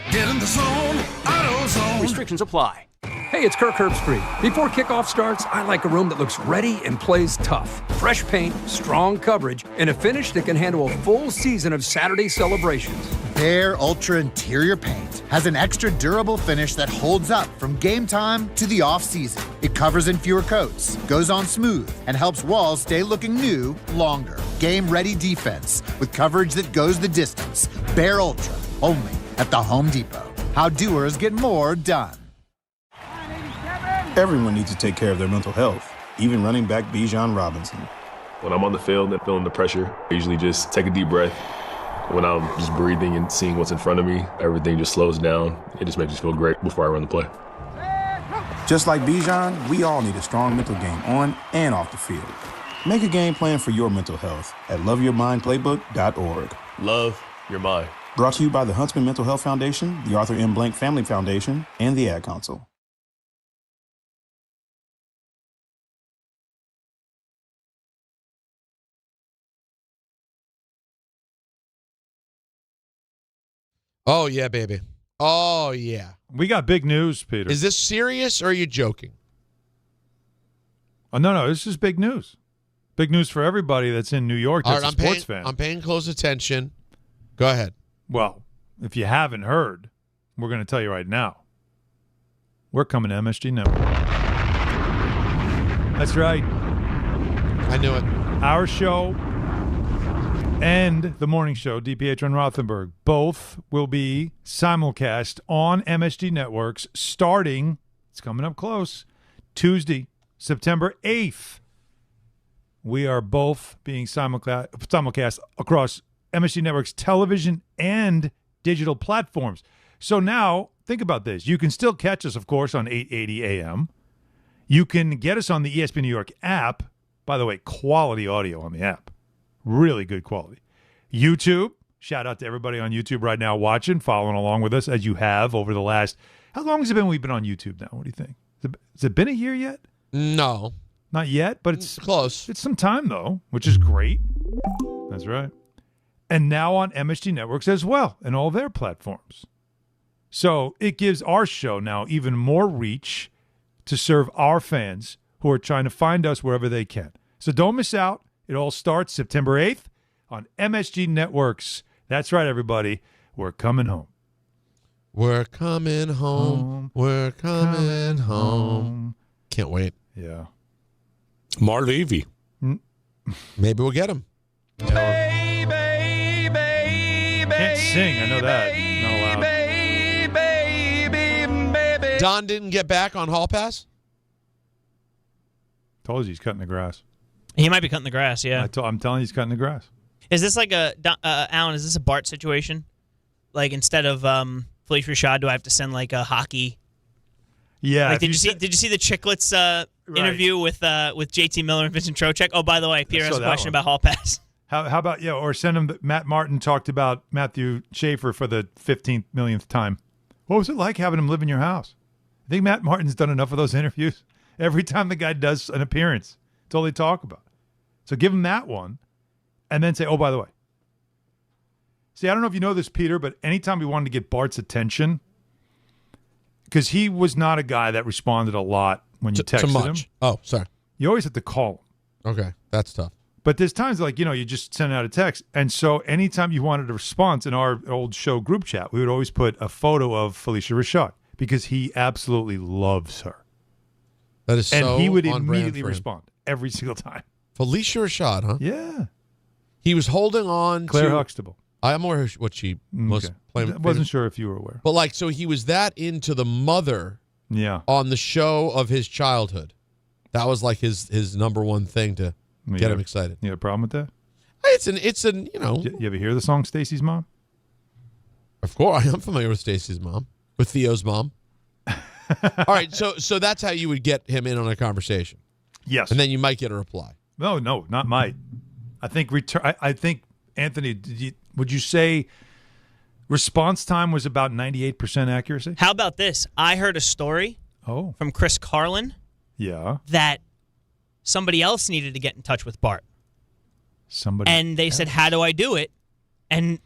Speaker 18: Get in the zone, AutoZone. Restrictions apply.
Speaker 26: Hey, it's Kirk Herbstreit. Before kickoff starts, I like a room that looks ready and plays tough. Fresh paint, strong coverage, and a finish that can handle a full season of Saturday celebrations.
Speaker 27: Bare Ultra Interior Paint has an extra durable finish that holds up from game time to the off-season. It covers in fewer coats, goes on smooth, and helps walls stay looking new longer. Game-ready defense with coverage that goes the distance. Bare Ultra, only at the Home Depot. How doers get more done.
Speaker 28: Everyone needs to take care of their mental health, even running back Bijan Robinson.
Speaker 29: When I'm on the field and feeling the pressure, I usually just take a deep breath. When I'm just breathing and seeing what's in front of me, everything just slows down. It just makes me feel great before I run the play.
Speaker 28: Just like Bijan, we all need a strong mental game on and off the field. Make a game plan for your mental health at loveyourmindplaybook.org.
Speaker 29: Love your mind.
Speaker 28: Brought to you by the Huntsman Mental Health Foundation, the Arthur M. Blank Family Foundation, and the Ad Council.
Speaker 3: Oh, yeah, baby. Oh, yeah.
Speaker 4: We got big news, Peter.
Speaker 3: Is this serious or are you joking?
Speaker 4: Oh, no, this is big news. Big news for everybody that's in New York that's a sports fan.
Speaker 3: I'm paying close attention. Go ahead.
Speaker 4: Well, if you haven't heard, we're going to tell you right now. We're coming to MSG Network. That's right.
Speaker 3: I knew it.
Speaker 4: Our show and the morning show, DiPietro and Rothenberg, both will be simulcast on MSG Networks starting, it's coming up close, Tuesday, September 8th. We are both being simulcast across MSG Network's television and digital platforms. So now, think about this. You can still catch us, of course, on 880 AM. You can get us on the ESPN New York app. By the way, quality audio on the app. Really good quality. YouTube. Shout out to everybody on YouTube right now watching, following along with us as you have over the last... How long has it been we've been on YouTube now? What do you think? Has it been a year yet?
Speaker 3: No.
Speaker 4: Not yet, but it's
Speaker 3: close.
Speaker 4: It's some time, though, which is great. That's right. And now on MSG Networks as well, and all their platforms. So it gives our show now even more reach to serve our fans who are trying to find us wherever they can. So don't miss out. It all starts September 8th on MSG Networks. That's right, everybody. We're coming home.
Speaker 3: We're coming home. We're coming home. Can't wait.
Speaker 4: Yeah.
Speaker 6: Mar Levy.
Speaker 3: Maybe we'll get him.
Speaker 4: Can't sing. I know that. Not allowed.
Speaker 3: Don didn't get back on Hall Pass?
Speaker 4: Told you he's cutting the grass.
Speaker 1: He might be cutting the grass, yeah.
Speaker 4: I'm telling you he's cutting the grass.
Speaker 1: Is this like Alan, is this a Bart situation? Like instead of Felicia Rashad, do I have to send like a hockey?
Speaker 4: Yeah.
Speaker 1: Like, did you see the Chicklets interview with JT Miller and Vincent Trocheck? Oh, by the way, Pierre has a question about Hall Pass.
Speaker 4: How about, or send him, Matt Martin talked about Matthew Schaefer for the 15th millionth time. What was it like having him live in your house? I think Matt Martin's done enough of those interviews. Every time the guy does an appearance, it's all they talk about. So give him that one and then say, oh, by the way. See, I don't know if you know this, Peter, but anytime we wanted to get Bart's attention, because he was not a guy that responded a lot when you texted him.
Speaker 3: Oh, sorry.
Speaker 4: You always have to call him.
Speaker 3: Okay, that's tough.
Speaker 4: But there's times like, you just send out a text. And so anytime you wanted a response in our old show group chat, we would always put a photo of Felicia Rashad because he absolutely loves her.
Speaker 3: That is so
Speaker 4: And he would
Speaker 3: on brand
Speaker 4: immediately
Speaker 3: for him.
Speaker 4: respond every single time.
Speaker 3: Felicia Rashad, huh?
Speaker 4: Yeah.
Speaker 3: He was holding on
Speaker 4: Claire
Speaker 3: to...
Speaker 4: Huxtable.
Speaker 3: I'm aware of what she was playing.
Speaker 4: I wasn't sure if you were aware.
Speaker 3: But so he was that into the mother on the show of his childhood. That was like his number one thing to get him excited.
Speaker 4: You have a problem with that?
Speaker 3: It's an
Speaker 4: You ever hear the song Stacy's Mom?
Speaker 3: Of course, I am familiar with Stacy's mom, with Theo's mom. All right, so that's how you would get him in on a conversation.
Speaker 4: Yes.
Speaker 3: And then you might get a reply.
Speaker 4: No, not might. I think I think Anthony, would you say response time was about 98% accuracy?
Speaker 1: How about this? I heard a story from Chris Carlin that somebody else needed to get in touch with Bart. And they said, how do I do it? And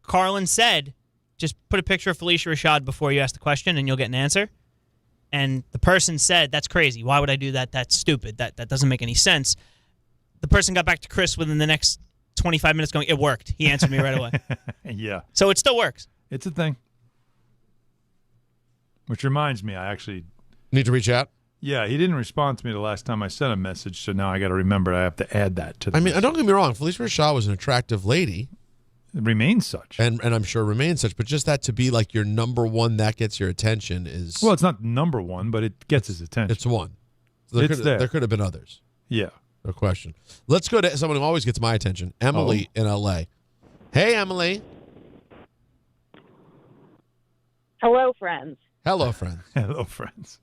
Speaker 1: Carlin said, just put a picture of Felicia Rashad before you ask the question and you'll get an answer. And the person said, that's crazy. Why would I do that? That's stupid. That doesn't make any sense. The person got back to Chris within the next 25 minutes going, it worked. He answered me right away.
Speaker 4: Yeah.
Speaker 1: So it still works.
Speaker 4: It's a thing. Which reminds me, I actually...
Speaker 3: Need to reach out?
Speaker 4: Yeah, he didn't respond to me the last time I sent a message, so now I got to remember I have to add that to the message.
Speaker 3: Don't get me wrong. Felicia Rashad was an attractive lady.
Speaker 4: It remains such.
Speaker 3: And I'm sure remains such, but just that to be like your number one that gets your attention is...
Speaker 4: Well, it's not number one, but it gets his attention.
Speaker 3: It's one. So there could have been others.
Speaker 4: Yeah.
Speaker 3: No question. Let's go to someone who always gets my attention, Emily in L.A. Hey, Emily.
Speaker 7: Hello, friends.
Speaker 3: Hello, friends.
Speaker 4: Hello, friends.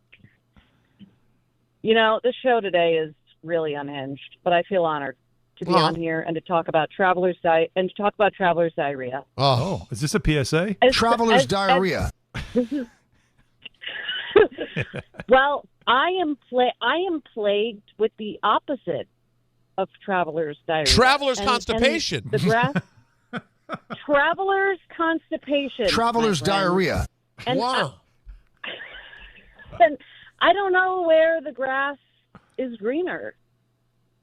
Speaker 7: This show today is really unhinged, but I feel honored to be on here and to talk about traveler's diarrhea.
Speaker 4: Oh, is this a PSA?
Speaker 7: Traveler's diarrhea. Well, I am plagued with the opposite of traveler's diarrhea.
Speaker 3: Traveler's constipation.
Speaker 7: The grass. Traveler's constipation.
Speaker 24: Traveler's diarrhea.
Speaker 7: And
Speaker 3: wow.
Speaker 7: And I don't know where the grass is greener.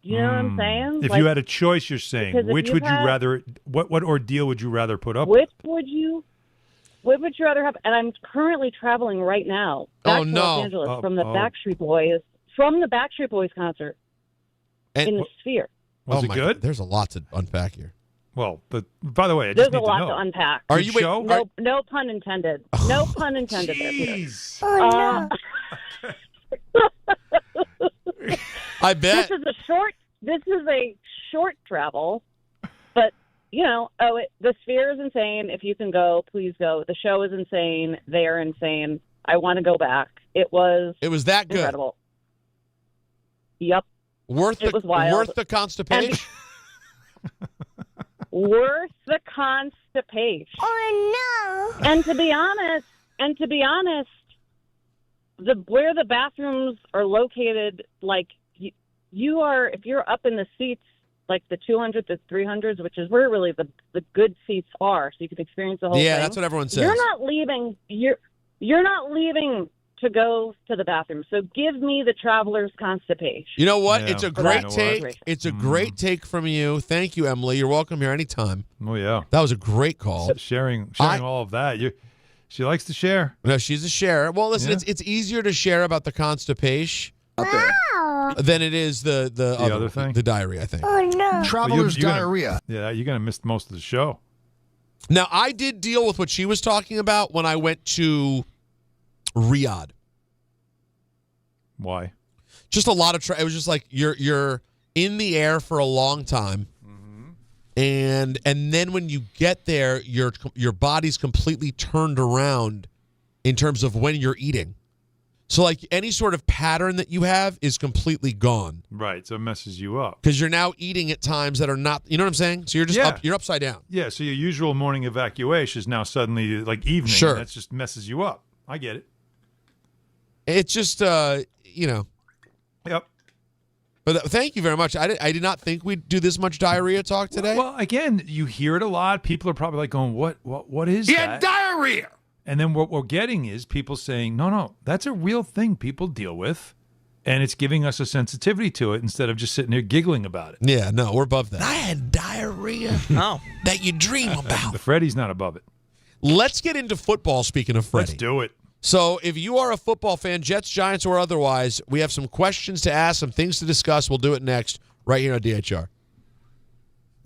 Speaker 7: You know what I'm saying?
Speaker 4: If you had a choice, you're saying, which would you rather? What ordeal would you rather put up with?
Speaker 7: What would you rather have? And I'm currently traveling right now back to Los Angeles from the Backstreet Boys concert in the Sphere.
Speaker 4: Was it good?
Speaker 3: There's a lot to unpack here.
Speaker 4: Well, but by the way, I
Speaker 7: there's
Speaker 4: just need
Speaker 7: a lot
Speaker 4: to know.
Speaker 7: to unpack.
Speaker 3: Are you
Speaker 7: No pun intended. No pun intended there, Peter. Oh, no.
Speaker 3: I bet
Speaker 7: This is a short travel, but the Sphere is insane. If you can go, please go. The show is insane. They are insane. I want to go back. It was
Speaker 3: that good.
Speaker 7: Incredible. Yep.
Speaker 3: Worth the constipation.
Speaker 7: Worth the constipation.
Speaker 8: Oh no!
Speaker 7: And to be honest, where the bathrooms are located, like if you're up in the seats, like the 200s, the 300s, which is where really the good seats are, so you can experience the whole thing.
Speaker 3: Yeah, that's what everyone says.
Speaker 7: You're not leaving. You're not leaving to go to the bathroom. So give me the traveler's constipation.
Speaker 3: You know what?
Speaker 4: Yeah.
Speaker 3: It's a great take. It's a great take from you. Thank you, Emily. You're welcome here anytime.
Speaker 4: Oh, yeah.
Speaker 3: That was a great call.
Speaker 4: Sharing all of that. She likes to share.
Speaker 3: No, she's a sharer. Well, listen, it's easier to share about the constipation than it is the other thing, the diarrhea, I think.
Speaker 24: Oh, no. Traveler's diarrhea.
Speaker 4: You're going to miss most of the show.
Speaker 3: Now, I did deal with what she was talking about when I went to Riyadh.
Speaker 4: Why?
Speaker 3: Just a lot of it was just like you're in the air for a long time, and then when you get there, your body's completely turned around in terms of when you're eating. So like any sort of pattern that you have is completely gone.
Speaker 4: Right, so it messes you up
Speaker 3: because you're now eating at times that are not. You know what I'm saying? So you're just you're upside down.
Speaker 4: Yeah. So your usual morning evacuation is now suddenly like evening.
Speaker 3: Sure,
Speaker 4: and that just messes you up. I get it.
Speaker 3: It's just Yep. But thank you very much. I did not think we'd do this much diarrhea talk today.
Speaker 4: Well, again, you hear it a lot. People are probably like going, what is that?
Speaker 3: Yeah, diarrhea.
Speaker 4: And then what we're getting is people saying, no, that's a real thing people deal with. And it's giving us a sensitivity to it instead of just sitting there giggling about it.
Speaker 3: Yeah, no, we're above that.
Speaker 1: I had diarrhea. Oh, that you dream about.
Speaker 4: Freddie's not above it.
Speaker 3: Let's get into football, speaking of Freddie.
Speaker 4: Let's do it.
Speaker 3: So if you are a football fan, Jets, Giants, or otherwise, we have some questions to ask, some things to discuss. We'll do it next, right here on DHR.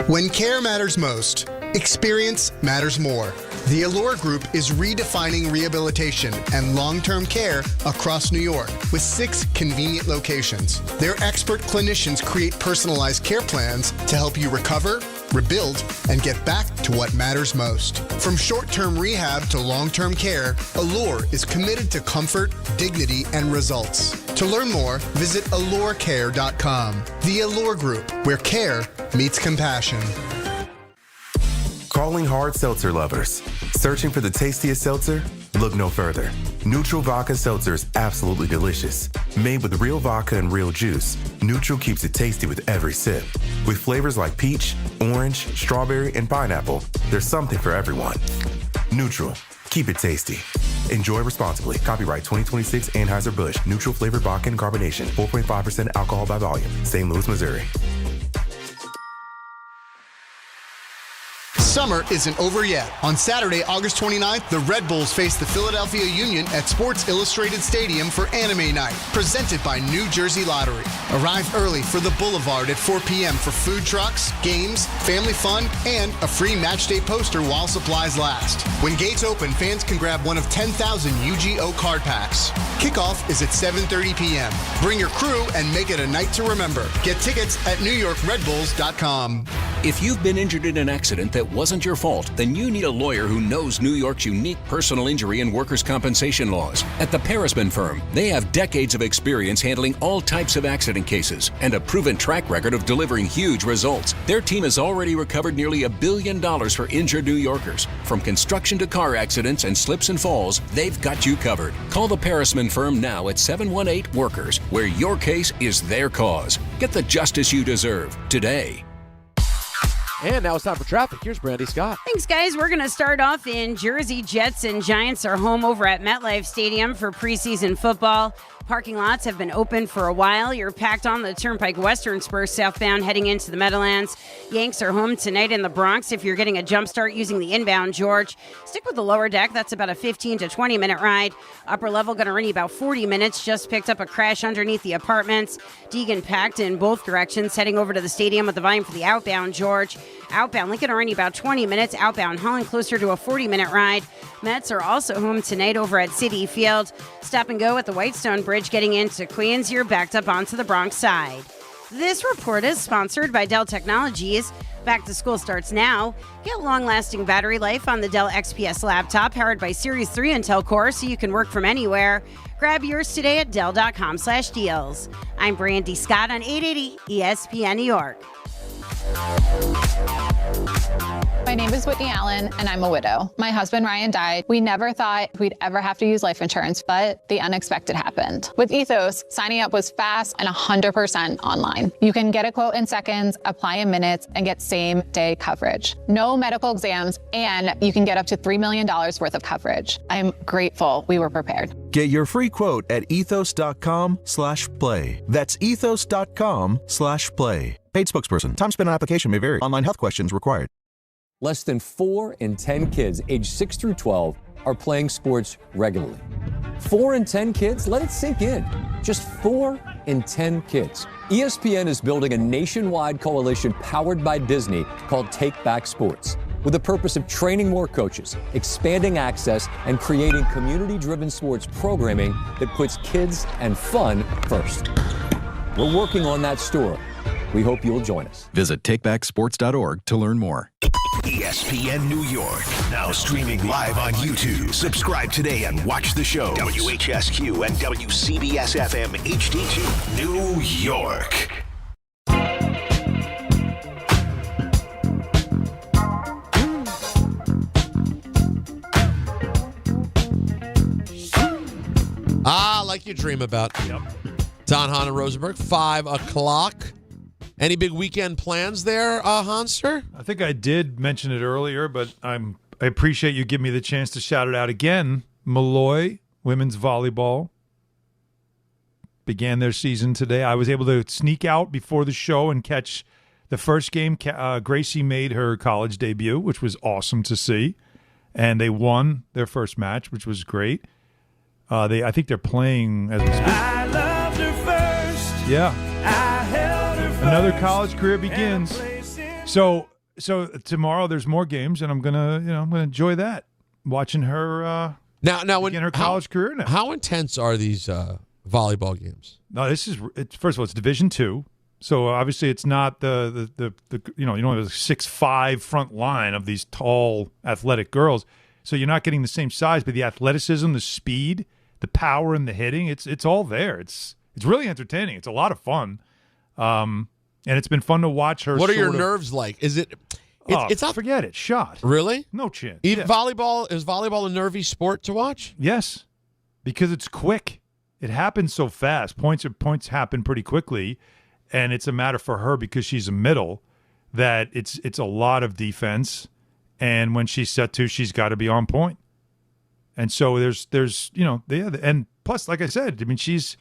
Speaker 5: When care matters most, experience matters more. The Allure Group is redefining rehabilitation and long-term care across New York with 6 convenient locations. Their expert clinicians create personalized care plans to help you recover, rebuild, and get back to what matters most. From short-term rehab to long-term care, Allure is committed to comfort, dignity, and results. To learn more, visit allurecare.com. The Allure Group, where care meets compassion.
Speaker 10: Calling hard seltzer lovers. Searching for the tastiest seltzer? Look no further. Neutral Vodka Seltzer is absolutely delicious. Made with real vodka and real juice, Neutral keeps it tasty with every sip. With flavors like peach, orange, strawberry, and pineapple, there's something for everyone. Neutral. Keep it tasty. Enjoy responsibly. Copyright 2026 Anheuser-Busch. Neutral flavored vodka and carbonation. 4.5% alcohol by volume. St. Louis, Missouri.
Speaker 5: Summer isn't over yet. On Saturday, August 29th, the Red Bulls face the Philadelphia Union at Sports Illustrated Stadium for Anime Night, presented by New Jersey Lottery. Arrive early for the Boulevard at 4 p.m. for food trucks, games, family fun, and a free matchday poster while supplies last. When gates open, fans can grab one of 10,000 UGO card packs. Kickoff is at 7:30 p.m. Bring your crew and make it a night to remember. Get tickets at NewYorkRedBulls.com.
Speaker 12: If you've been injured in an accident that wasn't your fault, then you need a lawyer who knows New York's unique personal injury and workers' compensation laws. At the Parisman Firm, they have decades of experience handling all types of accident cases and a proven track record of delivering huge results. Their team has already recovered nearly $1 billion for injured New Yorkers. From construction to car accidents and slips and falls, they've got you covered. Call the Parisman Firm now at 718-WORKERS, where your case is their cause. Get the justice you deserve today.
Speaker 16: And now it's time for traffic. Here's Brandy Scott.
Speaker 19: Thanks, guys. We're going to start off in Jersey. Jets and Giants are home over at MetLife Stadium for preseason football. Parking lots have been open for a while. You're packed on the Turnpike Western Spur southbound heading into the Meadowlands. Yanks are home tonight in the Bronx if you're getting a jump start using the inbound George. Stick with the lower deck. That's about a 15 to 20-minute ride. Upper level going to run you about 40 minutes. Just picked up a crash underneath the apartments. Deegan packed in both directions, heading over to the stadium with the volume for the outbound George. Outbound Lincoln are running about 20 minutes. Outbound Holland closer to a 40-minute ride. Mets are also home tonight over at Citi Field. Stop and go at the Whitestone Bridge getting into Queens. You're backed up onto the Bronx side. This report is sponsored by Dell Technologies. Back to school starts now. Get long-lasting battery life on the Dell XPS laptop powered by Series 3 Intel Core so you can work from anywhere. Grab yours today at Dell.com/deals. I'm Brandy Scott on 880 ESPN New York.
Speaker 9: My name is Whitney Allen, and I'm a widow. My husband, Ryan, died. We never thought we'd ever have to use life insurance, but the unexpected happened. With Ethos, signing up was fast and 100% online. You can get a quote in seconds, apply in minutes, and get same-day coverage. No medical exams, and you can get up to $3 million worth of coverage. I'm grateful we were prepared.
Speaker 11: Get your free quote at ethos.com/play. That's ethos.com/play. Paid spokesperson. Time spent on application may vary. Online health questions required.
Speaker 13: Less than 4 in 10 kids aged 6 through 12 are playing sports regularly. 4 in 10 kids? Let it sink in. Just 4 in 10 kids. ESPN is building a nationwide coalition powered by Disney called Take Back Sports, with the purpose of training more coaches, expanding access, and creating community-driven sports programming that puts kids and fun first. We're working on that story. We hope you'll join us.
Speaker 15: Visit takebacksports.org to learn more.
Speaker 2: ESPN New York, now streaming live on YouTube. Subscribe today and watch the show. WHSQ and WCBS-FM HD2, New York.
Speaker 3: Like you dream about. Yep. Don, Hahn, and Rosenberg, 5 o'clock. Any big weekend plans there, Hahn, sir?
Speaker 4: I think I did mention it earlier, but I appreciate you giving me the chance to shout it out again. Malloy women's volleyball began their season today. I was able to sneak out before the show and catch the first game. Gracie made her college debut, which was awesome to see, and they won their first match, which was great. I think they're playing as we speak.
Speaker 20: I loved her first.
Speaker 4: Yeah.
Speaker 20: I held her first.
Speaker 4: Another college career begins. So tomorrow there's more games, and I'm gonna enjoy that. Watching her
Speaker 3: now
Speaker 4: begin her college career now.
Speaker 3: How intense are these volleyball games?
Speaker 4: No, first of all, it's Division II. So obviously it's not the you don't have a 6'5" front line of these tall athletic girls. So you're not getting the same size, but the athleticism, the speed, the power, and the hitting, it's all there. It's really entertaining. It's a lot of fun, and it's been fun to watch her.
Speaker 3: What are your nerves like? Is it? It's not.
Speaker 4: Forget it. Shot.
Speaker 3: Really?
Speaker 4: No chance.
Speaker 3: Volleyball is volleyball a nervy sport to watch?
Speaker 4: Yes, because it's quick. It happens so fast. Points happen pretty quickly, and it's a matter for her because she's a middle that it's a lot of defense. And when she's set to, she's got to be on point. And so there's and plus, like I said, I mean she's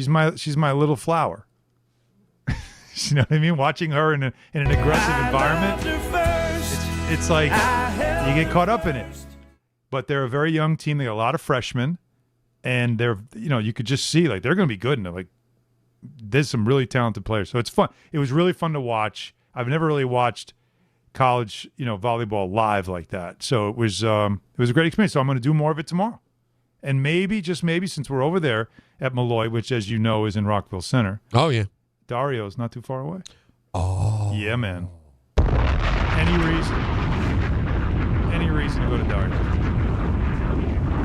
Speaker 4: my little flower. You know what I mean? Watching her in an aggressive environment, it's like you get caught up in it. But they're a very young team. They got a lot of freshmen, and they're you could just see like they're going to be good. And like there's some really talented players. So it's fun. It was really fun to watch. I've never really watched college, volleyball live like that. So it was a great experience. So I'm going to do more of it tomorrow. And maybe, just maybe, since we're over there at Malloy, which, as you know, is in Rockville Center.
Speaker 3: Oh, yeah.
Speaker 4: Dario's not too far away.
Speaker 3: Oh.
Speaker 4: Yeah, man. Any reason to go to Dario.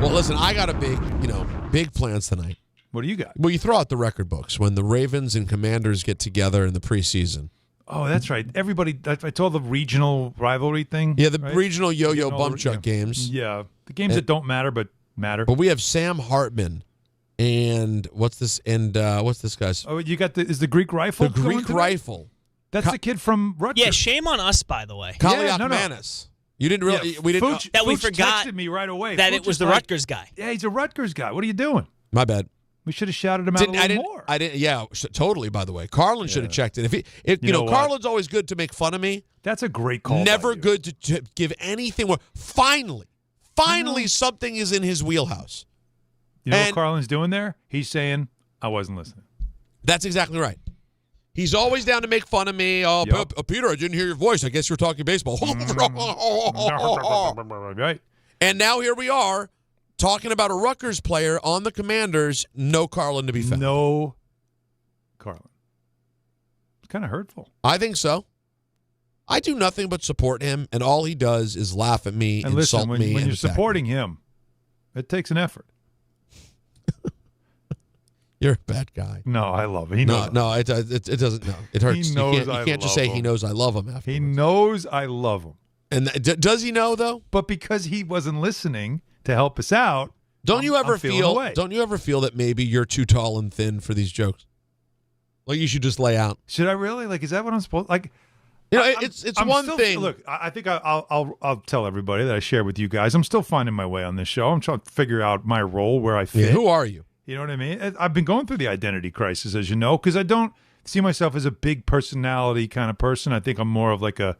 Speaker 3: Well, listen, I got a big plans tonight.
Speaker 4: What do you got?
Speaker 3: Well, you throw out the record books when the Ravens and Commanders get together in the preseason.
Speaker 4: Oh, that's right. Everybody, I told the regional rivalry thing.
Speaker 3: Yeah, the regional yo-yo bump chuck games.
Speaker 4: Yeah, the games that don't matter but matter.
Speaker 3: But we have Sam Hartman and what's this guy's?
Speaker 4: Oh, you got is the Greek rifle?
Speaker 3: The Greek rifle.
Speaker 4: That's the kid from Rutgers.
Speaker 1: Yeah, shame on us, by the way.
Speaker 3: Karl-anthony. You didn't really. We didn't.
Speaker 1: We forgot
Speaker 4: texted me right away.
Speaker 1: That it was the Rutgers guy.
Speaker 4: Yeah, he's a Rutgers guy. What are you doing?
Speaker 3: My bad.
Speaker 4: We should have shouted him out a little more.
Speaker 3: I didn't. Yeah, totally. By the way, Carlin should have checked it. Carlin's always good to make fun of me.
Speaker 4: That's a great call.
Speaker 3: Never good to give anything more. Finally, something is in his wheelhouse.
Speaker 4: You know what Carlin's doing there? He's saying, "I wasn't listening."
Speaker 3: That's exactly right. He's always down to make fun of me. Oh, Peter, I didn't hear your voice. I guess you're talking baseball.
Speaker 4: Right.
Speaker 3: And now here we are. Talking about a Rutgers player on the Commanders, no Carlin to be found.
Speaker 4: No Carlin. It's kind of hurtful.
Speaker 3: I think so. I do nothing but support him, and all he does is laugh at me,
Speaker 4: and
Speaker 3: insult
Speaker 4: listen,
Speaker 3: me.
Speaker 4: When you're supporting him, it takes an effort.
Speaker 3: You're a bad guy.
Speaker 4: No, I love him. He knows.
Speaker 3: No, it doesn't. No, it hurts.
Speaker 4: He knows
Speaker 3: you can't just say he knows I love him. Afterwards.
Speaker 4: He knows I love him.
Speaker 3: And does he know though?
Speaker 4: But because he wasn't listening to help us out,
Speaker 3: Don't you ever feel that maybe you're too tall and thin for these jokes? Like you should just lay out.
Speaker 4: Should I really? Like, is that what I'm supposed? Like,
Speaker 3: it's
Speaker 4: I'm
Speaker 3: one
Speaker 4: still,
Speaker 3: thing.
Speaker 4: Look, I think I'll tell everybody that I share with you guys. I'm still finding my way on this show. I'm trying to figure out my role, where I fit.
Speaker 3: Yeah, who are you?
Speaker 4: You know what I mean? I've been going through the identity crisis, as you know, because I don't see myself as a big personality kind of person. I think I'm more of like a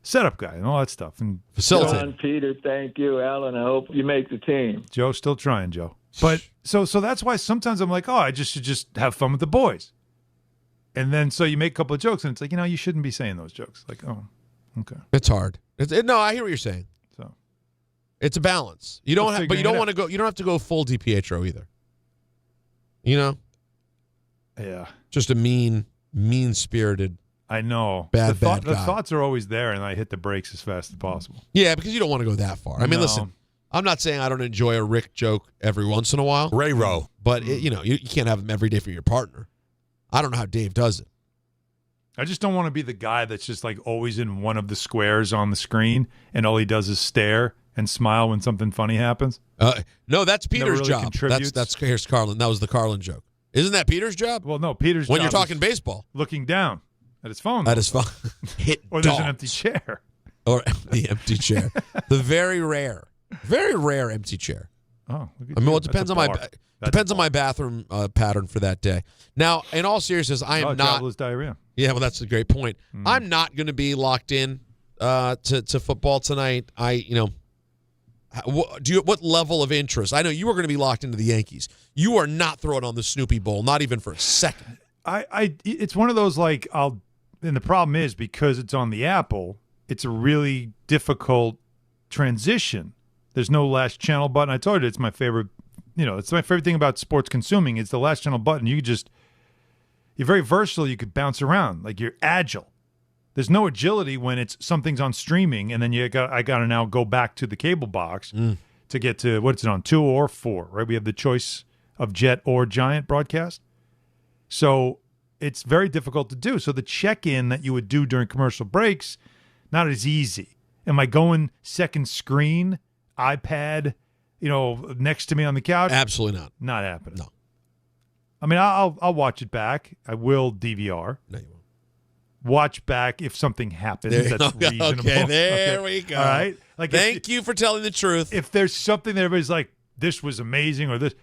Speaker 4: setup guy and all that stuff. And
Speaker 3: facilitate.
Speaker 14: John, Peter, thank you, Alan. I hope you make the team.
Speaker 4: Joe, still trying, Joe. But so that's why sometimes I'm like, I should just have fun with the boys. And then so you make a couple of jokes, and it's like, you shouldn't be saying those jokes. Like, okay.
Speaker 3: It's hard. No, I hear what you're saying.
Speaker 4: So
Speaker 3: it's a balance. You don't have, but you don't want to go. You don't have to go full DiPietro either.
Speaker 4: Yeah.
Speaker 3: Just a mean-spirited.
Speaker 4: I know.
Speaker 3: Bad guy.
Speaker 4: The thoughts are always there, and I hit the brakes as fast as possible.
Speaker 3: Yeah, because you don't want to go that far. I mean, listen, I'm not saying I don't enjoy a Rick joke every once in a while.
Speaker 6: Ray Rowe.
Speaker 3: But, you can't have them every day for your partner. I don't know how Dave does it.
Speaker 4: I just don't want to be the guy that's just like always in one of the squares on the screen, and all he does is stare and smile when something funny happens.
Speaker 3: No, that's Peter's
Speaker 4: really
Speaker 3: job.
Speaker 4: Contributes.
Speaker 3: Here's Carlin. That was the Carlin joke. Isn't that Peter's job?
Speaker 4: Well, no, Peter's
Speaker 3: when
Speaker 4: job
Speaker 3: you're talking baseball,
Speaker 4: looking down at his phone.
Speaker 3: At his phone,
Speaker 4: or there's an empty chair,
Speaker 3: or the empty chair, the very rare empty chair.
Speaker 4: Oh, look at
Speaker 3: I mean, well, it
Speaker 4: depends
Speaker 3: on my bathroom pattern for that day. Now, in all seriousness, I am not.
Speaker 4: Traveler's diarrhea.
Speaker 3: Yeah, well, that's a great point. I'm not going to be locked in to football tonight. What level of interest? I know you were going to be locked into the Yankees. You are not throwing on the Snoopy Bowl, not even for a second.
Speaker 4: It's one of those and the problem is because it's on the Apple, it's a really difficult transition. There's no last channel button. I told you it's my favorite. It's my favorite thing about sports consuming. It's the last channel button. You're very versatile. You could bounce around. Like you're agile. There's no agility when something's on streaming, and then I got to now go back to the cable box to get to what's it on 2 or 4, right? We have the choice of Jet or Giant broadcast, so it's very difficult to do. So the check-in that you would do during commercial breaks, not as easy. Am I going second screen, iPad, next to me on the couch?
Speaker 3: Absolutely not.
Speaker 4: Not happening.
Speaker 3: No.
Speaker 4: I mean, I'll watch it back. I will DVR.
Speaker 3: No, you won't.
Speaker 4: Watch back if something happens that's reasonable.
Speaker 3: Okay, there we go.
Speaker 4: All right. Like,
Speaker 3: thank you for telling the truth.
Speaker 4: If there's something that everybody's like, this was amazing, or this,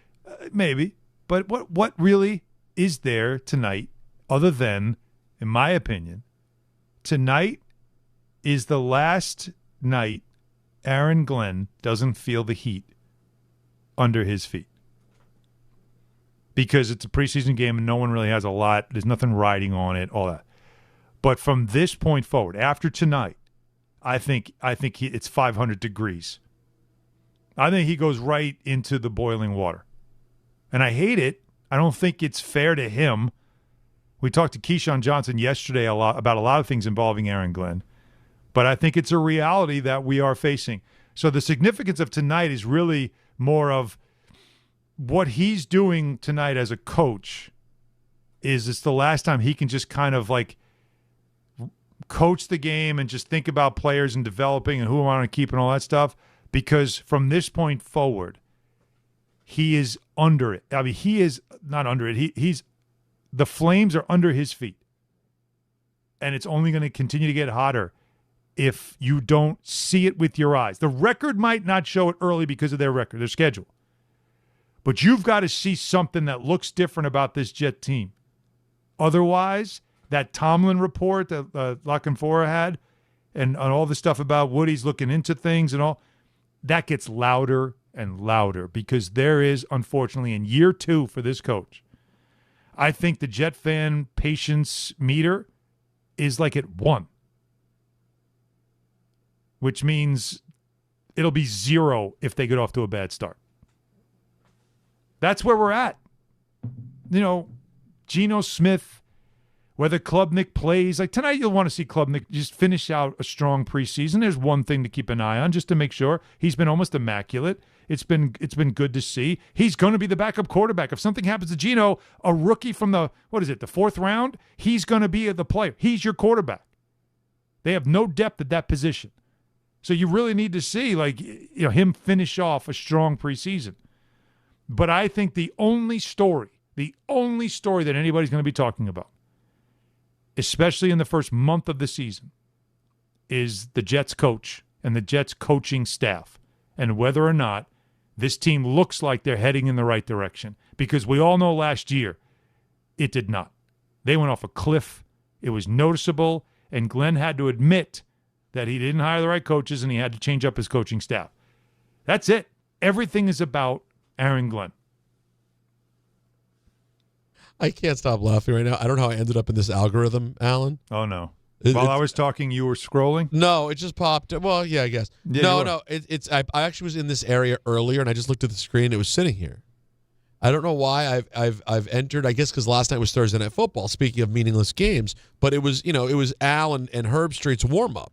Speaker 4: maybe. But what really is there tonight, other than, in my opinion, tonight is the last night Aaron Glenn doesn't feel the heat under his feet. Because it's a preseason game and no one really has a lot. There's nothing riding on it, all that. But from this point forward, after tonight, I think it's 500 degrees. I think he goes right into the boiling water. And I hate it. I don't think it's fair to him. We talked to Keyshawn Johnson yesterday about a lot of things involving Aaron Glenn. But I think it's a reality that we are facing. So the significance of tonight is really more of what he's doing tonight as a coach. It's the last time he can just kind of like coach the game and just think about players and developing and who I want to keep and all that stuff, because from this point forward, he is under it. I mean, he is not under it. He's the flames are under his feet, and it's only going to continue to get hotter if you don't see it with your eyes. The record might not show it early because of their schedule, but you've got to see something that looks different about this Jet team. Otherwise, that Tomlin report that La Canfora had and all the stuff about Woody's looking into things and all, that gets louder and louder because there is, unfortunately, in year 2 for this coach, I think the Jet fan patience meter is like at 1, which means it'll be 0 if they get off to a bad start. That's where we're at. Geno Smith, whether Klubnik plays, like tonight you'll want to see Klubnik just finish out a strong preseason. There's one thing to keep an eye on just to make sure. He's been almost immaculate. It's been good to see. He's going to be the backup quarterback. If something happens to Geno, a rookie from the 4th round, he's going to be the player. He's your quarterback. They have no depth at that position. So you really need to see, him finish off a strong preseason. But I think the only story that anybody's going to be talking about, especially in the first month of the season, is the Jets coach and the Jets coaching staff and whether or not this team looks like they're heading in the right direction. Because we all know last year it did not. They went off a cliff. It was noticeable, and Glenn had to admit that he didn't hire the right coaches and he had to change up his coaching staff. That's it. Everything is about Aaron Glenn.
Speaker 3: I can't stop laughing right now. I don't know how I ended up in this algorithm, Alan.
Speaker 4: Oh, no. While I was talking, you were scrolling?
Speaker 3: No, it just popped. Well, yeah, I guess.
Speaker 4: Yeah,
Speaker 3: no. I actually was in this area earlier, and I just looked at the screen. It was sitting here. I don't know why I've entered. I guess because last night was Thursday Night Football. Speaking of meaningless games, but it was Al and Herb Street's warm up.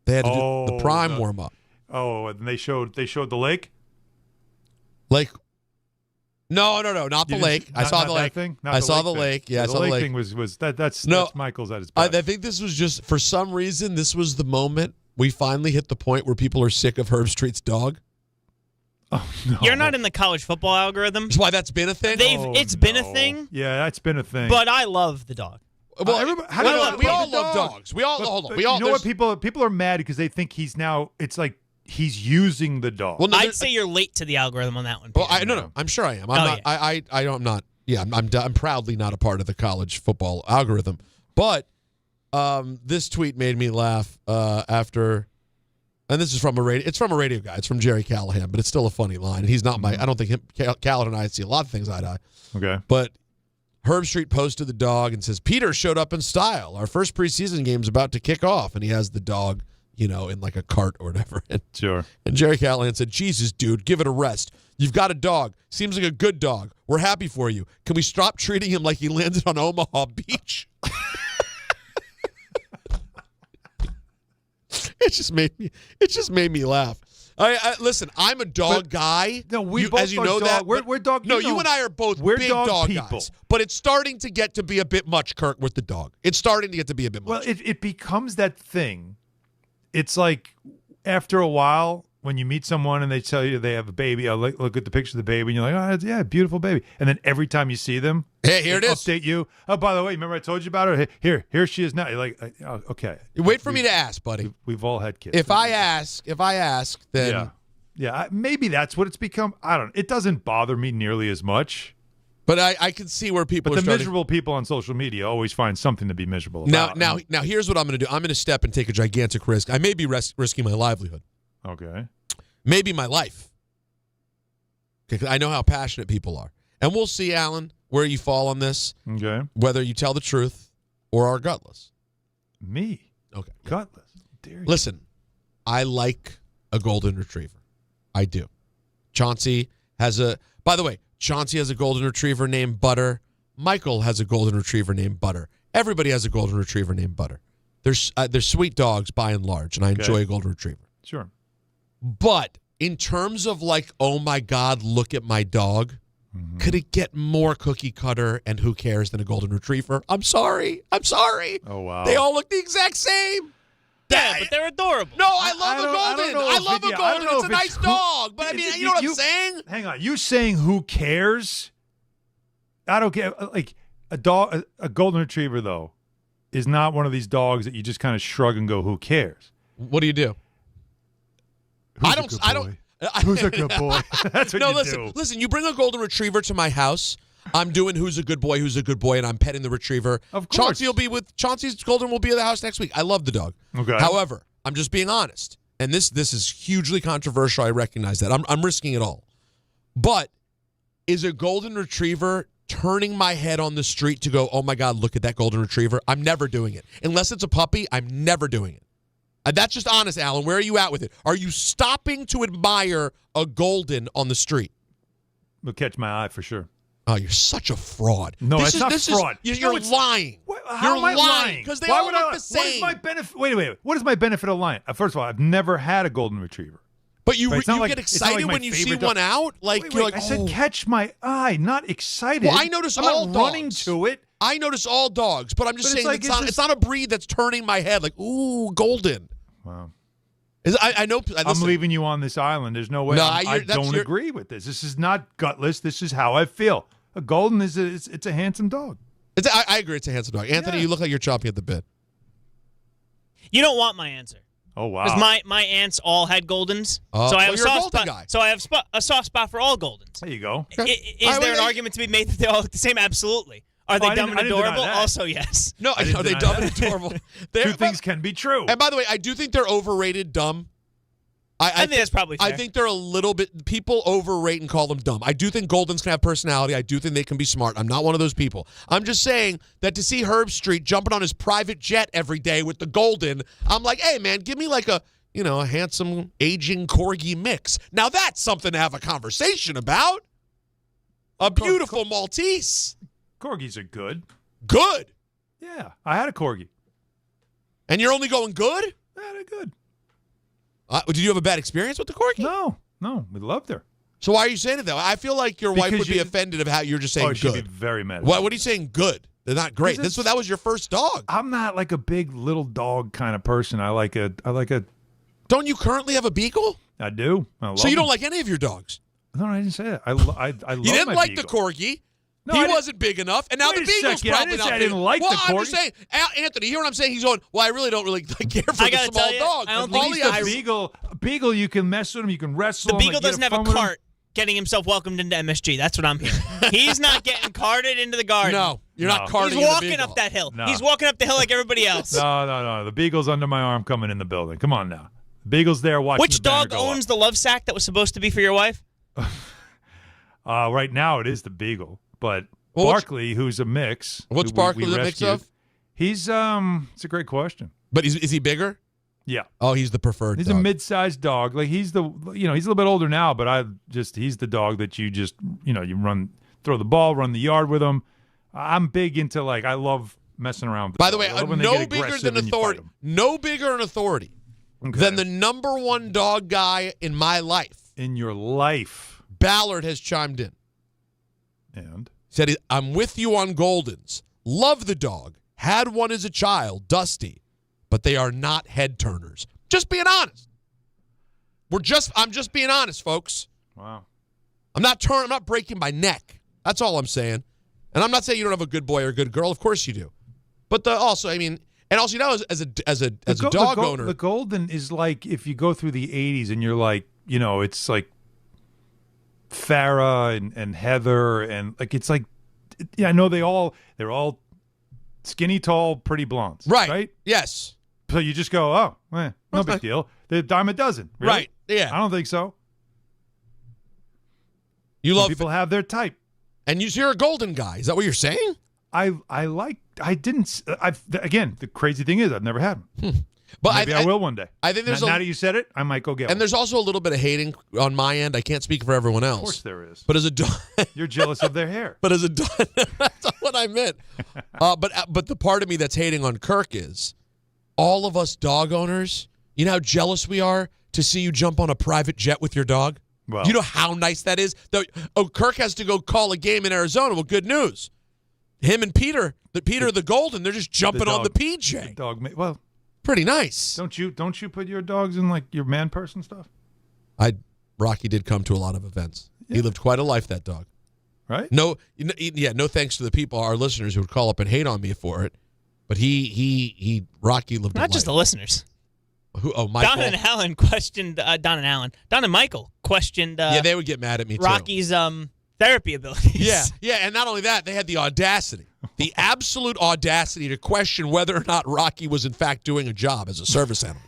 Speaker 3: They had to do the prime warm up.
Speaker 4: Oh, and they showed the lake.
Speaker 3: Lake. No, not the lake. I saw the lake. I saw the lake. Yeah, I saw the lake
Speaker 4: thing was that's Michael's at his best.
Speaker 3: I think this was just, for some reason, this was the moment we finally hit the point where people are sick of Herb Street's dog.
Speaker 4: Oh, no.
Speaker 1: You're not in the college football algorithm.
Speaker 3: That's why that's been a thing?
Speaker 1: It's been a thing.
Speaker 4: Yeah, that's been a thing.
Speaker 1: But I love the dog.
Speaker 3: Well, we all love dogs. We all hold on.
Speaker 4: You know what? People are mad because they think he's now. It's like he's using the dog.
Speaker 1: Well, no, I'd say you're late to the algorithm on that one.
Speaker 3: Well, no. I'm sure I am. I'm not. Yeah. I'm not. Yeah, I'm proudly not a part of the college football algorithm. But this tweet made me laugh after. And this is from a radio. It's from a radio guy. It's from Jerry Callahan, but it's still a funny line. And he's not I don't think Callahan and I see a lot of things eye to eye.
Speaker 4: Okay.
Speaker 3: But Herb Street posted the dog and says, Peter showed up in style. Our first preseason game's about to kick off. And he has the dog, in like a cart or whatever.
Speaker 4: Sure.
Speaker 3: And Jerry Callahan said, Jesus, dude, give it a rest. You've got a dog. Seems like a good dog. We're happy for you. Can we stop treating him like he landed on Omaha Beach? It just made me laugh. Listen, I'm a dog guy.
Speaker 4: No, we both
Speaker 3: as you know that
Speaker 4: we're dog.
Speaker 3: No, you and I are both big dog
Speaker 4: people.
Speaker 3: guys. But it's starting to get to be a bit much, Kirk, with the dog. It's starting to get to be a bit much.
Speaker 4: Well, it becomes that thing. It's like after a while when you meet someone and they tell you they have a baby. I look at the picture of the baby and you're like, oh yeah, beautiful baby. And then every time you see them,
Speaker 3: hey, here it is.
Speaker 4: Update you. Oh, by the way, remember I told you about her? Hey, here she is now. You're like, oh, okay.
Speaker 3: Wait for me to ask, buddy.
Speaker 4: We've all had kids.
Speaker 3: If I ask, then
Speaker 4: yeah, maybe that's what it's become. I don't know. It doesn't bother me nearly as much.
Speaker 3: But I can see where people
Speaker 4: are miserable people on social media always find something to be miserable about.
Speaker 3: Now, here's what I'm going to do. I'm going to step and take a gigantic risk. I may be risking my livelihood.
Speaker 4: Okay.
Speaker 3: Maybe my life. Okay, I know how passionate people are. And we'll see, Alan, where you fall on this.
Speaker 4: Okay.
Speaker 3: Whether you tell the truth or are gutless.
Speaker 4: Me?
Speaker 3: Okay.
Speaker 4: Gutless? Dare you.
Speaker 3: Listen, I like a golden retriever. I do. Chauncey has a golden retriever named Butter. Michael has a golden retriever named Butter. Everybody has a golden retriever named Butter. They're sweet dogs by and large, and I enjoy a golden retriever.
Speaker 4: Sure.
Speaker 3: But in terms of like, oh my God, look at my dog, could it get more cookie cutter and who cares than a golden retriever? I'm sorry.
Speaker 4: Oh, wow.
Speaker 3: They all look the exact same.
Speaker 1: Yeah, but they're adorable.
Speaker 3: No, I love a golden. I love a golden. It's a nice dog. But I mean, you know what I'm saying?
Speaker 4: Hang on. You saying who cares? I don't care. Like a dog, a golden retriever, though, is not one of these dogs that you just kind of shrug and go, who cares?
Speaker 3: What do you do?
Speaker 4: Who's a good boy? That's what you do.
Speaker 3: Listen, you bring a golden retriever to my house. I'm doing who's a good boy, and I'm petting the retriever.
Speaker 4: Of course.
Speaker 3: Chauncey's golden will be at the house next week. I love the dog.
Speaker 4: Okay.
Speaker 3: However, I'm just being honest. And this is hugely controversial. I recognize that. I'm risking it all. But is a golden retriever turning my head on the street to go, oh my God, look at that golden retriever? I'm never doing it. Unless it's a puppy, I'm never doing it. That's just honest, Alan. Where are you at with it? Are you stopping to admire a golden on the street?
Speaker 4: It'll catch my eye for sure.
Speaker 3: Oh, you're such a fraud.
Speaker 4: No, it's not fraud.
Speaker 3: You're lying.
Speaker 4: How am I lying?
Speaker 3: Because they all look the same.
Speaker 4: What is my benefit? Wait. What is my benefit of lying? First of all, I've never had a golden retriever.
Speaker 3: But you get excited when you see one out? Like, you're like,
Speaker 4: I said catch my eye, not excited.
Speaker 3: Well, I notice all
Speaker 4: dogs.
Speaker 3: I'm not
Speaker 4: running to it.
Speaker 3: I notice all dogs, but I'm just saying it's not a breed that's turning my head like, ooh, golden.
Speaker 4: Wow.
Speaker 3: I know.
Speaker 4: I'm leaving you on this island. There's no way.
Speaker 3: No,
Speaker 4: I don't agree with this. This is not gutless. This is how I feel. A golden it's a handsome dog.
Speaker 3: I agree. It's a handsome dog. Anthony, you look like you're chomping at the bit.
Speaker 1: You don't want my answer.
Speaker 4: Oh, wow.
Speaker 1: Because my aunts all had Goldens.
Speaker 3: So
Speaker 1: I have
Speaker 3: you're a golden guy.
Speaker 1: So I have a soft spot for all Goldens.
Speaker 4: There you go.
Speaker 1: Is there an argument to be made that they all look the same? Absolutely. Are they dumb and adorable? Also, yes.
Speaker 3: No, are they dumb and adorable?
Speaker 4: Two things can be true.
Speaker 3: And by the way, I do think they're overrated dumb.
Speaker 1: I think that's probably fair.
Speaker 3: I think they're a little bit, people overrate and call them dumb. I do think Goldens can have personality. I do think they can be smart. I'm not one of those people. I'm just saying that to see Herb Street jumping on his private jet every day with the Golden, I'm like, hey, man, give me like a handsome, aging Corgi mix. Now that's something to have a conversation about. A beautiful Maltese.
Speaker 4: Corgis are good.
Speaker 3: Good?
Speaker 4: Yeah, I had a Corgi.
Speaker 3: And you're only going good?
Speaker 4: Yeah, they're good.
Speaker 3: Did you have a bad experience with the Corgi?
Speaker 4: No, we loved her.
Speaker 3: So why are you saying it that way? I feel like your wife would be offended of how you're just saying good.
Speaker 4: She'd be very mad.
Speaker 3: What are you saying good? They're not great. That was your first dog.
Speaker 4: I'm not like a big little dog kind of person. I like a.
Speaker 3: Don't you currently have a beagle?
Speaker 4: I do. I love
Speaker 3: so you don't
Speaker 4: them.
Speaker 3: like any of your dogs?
Speaker 4: No, I didn't say that. I love
Speaker 3: You didn't
Speaker 4: my
Speaker 3: like
Speaker 4: beagle.
Speaker 3: the Corgi.
Speaker 4: No,
Speaker 3: He wasn't big enough, and now
Speaker 4: Wait
Speaker 3: the
Speaker 4: a
Speaker 3: Beagle's
Speaker 4: second.
Speaker 3: probably
Speaker 4: I didn't
Speaker 3: not
Speaker 4: say I
Speaker 3: big
Speaker 4: didn't like
Speaker 3: well,
Speaker 4: the
Speaker 3: I'm
Speaker 4: Corgi.
Speaker 3: just saying, Anthony, you hear what I'm saying? He's going, well, I really don't really care for
Speaker 1: I
Speaker 3: the
Speaker 1: gotta
Speaker 3: small
Speaker 1: tell you,
Speaker 3: dog.
Speaker 1: I don't
Speaker 3: All
Speaker 1: think
Speaker 3: the
Speaker 4: Beagle, you can mess with him, you can wrestle
Speaker 1: The
Speaker 4: him.
Speaker 1: Beagle doesn't have a cart getting himself welcomed into MSG. That's what I'm hearing. He's not getting carted into the garden.
Speaker 3: No, you're not carting
Speaker 1: He's
Speaker 3: the
Speaker 1: walking
Speaker 3: Beagle.
Speaker 1: up that hill.
Speaker 4: No.
Speaker 1: He's walking up the hill like everybody else.
Speaker 4: No. The Beagle's under my arm coming in the building. Come on now. The Beagle's there watching
Speaker 1: Which
Speaker 4: the banner
Speaker 1: dog
Speaker 4: go
Speaker 1: owns the love sack that was supposed to be for your wife?
Speaker 4: Right now it is the Beagle, but Barkley, who's a mix.
Speaker 3: What's
Speaker 4: who
Speaker 3: Barkley
Speaker 4: we
Speaker 3: the mix
Speaker 4: rescued,
Speaker 3: of?
Speaker 4: He's it's a great question.
Speaker 3: But is he bigger?
Speaker 4: Yeah.
Speaker 3: Oh, he's the preferred
Speaker 4: He's
Speaker 3: dog.
Speaker 4: a mid-sized dog. Like he's a little bit older now, but he's the dog that you just, you run, throw the ball, run the yard with him. I'm big into I love messing around with
Speaker 3: By the way,
Speaker 4: dogs. I love when they
Speaker 3: no
Speaker 4: get
Speaker 3: bigger
Speaker 4: aggressive
Speaker 3: than
Speaker 4: and you fight
Speaker 3: authority.
Speaker 4: 'em.
Speaker 3: No bigger an authority than the number one dog guy in my life.
Speaker 4: In your life.
Speaker 3: Ballard has chimed in.
Speaker 4: And?
Speaker 3: Said, I'm with you on Goldens. Love the dog. Had one as a child, Dusty. But they are not head turners. Just being honest. I'm just being honest, folks.
Speaker 4: Wow.
Speaker 3: I'm not breaking my neck. That's all I'm saying. And I'm not saying you don't have a good boy or a good girl. Of course you do. But as a dog owner,
Speaker 4: the Golden is like if you go through the 80s and you're like, it's like Farrah and Heather and it's like, I know they're all skinny, tall, pretty blondes. Right?
Speaker 3: Yes.
Speaker 4: So you just go, no big deal. They're a dime a dozen. Really?
Speaker 3: Right. Yeah.
Speaker 4: I don't think so.
Speaker 3: Some
Speaker 4: people have their type.
Speaker 3: And you're a Golden guy. Is that what you're saying?
Speaker 4: Again, the crazy thing is I've never had them.
Speaker 3: But
Speaker 4: Maybe I will one day.
Speaker 3: I think there's
Speaker 4: now that you said it, I might go get one.
Speaker 3: And there's also a little bit of hating on my end. I can't speak for everyone else.
Speaker 4: Of course there is.
Speaker 3: But as a dog,
Speaker 4: you're jealous of their hair.
Speaker 3: But as a dog, that's not what I meant. But the part of me that's hating on Kirk is all of us dog owners. You know how jealous we are to see you jump on a private jet with your dog.
Speaker 4: Well,
Speaker 3: you know how nice that is. Kirk has to go call a game in Arizona. Well, good news. Him and Peter the Golden, they're just jumping on the PJ.
Speaker 4: The dog, well.
Speaker 3: Pretty nice.
Speaker 4: Don't you put your dogs in your man person stuff?
Speaker 3: Rocky did come to a lot of events. Yeah. He lived quite a life, that dog.
Speaker 4: Right?
Speaker 3: No thanks to the people, our listeners who would call up and hate on me for it. But Rocky lived a life.
Speaker 1: Not just the listeners.
Speaker 3: Who? Oh, Michael.
Speaker 1: Don and Alan questioned Don and Michael questioned.
Speaker 3: Yeah, they would get mad at me too.
Speaker 1: Rocky's therapy abilities.
Speaker 3: Yeah, and not only that, they had the audacity. The absolute audacity to question whether or not Rocky was in fact doing a job as a service animal.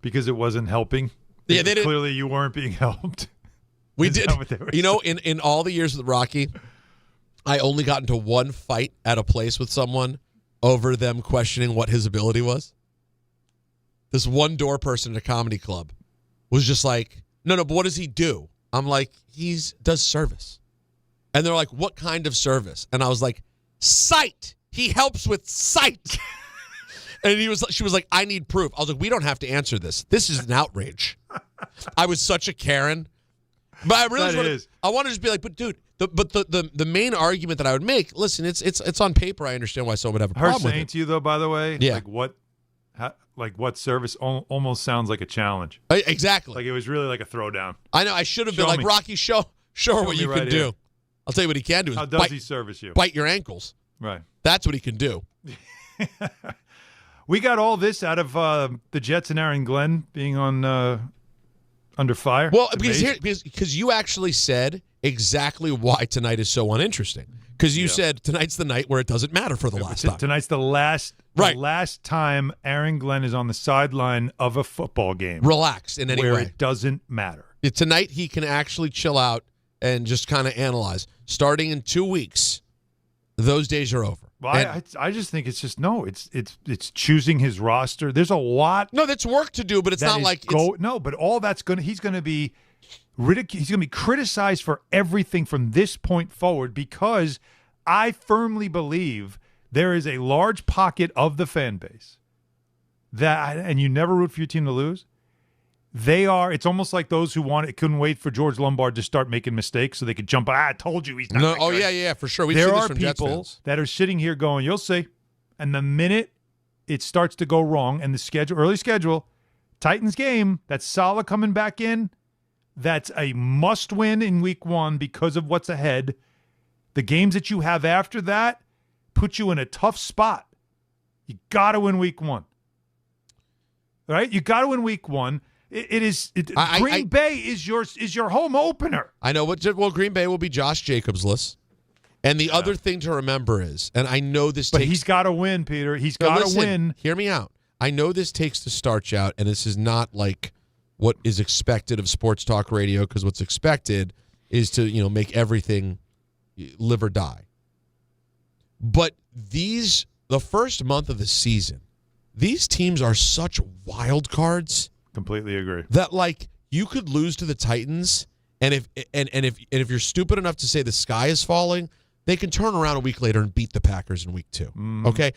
Speaker 4: Because it wasn't helping?
Speaker 3: Yeah, they
Speaker 4: clearly you weren't being helped.
Speaker 3: We did. In all the years with Rocky, I only got into one fight at a place with someone over them questioning what his ability was. This one door person at a comedy club was just like, no, but what does he do? I'm like, he does service. And they're like, what kind of service? And I was like, sight. He helps with sight. And she was like, I need proof. I was like, we don't have to answer this. This is an outrage. I was such a Karen. But I really I want to just be like, but dude, the main argument that I would make, listen, it's on paper. I understand why someone would have a problem with it.
Speaker 4: Her saying to you though, by the way,
Speaker 3: yeah.
Speaker 4: what Like what service almost sounds like a challenge.
Speaker 3: Exactly.
Speaker 4: Like it was really like a throwdown.
Speaker 3: I know. I should have been like, Rocky, show what you can do. I'll tell you what he can do.
Speaker 4: How does he service you?
Speaker 3: Bite your ankles.
Speaker 4: Right.
Speaker 3: That's what he can do.
Speaker 4: We got all this out of the Jets and Aaron Glenn being on under fire.
Speaker 3: Well, because you actually said exactly why tonight is so uninteresting. Because you said tonight's the night where it doesn't matter for the last time.
Speaker 4: Tonight's the last time Aaron Glenn is on the sideline of a football game.
Speaker 3: Relaxed in any
Speaker 4: where
Speaker 3: way.
Speaker 4: It doesn't matter.
Speaker 3: Tonight he can actually chill out and just kind of analyze. Starting in 2 weeks, those days are over.
Speaker 4: Well, I just think it's just it's choosing his roster. There's a lot.
Speaker 3: No, that's work to do, but it's not like
Speaker 4: but all that's he's going to be he's going to be criticized for everything from this point forward, because I firmly believe there is a large pocket of the fan base that, and you never root for your team to lose. It's almost like those who couldn't wait for George Lombard to start making mistakes so they could jump. I told you he's not.
Speaker 3: No, yeah, for sure.
Speaker 4: There are people that are sitting here going, "You'll see," and the minute it starts to go wrong, and the early schedule, Titans game, that's Salah coming back in. That's a must-win in week 1 because of what's ahead. The games that you have after that put you in a tough spot. You got to win week 1. Right? You got to win week 1. Green Bay is your home opener.
Speaker 3: I know. Well, Green Bay will be Josh Jacobs-less. And the other thing to remember is, and I know this
Speaker 4: But he's got to win, Peter. He's got to win.
Speaker 3: Hear me out. I know this takes the starch out, and this is not like what is expected of sports talk radio, because what's expected is to, make everything live or die. But the first month of the season, these teams are such wild cards.
Speaker 4: Completely agree.
Speaker 3: That you could lose to the Titans, and if you're stupid enough to say the sky is falling, they can turn around a week later and beat the Packers in week 2. Mm-hmm. Okay?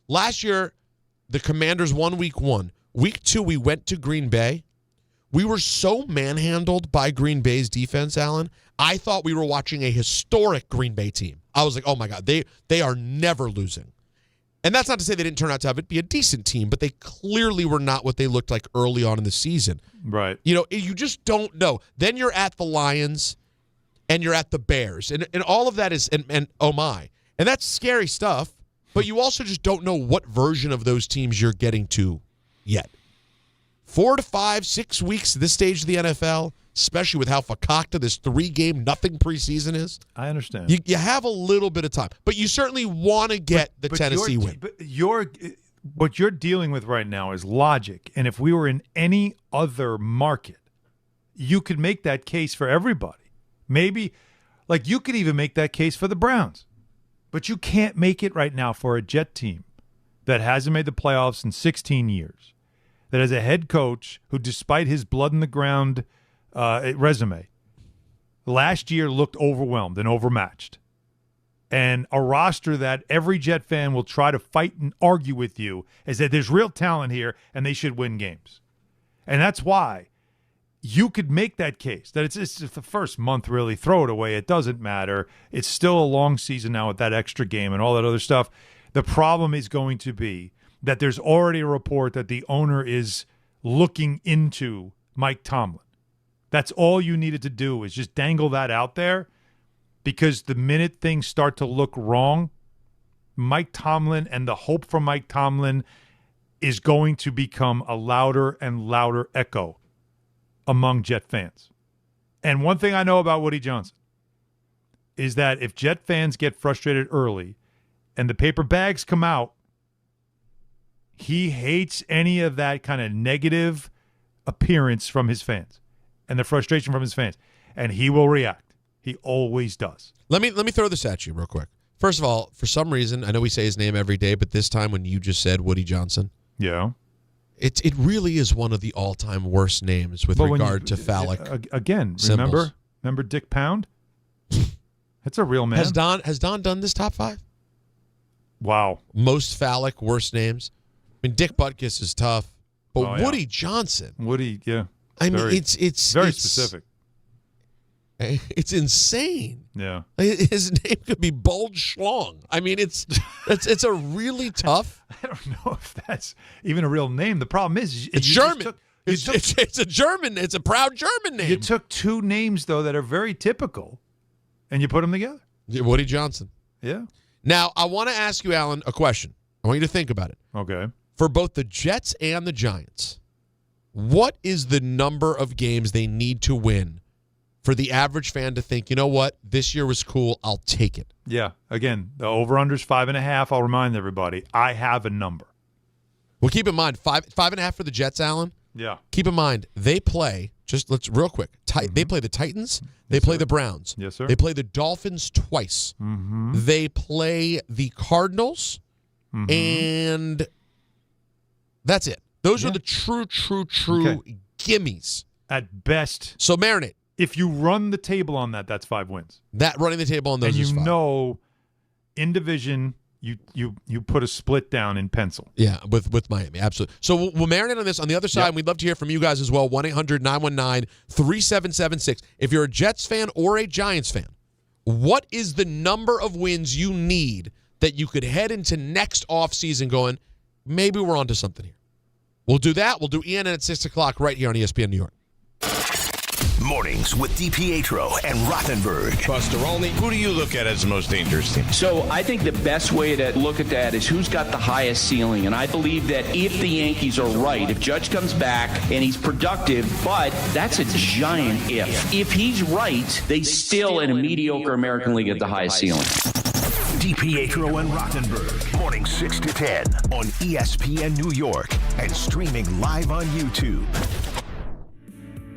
Speaker 3: Last year, the Commanders won week 1. Week 2, we went to Green Bay. We were so manhandled by Green Bay's defense, Alan. I thought we were watching a historic Green Bay team. I was like, oh my God, they are never losing. And that's not to say they didn't turn out to be a decent team, but they clearly were not what they looked like early on in the season.
Speaker 4: Right.
Speaker 3: You just don't know. Then you're at the Lions and you're at the Bears. And all of that is, and oh my. And that's scary stuff, but you also just don't know what version of those teams you're getting to yet. 4 to 5, 6 weeks at this stage of the NFL, especially with how fakakta this 3-game nothing preseason is.
Speaker 4: I understand.
Speaker 3: You have a little bit of time, but you certainly want to get the Tennessee win.
Speaker 4: But what you're dealing with right now is logic, and if we were in any other market, you could make that case for everybody. Maybe, you could even make that case for the Browns, but you can't make it right now for a Jet team that hasn't made the playoffs in 16 years. That has a head coach who, despite his blood-in-the-ground resume, last year looked overwhelmed and overmatched. And a roster that every Jet fan will try to fight and argue with you is that there's real talent here and they should win games. And that's why you could make that case, that it's just the first month, really. Throw it away. It doesn't matter. It's still a long season now with that extra game and all that other stuff. The problem is going to be that there's already a report that the owner is looking into Mike Tomlin. That's all you needed to do, is just dangle that out there, because the minute things start to look wrong, Mike Tomlin and the hope for Mike Tomlin is going to become a louder and louder echo among Jet fans. And one thing I know about Woody Johnson is that if Jet fans get frustrated early and the paper bags come out, he hates any of that kind of negative appearance from his fans and the frustration from his fans, and he will react. He always does.
Speaker 3: Let me throw this at you real quick. First of all, for some reason, I know we say his name every day, but this time when you just said Woody Johnson,
Speaker 4: yeah,
Speaker 3: it really is one of the all-time worst names with regard to phallic.
Speaker 4: Again,
Speaker 3: symbols.
Speaker 4: remember Dick Pound? That's a real man.
Speaker 3: Has Don done this top 5?
Speaker 4: Wow.
Speaker 3: Most phallic, worst names. I mean, Dick Butkus is tough, but Woody Johnson.
Speaker 4: Woody, yeah.
Speaker 3: It's
Speaker 4: very specific.
Speaker 3: It's insane.
Speaker 4: Yeah.
Speaker 3: His name could be Bold Schlong. I mean, it's a really tough.
Speaker 4: I don't know if that's even a real name. The problem is
Speaker 3: it's German. It's a German. It's a proud German name.
Speaker 4: You took two names though that are very typical, and you put them together.
Speaker 3: Woody Johnson.
Speaker 4: Yeah.
Speaker 3: Now I want to ask you, Alan, a question. I want you to think about it.
Speaker 4: Okay.
Speaker 3: For both the Jets and the Giants, what is the number of games they need to win for the average fan to think, you know what, this year was cool, I'll take it?
Speaker 4: Yeah. Again, the over-under's 5.5. I'll remind everybody, I have a number.
Speaker 3: Well, keep in mind, 5.5 for the Jets, Alan.
Speaker 4: Yeah.
Speaker 3: Keep in mind, they play, real quick, they play the Titans, they play the Browns.
Speaker 4: Yes, sir.
Speaker 3: They play the Dolphins twice.
Speaker 4: Mm-hmm.
Speaker 3: They play the Cardinals, and that's it. Those are the true gimmies.
Speaker 4: At best.
Speaker 3: So marinate.
Speaker 4: If you run the table on that, that's 5 wins.
Speaker 3: That running the table on those is 5.
Speaker 4: And you know, in division, you put a split down in pencil.
Speaker 3: Yeah, with Miami, absolutely. So we'll marinate on this. On the other side, and we'd love to hear from you guys as well. 1-800-919-3776. If you're a Jets fan or a Giants fan, what is the number of wins you need that you could head into next offseason going, maybe we're onto something here? We'll do that. We'll do ESPN at 6 o'clock right here on ESPN New York.
Speaker 2: Mornings with DiPietro and Rothenberg.
Speaker 17: Buster Olney, who do you look at as the most dangerous team?
Speaker 18: So I think the best way to look at that is who's got the highest ceiling. And I believe that if the Yankees are right, if Judge comes back and he's productive, but that's a giant if. If he's right, they still in a mediocre American League at the highest ceiling.
Speaker 2: DiPietro and Rothenberg, morning 6 to 10 on ESPN New York and streaming live on YouTube.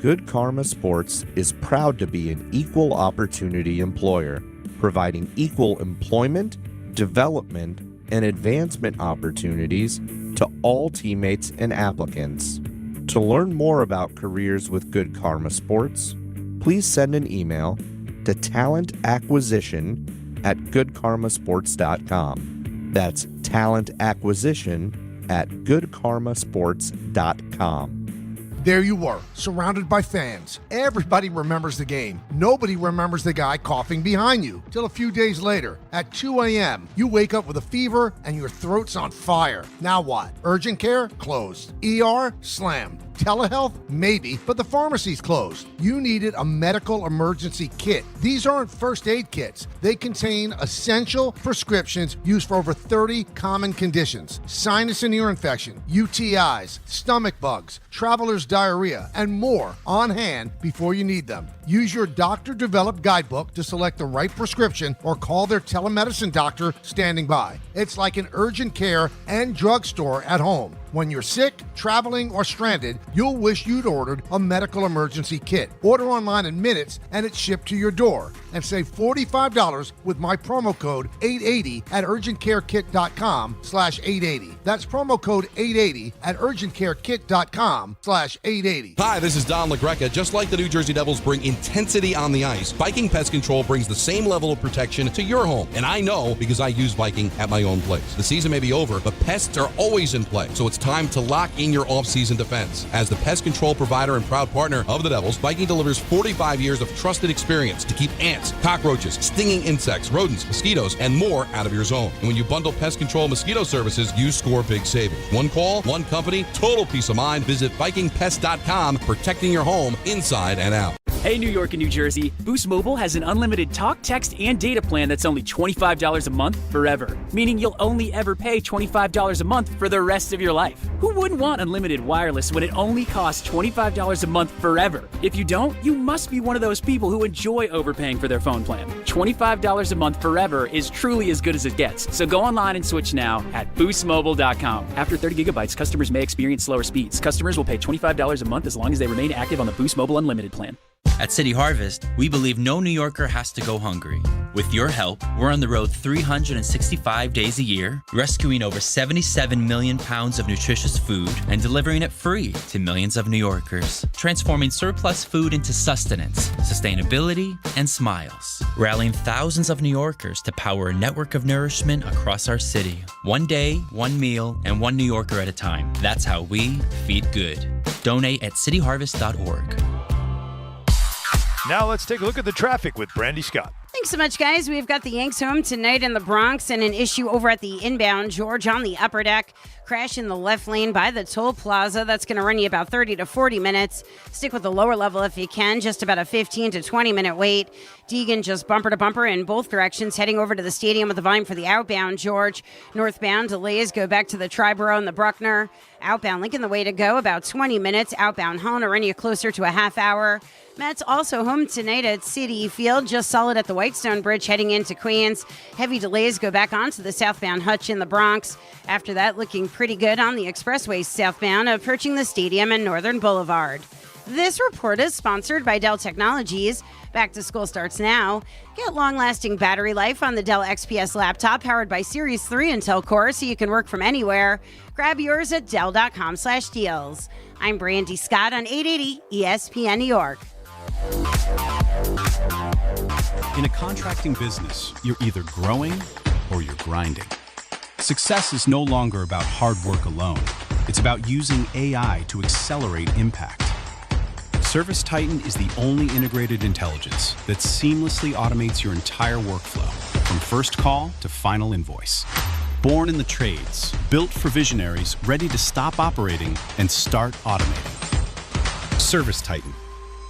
Speaker 21: Good Karma Sports is proud to be an equal opportunity employer, providing equal employment, development, and advancement opportunities to all teammates and applicants. To learn more about careers with Good Karma Sports, please send an email to talentacquisition@goodkarmasports.com. That's talentacquisition@goodkarmasports.com.
Speaker 24: There you were, surrounded by fans. Everybody remembers the game. Nobody remembers the guy coughing behind you. Till a few days later, at 2 a.m., you wake up with a fever and your throat's on fire. Now what? Urgent care? Closed. ER? Slammed. Telehealth? Maybe, but the pharmacy's closed. You needed a medical emergency kit. These aren't first aid kits. They contain essential prescriptions used for over 30 common conditions. Sinus and ear infection, UTIs, stomach bugs, traveler's diarrhea, and more on hand before you need them. Use your doctor-developed guidebook to select the right prescription or call their telemedicine doctor standing by. It's like an urgent care and drugstore at home. When you're sick, traveling, or stranded, you'll wish you'd ordered a medical emergency kit. Order online in minutes and it's shipped to your door. And save $45 with my promo code 880 at urgentcarekit.com/880. That's promo code 880 at urgentcarekit.com/880.
Speaker 22: Hi, this is Don LaGreca. Just like the New Jersey Devils bring intensity on the ice, Viking Pest Control brings the same level of protection to your home. And I know because I use Viking at my own place. The season may be over, but pests are always in play. So it's time to lock in your off-season defense. As the pest control provider and proud partner of the Devils, Viking delivers 45 years of trusted experience to keep ants, cockroaches, stinging insects, rodents, mosquitoes, and more out of your zone. And when you bundle pest control mosquito services, you score big savings. One call, one company, total peace of mind. Visit VikingPest.com, protecting your home inside and out.
Speaker 23: Hey, New York and New Jersey, Boost Mobile has an unlimited talk, text, and data plan that's only $25 a month forever, meaning you'll only ever pay $25 a month for the rest of your life. Who wouldn't want unlimited wireless when it only costs $25 a month forever? If you don't, you must be one of those people who enjoy overpaying for their phone plan. $25 a month forever is truly as good as it gets. So go online and switch now at boostmobile.com. After 30 gigabytes, customers may experience slower speeds. Customers will pay $25 a month as long as they remain active on the Boost Mobile Unlimited plan.
Speaker 25: At City Harvest, we believe no New Yorker has to go hungry. With your help, we're on the road 365 days a year, rescuing over 77 million pounds of nutritious food and delivering it free to millions of New Yorkers, transforming surplus food into sustenance, sustainability, and smiles, rallying thousands of New Yorkers to power a network of nourishment across our city. One day, one meal, and one New Yorker at a time. That's how we feed good. Donate at cityharvest.org.
Speaker 4: Now let's take a look at the traffic with Brandy Scott.
Speaker 19: Thanks so much, guys. We've got the Yanks home tonight in the Bronx and an issue over at the inbound. George on the upper deck. Crash in the left lane by the toll plaza. That's going to run you about 30 to 40 minutes. Stick with the lower level if you can. Just about a 15 to 20 minute wait. Deegan just bumper to bumper in both directions, heading over to the stadium with the volume for the outbound. George, northbound delays go back to the Triborough and the Bruckner. Outbound Lincoln, the way to go, about 20 minutes. Outbound Hahn will run you closer to a half hour. Mets also home tonight at Citi Field, just solid at the Whitestone Bridge heading into Queens. Heavy delays go back onto the southbound Hutch in the Bronx. After that, looking pretty good on the expressway southbound, approaching the stadium and Northern Boulevard. This report is sponsored by Dell Technologies. Back to school starts now. Get long-lasting battery life on the Dell XPS laptop powered by Series 3 Intel Core so you can work from anywhere. Grab yours at Dell.com/deals. I'm Brandy Scott on 880 ESPN New York.
Speaker 5: In a contracting business, you're either growing or you're grinding. Success is no longer about hard work alone. It's about using AI to accelerate impact. ServiceTitan is the only integrated intelligence that seamlessly automates your entire workflow, from first call to final invoice. Born in the trades, built for visionaries ready to stop operating and start automating. ServiceTitan,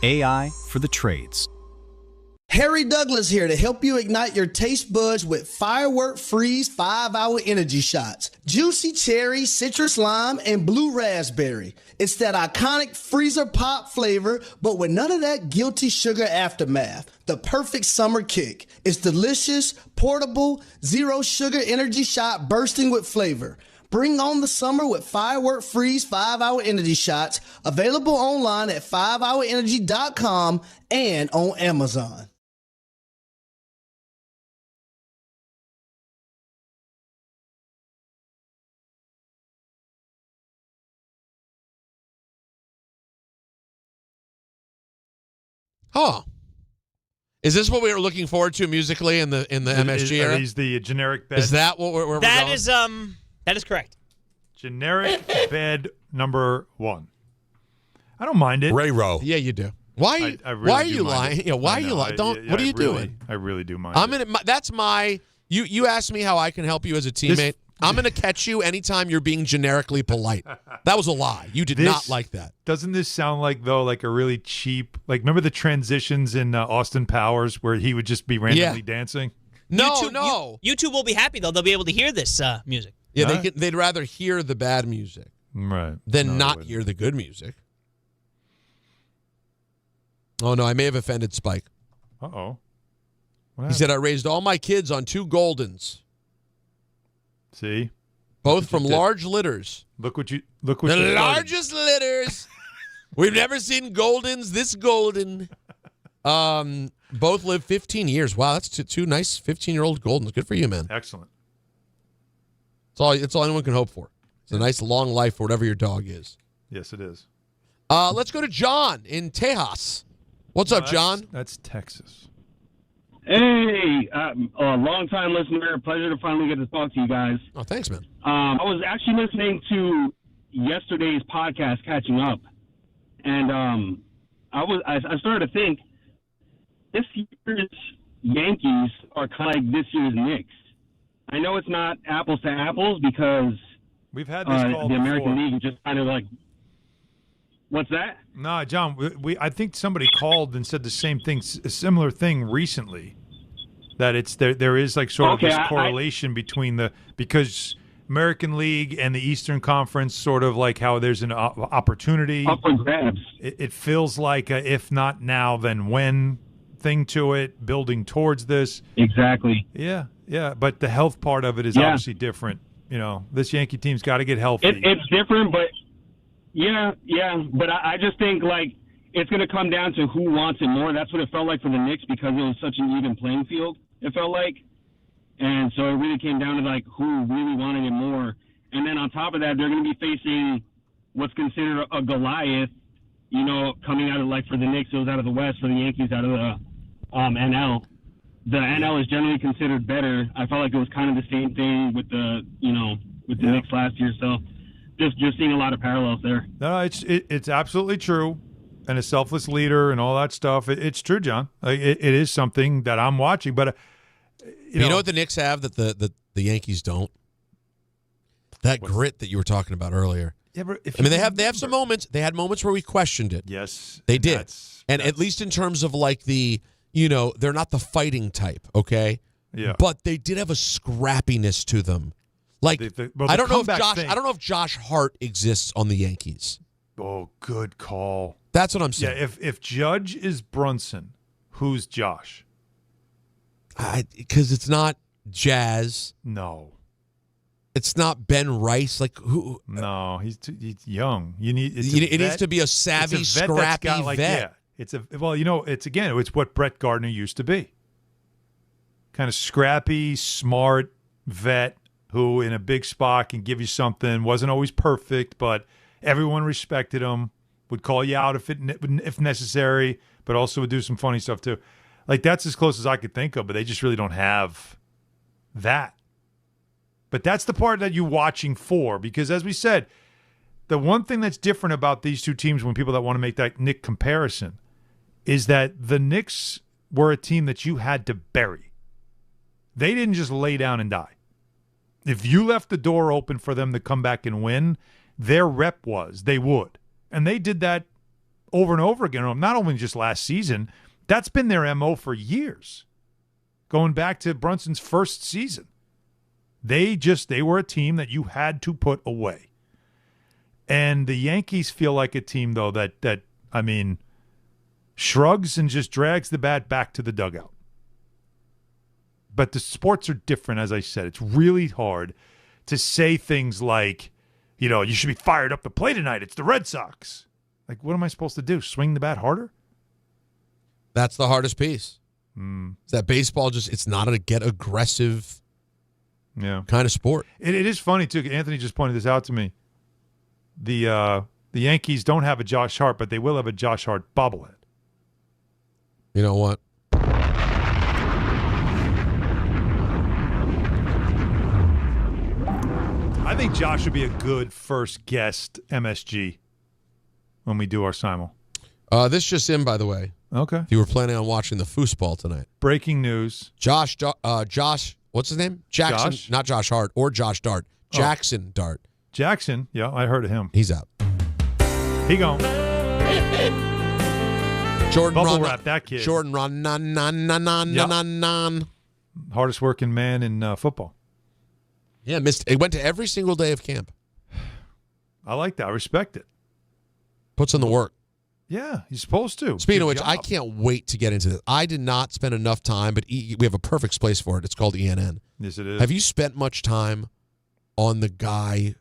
Speaker 5: AI for the trades.
Speaker 7: Harry Douglas here to help you ignite your taste buds with Firework Freeze 5-Hour Energy Shots. Juicy cherry, citrus lime, and blue raspberry. It's that iconic freezer pop flavor, but with none of that guilty sugar aftermath. The perfect summer kick. It's delicious, portable, zero sugar energy shot bursting with flavor. Bring on the summer with Firework Freeze 5-Hour Energy Shots. Available online at 5hourenergy.com and on Amazon.
Speaker 3: Oh, is this what we were looking forward to musically in the MSG era?
Speaker 4: Are these the generic bed?
Speaker 3: Is that what we're going?
Speaker 1: That is correct.
Speaker 4: Generic bed number 1. I don't mind it.
Speaker 6: Ray-Ro.
Speaker 3: Yeah, you do. Why?
Speaker 4: Really
Speaker 3: why are you lying? Yeah, why are you lying? What are you doing?
Speaker 4: I really do mind.
Speaker 3: That's my. You asked me how I can help you as a teammate. I'm going to catch you anytime you're being generically polite. That was a lie. You did not like that.
Speaker 4: Doesn't this sound like, though, like a really cheap, like, remember the transitions in Austin Powers where he would just be randomly dancing?
Speaker 3: No.
Speaker 1: YouTube will be happy, though. They'll be able to hear this music.
Speaker 3: Yeah, they'd rather hear the bad music than not hear the good music. Oh, no, I may have offended Spike.
Speaker 4: Uh-oh.
Speaker 3: He said, I raised all my kids on 2 Goldens.
Speaker 4: See?
Speaker 3: Both from large litters.
Speaker 4: Look what
Speaker 3: the largest litters. We've never seen Goldens this golden. Both lived 15 years. Wow, that's two nice 15-year-old Goldens. Good for you, man.
Speaker 4: Excellent.
Speaker 3: It's all anyone can hope for. It's a nice long life for whatever your dog is.
Speaker 4: Yes, it is.
Speaker 3: Let's go to John in Tejas. What's up, John?
Speaker 4: That's Texas.
Speaker 8: Hey, a long-time listener. Pleasure to finally get to talk to you guys.
Speaker 3: Oh, thanks, man.
Speaker 8: I was actually listening to yesterday's podcast, Catching Up, and I started to think this year's Yankees are kind of like this year's Knicks. I know it's not apples to apples because
Speaker 4: we've had this call
Speaker 8: the American
Speaker 4: before.
Speaker 8: League is just kind of like. What's that?
Speaker 4: No, John, I think somebody called and said the same thing, a similar thing recently, that it's there is like sort of this correlation between because American League and the Eastern Conference sort of like how there's an opportunity.
Speaker 8: Up for grabs.
Speaker 4: It feels like a if not now then when thing to it, building towards this.
Speaker 8: Exactly.
Speaker 4: Yeah, but the health part of it is obviously different. You know, this Yankee team's got to get healthy.
Speaker 8: It's different, but. Yeah, but I just think, like, it's going to come down to who wants it more. That's what it felt like for the Knicks because it was such an even playing field, it felt like. And so it really came down to, like, who really wanted it more. And then on top of that, they're going to be facing what's considered a Goliath, you know, coming out of, like, for the Knicks, it was out of the West, for the Yankees out of the NL. The NL is generally considered better. I felt like it was kind of the same thing with the Knicks last year, so... Just seeing a lot of parallels there.
Speaker 4: No, it's absolutely true. and a selfless leader and all that stuff. It's true, John. It is something that I'm watching. But
Speaker 3: you know what the Knicks have that the Yankees don't? That grit that you were talking about earlier.
Speaker 4: Yeah, but
Speaker 3: they have some moments. They had moments where we questioned it.
Speaker 4: Yes,
Speaker 3: they did. And at least in terms of like they're not the fighting type, okay?
Speaker 4: Yeah.
Speaker 3: But they did have a scrappiness to them. Like I don't know if Josh Hart exists on the Yankees.
Speaker 4: Oh, good call.
Speaker 3: That's what I'm saying.
Speaker 4: Yeah, if Judge is Brunson, who's Josh?
Speaker 3: Because it's not Jazz.
Speaker 4: No.
Speaker 3: It's not Ben Rice. Like who?
Speaker 4: No, he's young. It
Speaker 3: needs to be a savvy, scrappy vet.
Speaker 4: Yeah, it's what Brett Gardner used to be. Kind of scrappy, smart vet who in a big spot can give you something. Wasn't always perfect, but everyone respected him. Would call you out if necessary, but also would do some funny stuff too. Like that's as close as I could think of, but they just really don't have that. But that's the part that you're watching for, because as we said, the one thing that's different about these two teams when people that want to make that Knick comparison is that the Knicks were a team that you had to bury. They didn't just lay down and die. If you left the door open for them to come back and win, their rep was they would. And they did that over and over again, not only just last season. That's been their MO for years, going back to Brunson's first season. They were a team that you had to put away. And the Yankees feel like a team, though, that shrugs and just drags the bat back to the dugout. But the sports are different, as I said. It's really hard to say things like, you should be fired up to play tonight. It's the Red Sox. Like, what am I supposed to do? Swing the bat harder?
Speaker 3: That's the hardest piece. Is that baseball it's not a get aggressive kind of sport.
Speaker 4: It is funny, too. Anthony just pointed this out to me. The Yankees don't have a Josh Hart, but they will have a Josh Hart bobblehead.
Speaker 3: You know what?
Speaker 4: I think Josh would be a good first guest MSG when we do our simul.
Speaker 3: This just in, by the way.
Speaker 4: Okay.
Speaker 3: If you were planning on watching the foosball tonight.
Speaker 4: Breaking news.
Speaker 3: Josh, what's his name? Jackson,
Speaker 4: Josh?
Speaker 3: Not Josh Hart or Josh Dart. Jackson Dart.
Speaker 4: Jackson, yeah, I heard of him.
Speaker 3: He's out.
Speaker 4: He gone.
Speaker 3: Jordan
Speaker 4: Bubble wrap that kid.
Speaker 3: Jordan Ron, non.
Speaker 4: Hardest working man in football.
Speaker 3: Yeah, he went to every single day of camp.
Speaker 4: I like that. I respect it.
Speaker 3: Puts in the work.
Speaker 4: Yeah, he's supposed to.
Speaker 3: Speaking of which, I can't wait to get into this. I did not spend enough time, but we have a perfect place for it. It's called ENN.
Speaker 4: Yes, it is.
Speaker 3: Have you spent much time on the guy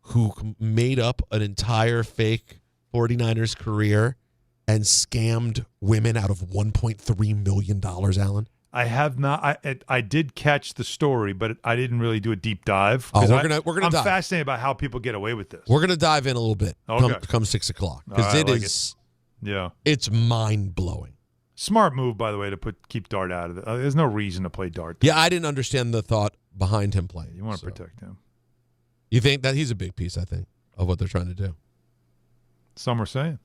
Speaker 3: who made up an entire fake 49ers career and scammed women out of $1.3 million, Alan?
Speaker 4: I have not. I did catch the story, but I didn't really do a deep dive.
Speaker 3: Oh, we're gonna
Speaker 4: I'm
Speaker 3: dive.
Speaker 4: fascinated by how people get away with this.
Speaker 3: We're gonna dive in a little bit.
Speaker 4: Okay.
Speaker 3: Come 6 o'clock because
Speaker 4: Yeah,
Speaker 3: it's mind blowing.
Speaker 4: Smart move, by the way, to keep Dart out of it. There's no reason to play Dart.
Speaker 3: Yeah, I didn't understand the thought behind him playing.
Speaker 4: You want to protect him.
Speaker 3: You think that he's a big piece? I think of what they're trying to do.
Speaker 4: Some are saying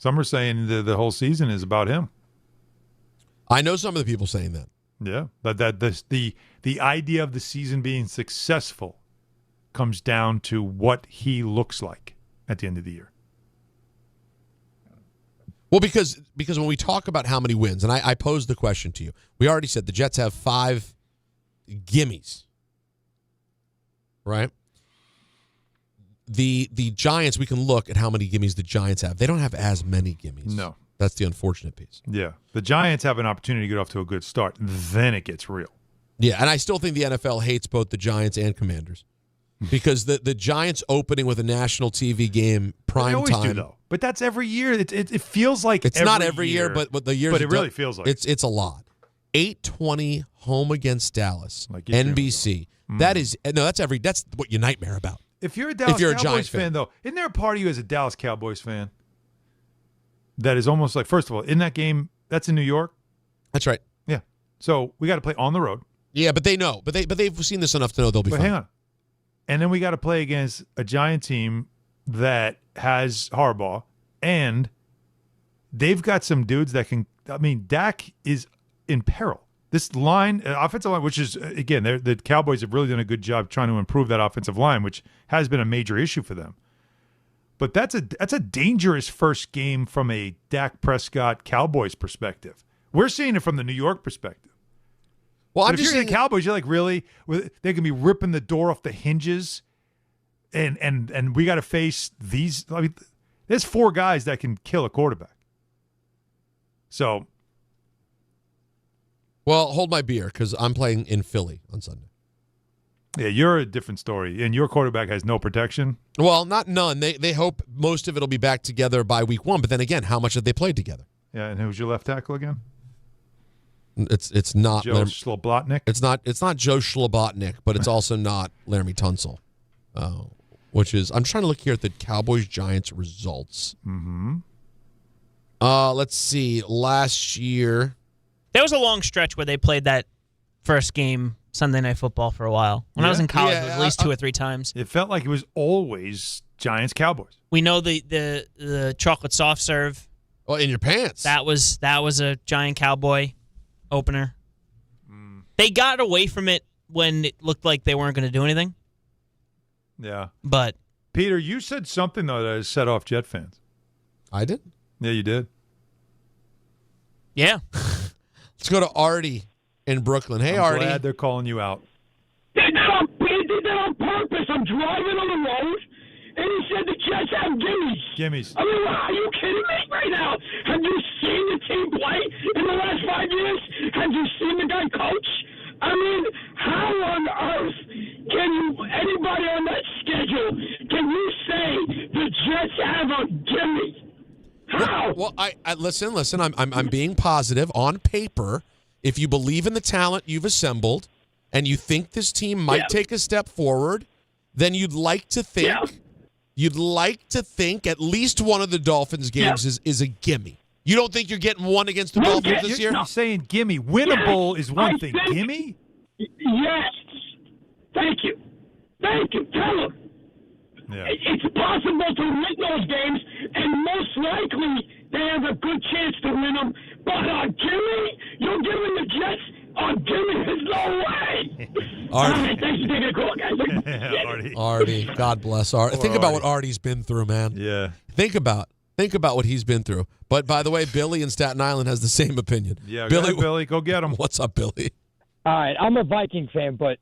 Speaker 4: the whole season is about him.
Speaker 3: I know some of the people saying that.
Speaker 4: Yeah, but the idea of the season being successful comes down to what he looks like at the end of the year.
Speaker 3: Well, because when we talk about how many wins, and I posed the question to you, we already said the Jets have 5 gimmies, right? The Giants, we can look at how many gimmies the Giants have. They don't have as many gimmies.
Speaker 4: No.
Speaker 3: That's the unfortunate piece.
Speaker 4: Yeah. The Giants have an opportunity to get off to a good start. Then it gets real.
Speaker 3: Yeah, and I still think the NFL hates both the Giants and Commanders because the Giants opening with a national TV game prime
Speaker 4: they always
Speaker 3: time.
Speaker 4: do, though. But that's every year. It feels like
Speaker 3: it's not every year, but the years.
Speaker 4: But it really feels like
Speaker 3: it's a lot. 8:20 home against Dallas, NBC. That's what you nightmare about.
Speaker 4: If you're a Dallas Cowboys fan, though, isn't there a part of you as a Dallas Cowboys fan that is almost like, first of all, in that game, that's in New York?
Speaker 3: That's right.
Speaker 4: Yeah. So we got to play on the road.
Speaker 3: Yeah, but they know. But they've seen this enough to know they'll be fine.
Speaker 4: Hang on. And then we got to play against a Giant team that has Harbaugh and they've got some dudes that can. I mean, Dak is in peril. This line, offensive line, which is, again, the Cowboys have really done a good job trying to improve that offensive line, which has been a major issue for them. But that's a dangerous first game from a Dak Prescott Cowboys perspective. We're seeing it from the New York perspective.
Speaker 3: Well,
Speaker 4: if you're the Cowboys, you're like, really? They can be ripping the door off the hinges, and we got to face these. I mean, there's 4 guys that can kill a quarterback. So,
Speaker 3: well, hold my beer because I'm playing in Philly on Sunday.
Speaker 4: Yeah, you're a different story, and your quarterback has no protection.
Speaker 3: Well, not none. They hope most of it will be back together by week 1. But then again, how much have they played together?
Speaker 4: Yeah, and who's your left tackle again?
Speaker 3: It's not
Speaker 4: Joe Schlabotnik.
Speaker 3: It's not Joe Schlabotnik, but it's also not Laramie Tunsil, which is I'm trying to look here at the Cowboys Giants results.
Speaker 4: Mm-hmm.
Speaker 3: Let's see. Last year,
Speaker 1: there was a long stretch where they played that first game Sunday Night Football for a while. When I was in college, it was at least 2 or 3 times.
Speaker 4: It felt like it was always Giants Cowboys.
Speaker 1: We know the chocolate soft serve.
Speaker 3: Oh, in your pants.
Speaker 1: That was a Giant Cowboy opener. They got away from it when it looked like they weren't going to do anything.
Speaker 4: Yeah.
Speaker 1: But
Speaker 4: Peter, you said something though that has set off Jet fans.
Speaker 3: I did?
Speaker 4: Yeah, you did.
Speaker 1: Yeah.
Speaker 3: Let's go to Artie in Brooklyn. Hey,
Speaker 4: I'm
Speaker 3: Artie.
Speaker 4: Glad they're calling you out.
Speaker 9: They did that on purpose. I'm driving on the road, and he said the Jets have gimmies. I mean, are you kidding me right now? Have you seen the team play in the last 5 years? Have you seen the guy coach? I mean, how on earth can anybody on that schedule, can you say the Jets have a gimme? How?
Speaker 3: Well, I listen. I'm being positive on paper. If you believe in the talent you've assembled, and you think this team might take a step forward, then you'd like to think at least one of the Dolphins games is a gimme. You don't think you're getting one against the Dolphins this year?
Speaker 4: You're saying gimme. Winnable is one thing. Gimme?
Speaker 9: Yes. Thank you. Tell them.
Speaker 4: Yeah.
Speaker 9: It's possible to win those games, and most likely they have a good chance to win them. But on gimme, you're giving the Jets on gimme. There's no way. All right, thanks for taking a call, guys.
Speaker 3: Artie, God bless Artie. Think about what Artie's been through, man.
Speaker 4: Yeah.
Speaker 3: Think about what he's been through. But by the way, Billy in Staten Island has the same opinion.
Speaker 4: Yeah,
Speaker 3: Billy,
Speaker 4: go get him.
Speaker 3: What's up, Billy?
Speaker 10: All right, I'm a Viking fan, but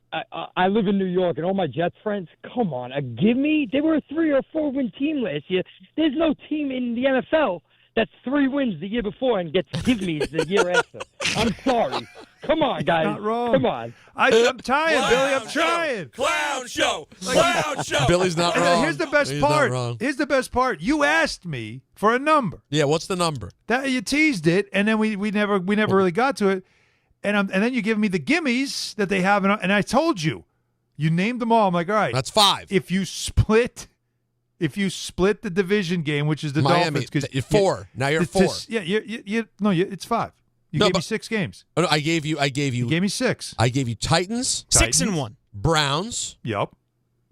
Speaker 10: I live in New York, and all my Jets friends, come on, a gimme? They were a 3 or 4 win team last year. There's no team in the NFL that's 3 wins the year before and gets gimmies the year after. I'm sorry. Come on, guys.
Speaker 4: Not wrong.
Speaker 10: Come on.
Speaker 4: I'm trying, Billy. I'm trying.
Speaker 17: Clown show. Clown show.
Speaker 3: Billy's not wrong.
Speaker 4: Here's the best
Speaker 3: He's
Speaker 4: part.
Speaker 3: not wrong.
Speaker 4: Here's the best part. You asked me for a number.
Speaker 3: Yeah, what's the number?
Speaker 4: That you teased it, and then we never really got to it. And then you give me the gimmies that they have, and I told you, you named them all. I'm like, all right,
Speaker 3: that's 5.
Speaker 4: If you split the division game, which is the
Speaker 3: Miami,
Speaker 4: Dolphins, because
Speaker 3: 4. Now you're 4.
Speaker 4: It's 5. You gave me 6 games.
Speaker 3: Oh, no, I gave you.
Speaker 4: You gave me 6.
Speaker 3: I gave you Titans,
Speaker 1: 6-1,
Speaker 3: Browns.
Speaker 4: Yep.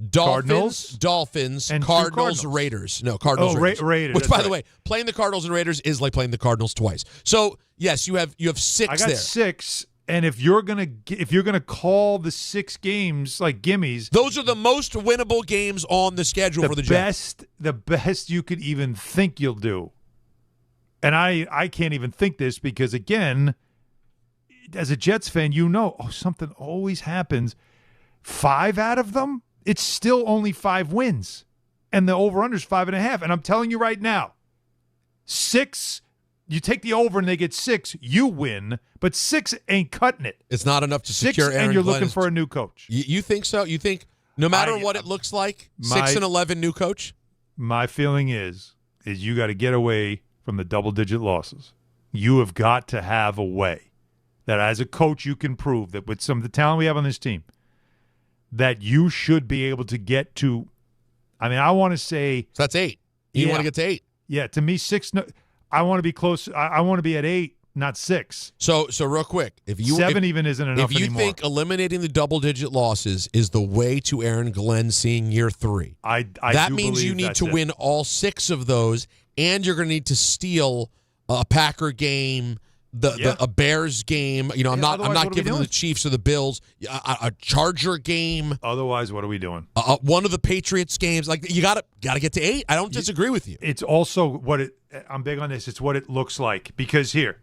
Speaker 3: Dolphins,
Speaker 4: and
Speaker 3: Cardinals, Raiders. No, Cardinals, Raiders. Which, by the way, playing the Cardinals and Raiders is like playing the Cardinals twice. So yes, you have 6
Speaker 4: I got
Speaker 3: there.
Speaker 4: 6, and if you're gonna call the 6 games like gimmies,
Speaker 3: those are the most winnable games on the schedule for the Jets.
Speaker 4: The best you could even think you'll do. And I can't even think this because, again, as a Jets fan, something always happens. 5 out of them, it's still only 5 wins. And the over-under is 5.5. And I'm telling you right now, 6, you take the over and they get 6, you win. But 6 ain't cutting it.
Speaker 3: It's not enough to
Speaker 4: 6,
Speaker 3: secure Aaron
Speaker 4: and you're
Speaker 3: Glenn
Speaker 4: looking for a new coach.
Speaker 3: You think so? You think no matter what it looks like, 6-11 new coach?
Speaker 4: My feeling is you got to get away from the double-digit losses. You have got to have a way that as a coach you can prove that with some of the talent we have on this team that you should be able to get to, I want to say...
Speaker 3: So that's 8. You want to get to 8?
Speaker 4: Yeah, to me, 6... No, I want to be close. I want to be at 8, not 6.
Speaker 3: So real quick, if
Speaker 4: 7 even isn't enough
Speaker 3: anymore. If you
Speaker 4: anymore.
Speaker 3: think eliminating the double-digit losses is the way to Aaron Glenn seeing year 3,
Speaker 4: I
Speaker 3: that
Speaker 4: do
Speaker 3: means
Speaker 4: believe
Speaker 3: you need
Speaker 4: that's
Speaker 3: to
Speaker 4: it.
Speaker 3: win all 6 of those, and you're going to need to steal a Packer game, a Bears game. You know, I'm not giving them the Chiefs or the Bills. A Charger game.
Speaker 4: Otherwise, what are we doing?
Speaker 3: One of the Patriots games. Like, you gotta get to 8. I don't disagree with you.
Speaker 4: It's also I'm big on this. It's what it looks like, because here,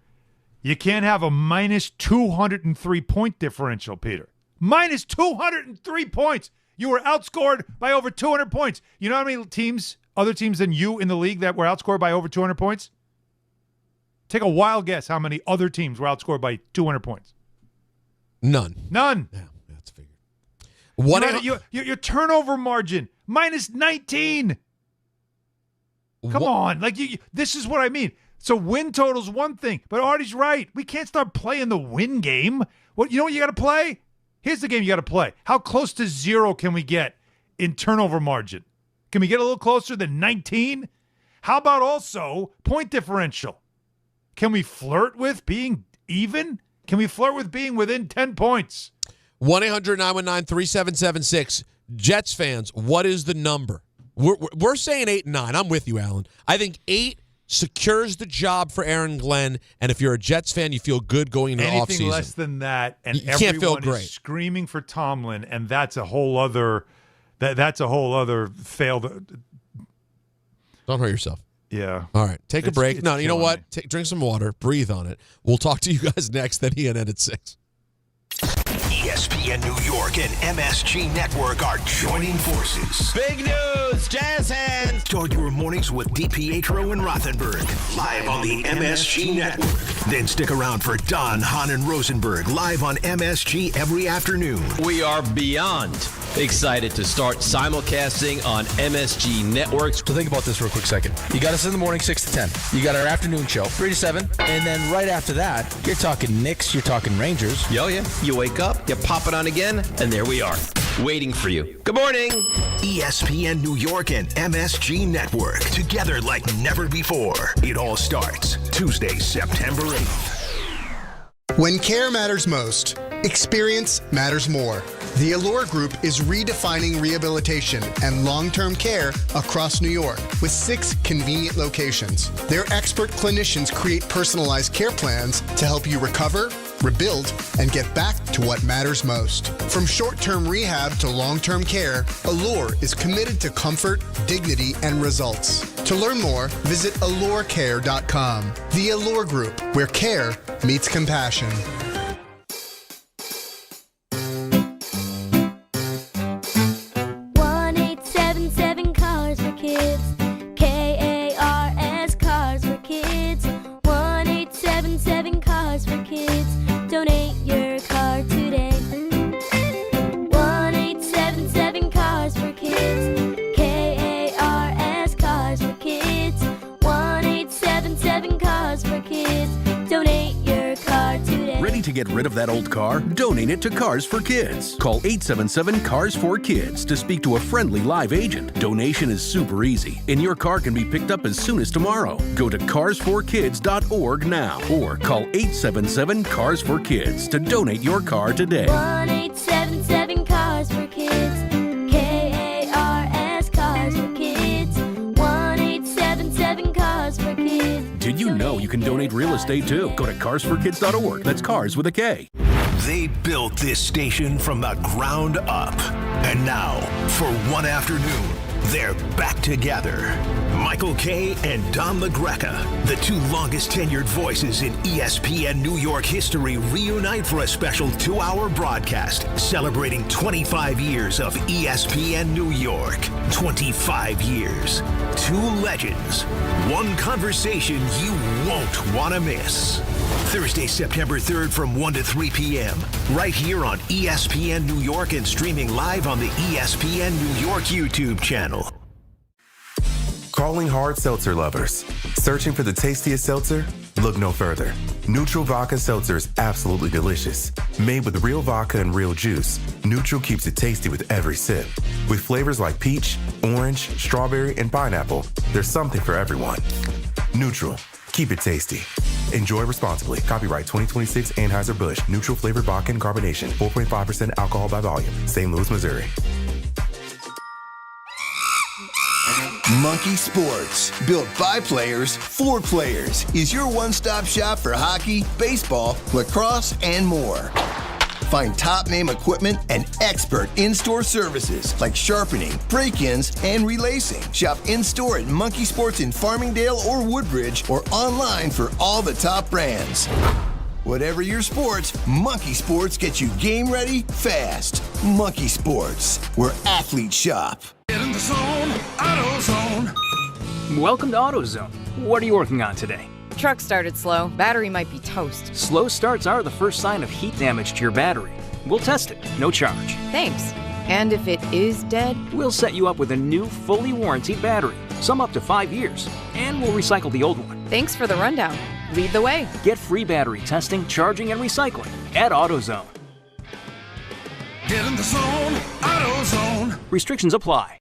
Speaker 4: you can't have a minus 203 point differential, Peter. Minus 203 points. You were outscored by over 200 points. You know how many other teams than you in the league that were outscored by over 200 points? Take a wild guess how many other teams were outscored by 200 points.
Speaker 3: None.
Speaker 4: Yeah,
Speaker 3: that's figured.
Speaker 4: Your turnover margin, minus 19. Come on. This is what I mean. So win total's one thing, but Artie's right. We can't start playing the win game. You know what you got to play? Here's the game you got to play. How close to 0 can we get in turnover margin? Can we get a little closer than 19? How about also point differential? Can we flirt with being even? Can we flirt with being within 10 points?
Speaker 3: 1-800-919-3776. Jets fans, what is the number? We're saying 8 and 9. I'm with you, Alan. I think 8 secures the job for Aaron Glenn, and if you're a Jets fan, you feel good going into the offseason.
Speaker 4: Anything less than that, and
Speaker 3: you can't feel great.
Speaker 4: Is screaming for Tomlin, and that's a whole other failed.
Speaker 3: Don't hurt yourself.
Speaker 4: Yeah.
Speaker 3: All right. Take a break. No, you know what? Drink some water. Breathe on it. We'll talk to you guys next. Then ENN at 6.
Speaker 2: ESPN New York and MSG Network are joining forces.
Speaker 17: Big news, Jazz hands.
Speaker 2: Start your mornings with DiPietro and Rothenberg, live on the MSG Network. Then stick around for Don, Hahn, and Rosenberg, live on MSG every afternoon.
Speaker 11: We are beyond excited to start simulcasting on MSG Networks.
Speaker 12: So think about this real quick second. You got us in the morning 6 to 10. You got our afternoon show 3 to 7. And then right after that, you're talking Knicks, you're talking Rangers.
Speaker 11: Yo, yeah. You wake up, you pop it on again, and there we are, waiting for you. Good morning.
Speaker 2: ESPN New York and MSG Network, together like never before. It all starts Tuesday, September 8th.
Speaker 13: When care matters most, experience matters more. The Allure Group is redefining rehabilitation and long-term care across New York with 6 convenient locations. Their expert clinicians create personalized care plans to help you recover, rebuild, and get back to what matters most. From short-term rehab to long-term care, Allure is committed to comfort, dignity, and results. To learn more, visit allurecare.com. The Allure Group, where care meets compassion.
Speaker 15: 1-877 Cars for Kids. KARS Cars for Kids. 1-877 Cars for Kids. Donate your car today. 1-877 Cars for Kids. KARS Cars for Kids. 1-877 Cars for Kids. Donate your car today.
Speaker 16: Ready to get rid of that old car? Donate it to Cars for Kids. Call 877-CARS-4-KIDS to speak to a friendly live agent. Donation is super easy, and your car can be picked up as soon as tomorrow. Go to cars4kids.org now or call 877-CARS-4-KIDS to donate your car today.
Speaker 15: 1-877 Cars for Kids. KARS Cars for Kids. 1-877 Cars for Kids.
Speaker 16: Did you know you can donate real estate too? Go to cars4kids.org. That's cars with a K.
Speaker 2: They built this station from the ground up. And now, for one afternoon, they're back together. Michael Kay and Don LaGreca, the 2 longest tenured voices in ESPN New York history, reunite for a special 2-hour broadcast celebrating 25 years of ESPN New York. 25 years. 2 legends. 1 conversation you won't want to miss. Thursday, September 3rd from 1 to 3 p.m. right here on ESPN New York and streaming live on the ESPN New York YouTube channel.
Speaker 26: Calling hard seltzer lovers. Searching for the tastiest seltzer? Look no further. Neutral Vodka Seltzer is absolutely delicious. Made with real vodka and real juice, Neutral keeps it tasty with every sip. With flavors like peach, orange, strawberry, and pineapple, there's something for everyone. Neutral. Keep it tasty. Enjoy responsibly. Copyright 2026 Anheuser-Busch. Neutral flavored vodka and carbonation. 4.5% alcohol by volume. St. Louis, Missouri.
Speaker 14: Monkey Sports, built by players for players, is your one-stop shop for hockey, baseball, lacrosse, and more. Find top-name equipment and expert in-store services like sharpening, break-ins, and relacing. Shop in-store at Monkey Sports in Farmingdale or Woodbridge or online for all the top brands. Whatever your sports, Monkey Sports gets you game ready fast. Monkey Sports, where athletes shop.
Speaker 18: Get in the zone, AutoZone.
Speaker 23: Welcome to AutoZone. What are you working on today?
Speaker 20: Truck started slow. Battery might be toast.
Speaker 23: Slow starts are the first sign of heat damage to your battery. We'll test it, no charge.
Speaker 20: Thanks. And if it is dead?
Speaker 23: We'll set you up with a new, fully warranted battery, some up to 5 years, and we'll recycle the old one.
Speaker 20: Thanks for the rundown. Lead the way.
Speaker 23: Get free battery testing, charging, and recycling at AutoZone.
Speaker 18: Get in the zone, AutoZone.
Speaker 23: Restrictions apply.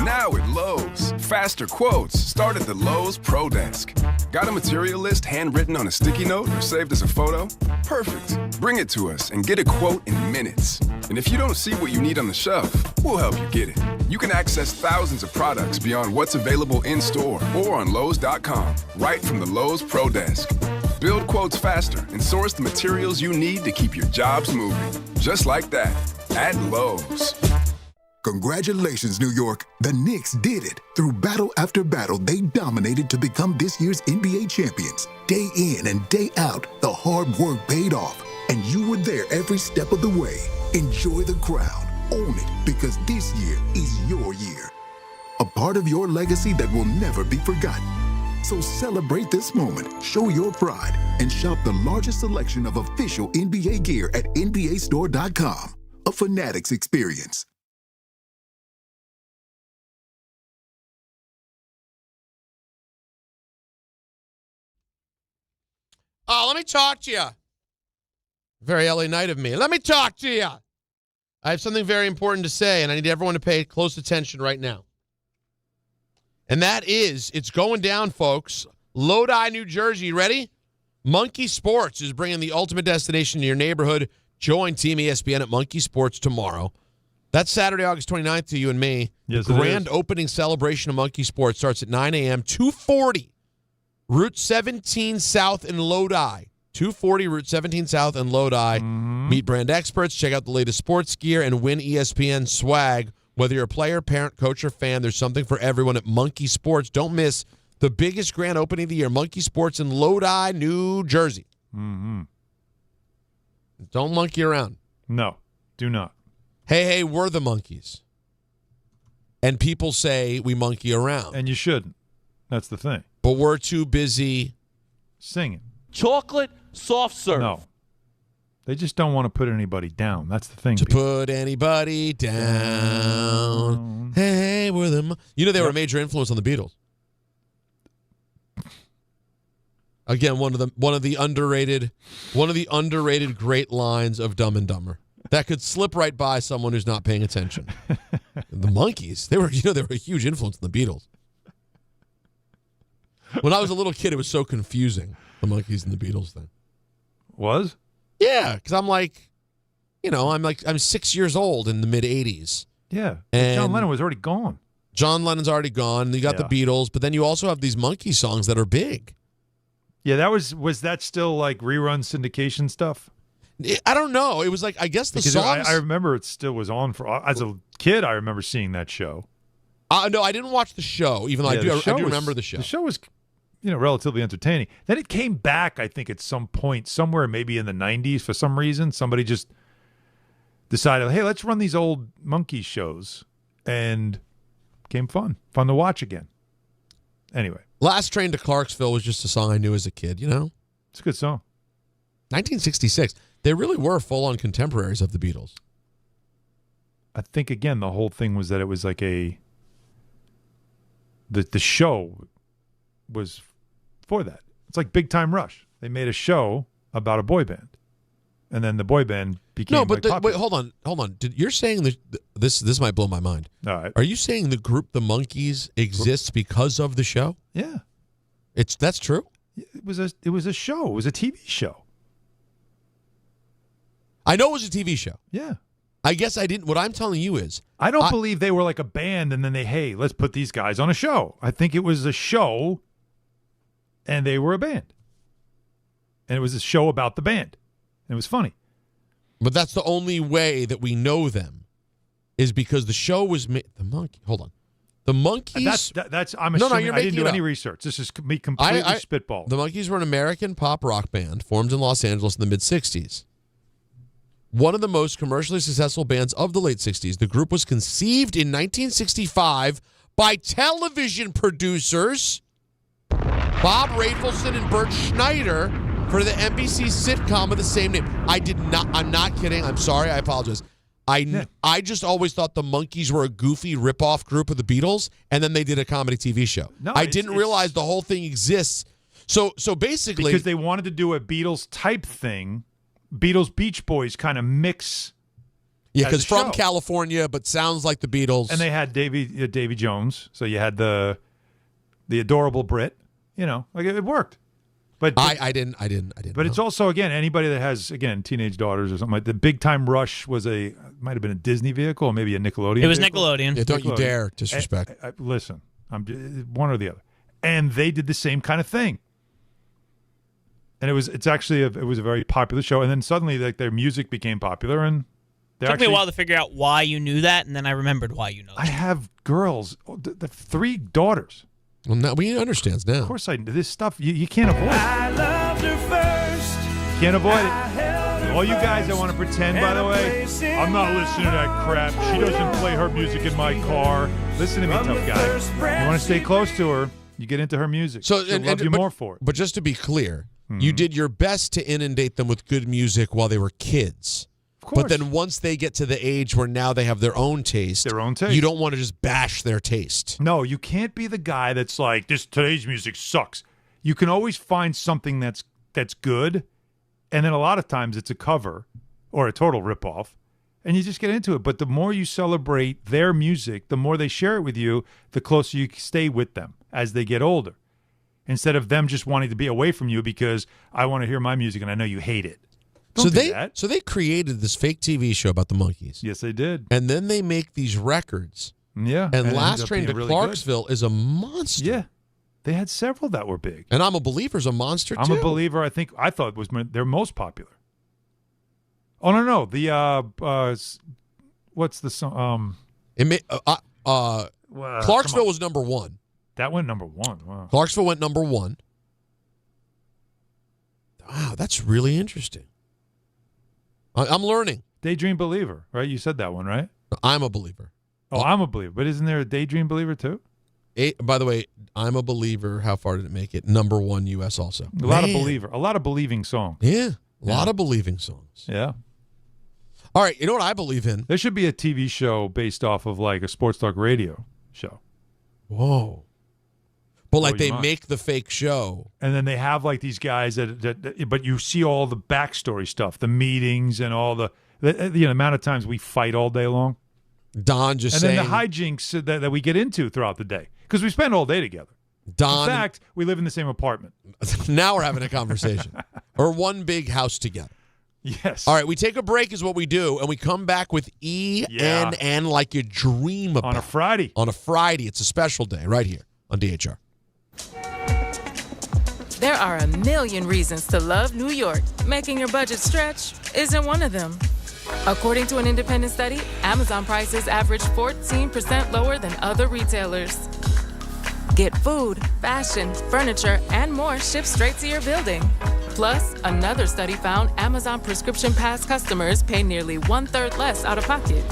Speaker 21: Now at Lowe's, faster quotes start at the Lowe's Pro Desk. Got a material list handwritten on a sticky note or saved as a photo? Perfect. Bring it to us and get a quote in minutes. And if you don't see what you need on the shelf, we'll help you get it. You can access thousands of products beyond what's available in store or on Lowe's.com, right from the Lowe's Pro Desk. Build quotes faster and source the materials you need to keep your jobs moving. Just like that, at Lowe's.
Speaker 22: Congratulations, New York. The Knicks did it. Through battle after battle, they dominated to become this year's NBA champions. Day in and day out, the hard work paid off, and you were there every step of the way. Enjoy the crown. Own it, because this year is your year. A part of your legacy that will never be forgotten. So celebrate this moment, show your pride, and shop the largest selection of official NBA gear at NBAstore.com. A Fanatics experience.
Speaker 3: Oh, let me talk to you. Very LA night of me. Let me talk to you. I have something very important to say, and I need everyone to pay close attention right now. And that is, it's going down, folks. Lodi, New Jersey. Ready? Monkey Sports is bringing the ultimate destination to your neighborhood. Join Team ESPN at Monkey Sports tomorrow. That's Saturday, August 29th to you and me.
Speaker 4: Yes,
Speaker 3: the grand opening celebration of Monkey Sports starts at 9 a.m., 240 Route 17 South in Lodi. 240 Route 17 South in Lodi. Meet brand experts, check out the latest sports gear, and win ESPN swag. Whether you're a player, parent, coach, or fan, there's something for everyone at Monkey Sports. Don't miss the biggest grand opening of the year, Monkey Sports in Lodi, New Jersey. Don't monkey around.
Speaker 4: No, do not.
Speaker 3: Hey, we're the Monkees. And people say we monkey around.
Speaker 4: And you shouldn't. That's the thing.
Speaker 3: But we're too busy
Speaker 4: singing.
Speaker 24: Chocolate soft serve.
Speaker 4: No. They just don't want to put anybody down. That's the thing.
Speaker 3: To put anybody down. Hey, we're the... You know they were a major influence on the Beatles. Again, one of the underrated great lines of Dumb and Dumber. That could slip right by someone who's not paying attention. The Monkees, they were a huge influence on the Beatles. When I was a little kid, it was so confusing, the Monkees and the Beatles thing.
Speaker 4: Was?
Speaker 3: Yeah, because I'm 6 years old in the mid-'80s.
Speaker 4: Yeah,
Speaker 3: and
Speaker 4: John Lennon was already gone.
Speaker 3: John Lennon's already gone. And you got the Beatles, but then you also have these Monkey songs that are big.
Speaker 4: Yeah, that was that still like rerun syndication stuff?
Speaker 3: I don't know. It was like, I guess the
Speaker 4: because
Speaker 3: songs...
Speaker 4: I remember it still was on for... As a kid, I remember seeing that show.
Speaker 3: No, I didn't watch the show, even though I do remember the show.
Speaker 4: The show was, relatively entertaining. Then it came back, I think, at some point, somewhere maybe in the 90s for some reason. Somebody just decided, hey, let's run these old Monkees shows. And became fun to watch again. Anyway. Last Train to Clarksville was just a song I knew as a kid, It's a good song. 1966. They really were full-on contemporaries of the Beatles. I think, again, the whole thing was that it was like the show was for that. It's like Big Time Rush. They made a show about a boy band. And then the boy band became popular.
Speaker 3: Wait, hold on. You're saying that this might blow my mind.
Speaker 4: All right.
Speaker 3: Are you saying the group The Monkees exists because of the show?
Speaker 4: Yeah.
Speaker 3: That's true?
Speaker 4: It was a show. It was a TV show.
Speaker 3: I know it was a TV show.
Speaker 4: Yeah.
Speaker 3: I guess I didn't. What I'm telling you is,
Speaker 4: I don't believe they were like a band and then hey, let's put these guys on a show. I think it was a show and they were a band. And it was a show about the band. And it was funny.
Speaker 3: But that's the only way that we know them is because the show was made. Hold on. The Monkees.
Speaker 4: That's I'm assuming I didn't do any research. This is me completely spitball.
Speaker 3: The Monkees were an American pop rock band formed in Los Angeles in the mid-'60s. One of the most commercially successful bands of the late 60s, the group was conceived in 1965 by television producers Bob Rafelson and Bert Schneider for the NBC sitcom of the same name. I'm not kidding. I'm sorry. I apologize. I just always thought the Monkees were a goofy rip-off group of the Beatles, and then they did a comedy TV show.
Speaker 4: No,
Speaker 3: I didn't realize the whole thing exists. So basically...
Speaker 4: Because they wanted to do a Beatles-type thing, Beatles Beach Boys kind of mix.
Speaker 3: Yeah, because from California, but sounds like the Beatles.
Speaker 4: And they had Davy Jones, so you had the adorable Brit. You know, like it worked. But
Speaker 3: I didn't.
Speaker 4: But it's also, again, anybody that has, again, teenage daughters or something like the Big Time Rush might have been a Disney vehicle or maybe a Nickelodeon.
Speaker 1: It was
Speaker 4: vehicle.
Speaker 3: Nickelodeon. Yeah, don't you dare disrespect.
Speaker 4: Listen, I'm one or the other, and they did the same kind of thing. And it was a very popular show, and then suddenly like their music became popular, and
Speaker 1: it took me a while to figure out why you knew that, and then I remembered why you know that.
Speaker 4: I have girls, the 3 daughters.
Speaker 3: Well, now we understands now.
Speaker 4: Of course, this stuff you can't avoid.
Speaker 18: I loved her first.
Speaker 4: Can't avoid it. All you guys that want to pretend, by the way, I'm not listening to that crap. She doesn't play her music in my car. Listen to me, tough guy. You want to stay close to her, you get into her music. So she'll love you more for it.
Speaker 3: But just to be clear, you did your best to inundate them with good music while they were kids.
Speaker 4: Of course.
Speaker 3: But then once they get to the age where now they have their own taste, you don't want to just bash their taste.
Speaker 4: No, you can't be the guy that's like, today's music sucks. You can always find something that's good, and then a lot of times it's a cover or a total ripoff, and you just get into it. But the more you celebrate their music, the more they share it with you, the closer you stay with them as they get older. Instead of them just wanting to be away from you because I want to hear my music and I know you hate it.
Speaker 3: So they created this fake TV show about the Monkees.
Speaker 4: Yes, they did.
Speaker 3: And then they make these records.
Speaker 4: Yeah.
Speaker 3: And Last Train to Clarksville is a monster.
Speaker 4: Yeah. They had several that were big.
Speaker 3: And I'm a Believer's a monster too.
Speaker 4: I'm a Believer. I thought it was their most popular. Oh no. The what's the song?
Speaker 3: Clarksville was number 1.
Speaker 4: That went number 1. Wow.
Speaker 3: Clarksville went number 1. Wow, that's really interesting. I'm learning.
Speaker 4: Daydream Believer, right? You said that one, right?
Speaker 3: I'm a Believer.
Speaker 4: Oh, I'm a Believer. But isn't there a Daydream Believer too?
Speaker 3: By the way, I'm a Believer. How far did it make it? Number 1 U.S. also.
Speaker 4: A lot of Believer. A lot of believing songs.
Speaker 3: Yeah. A lot of believing songs.
Speaker 4: Yeah.
Speaker 3: All right. You know what I believe in?
Speaker 4: There should be a TV show based off of like a sports talk radio show.
Speaker 3: Whoa. But like they make the fake show.
Speaker 4: And then they have like these guys but you see all the backstory stuff, the meetings and all the amount of times we fight all day long.
Speaker 3: Don just saying.
Speaker 4: And then the hijinks that we get into throughout the day because we spend all day together.
Speaker 3: Don.
Speaker 4: In fact, we live in the same apartment.
Speaker 3: Now we're having a conversation. Or one big house together.
Speaker 4: Yes.
Speaker 3: All right, we take a break is what we do, and we come back with ENN like you dream about.
Speaker 4: On a Friday.
Speaker 3: On a Friday. It's a special day right here on DHR.
Speaker 5: There are a million reasons to love New York. Making your budget stretch isn't one of them. According to an independent study, Amazon prices average 14% lower than other retailers. Get food, fashion, furniture, and more shipped straight to your building. Plus, another study found Amazon Prescription Pass customers pay nearly 1/3 less out of pocket.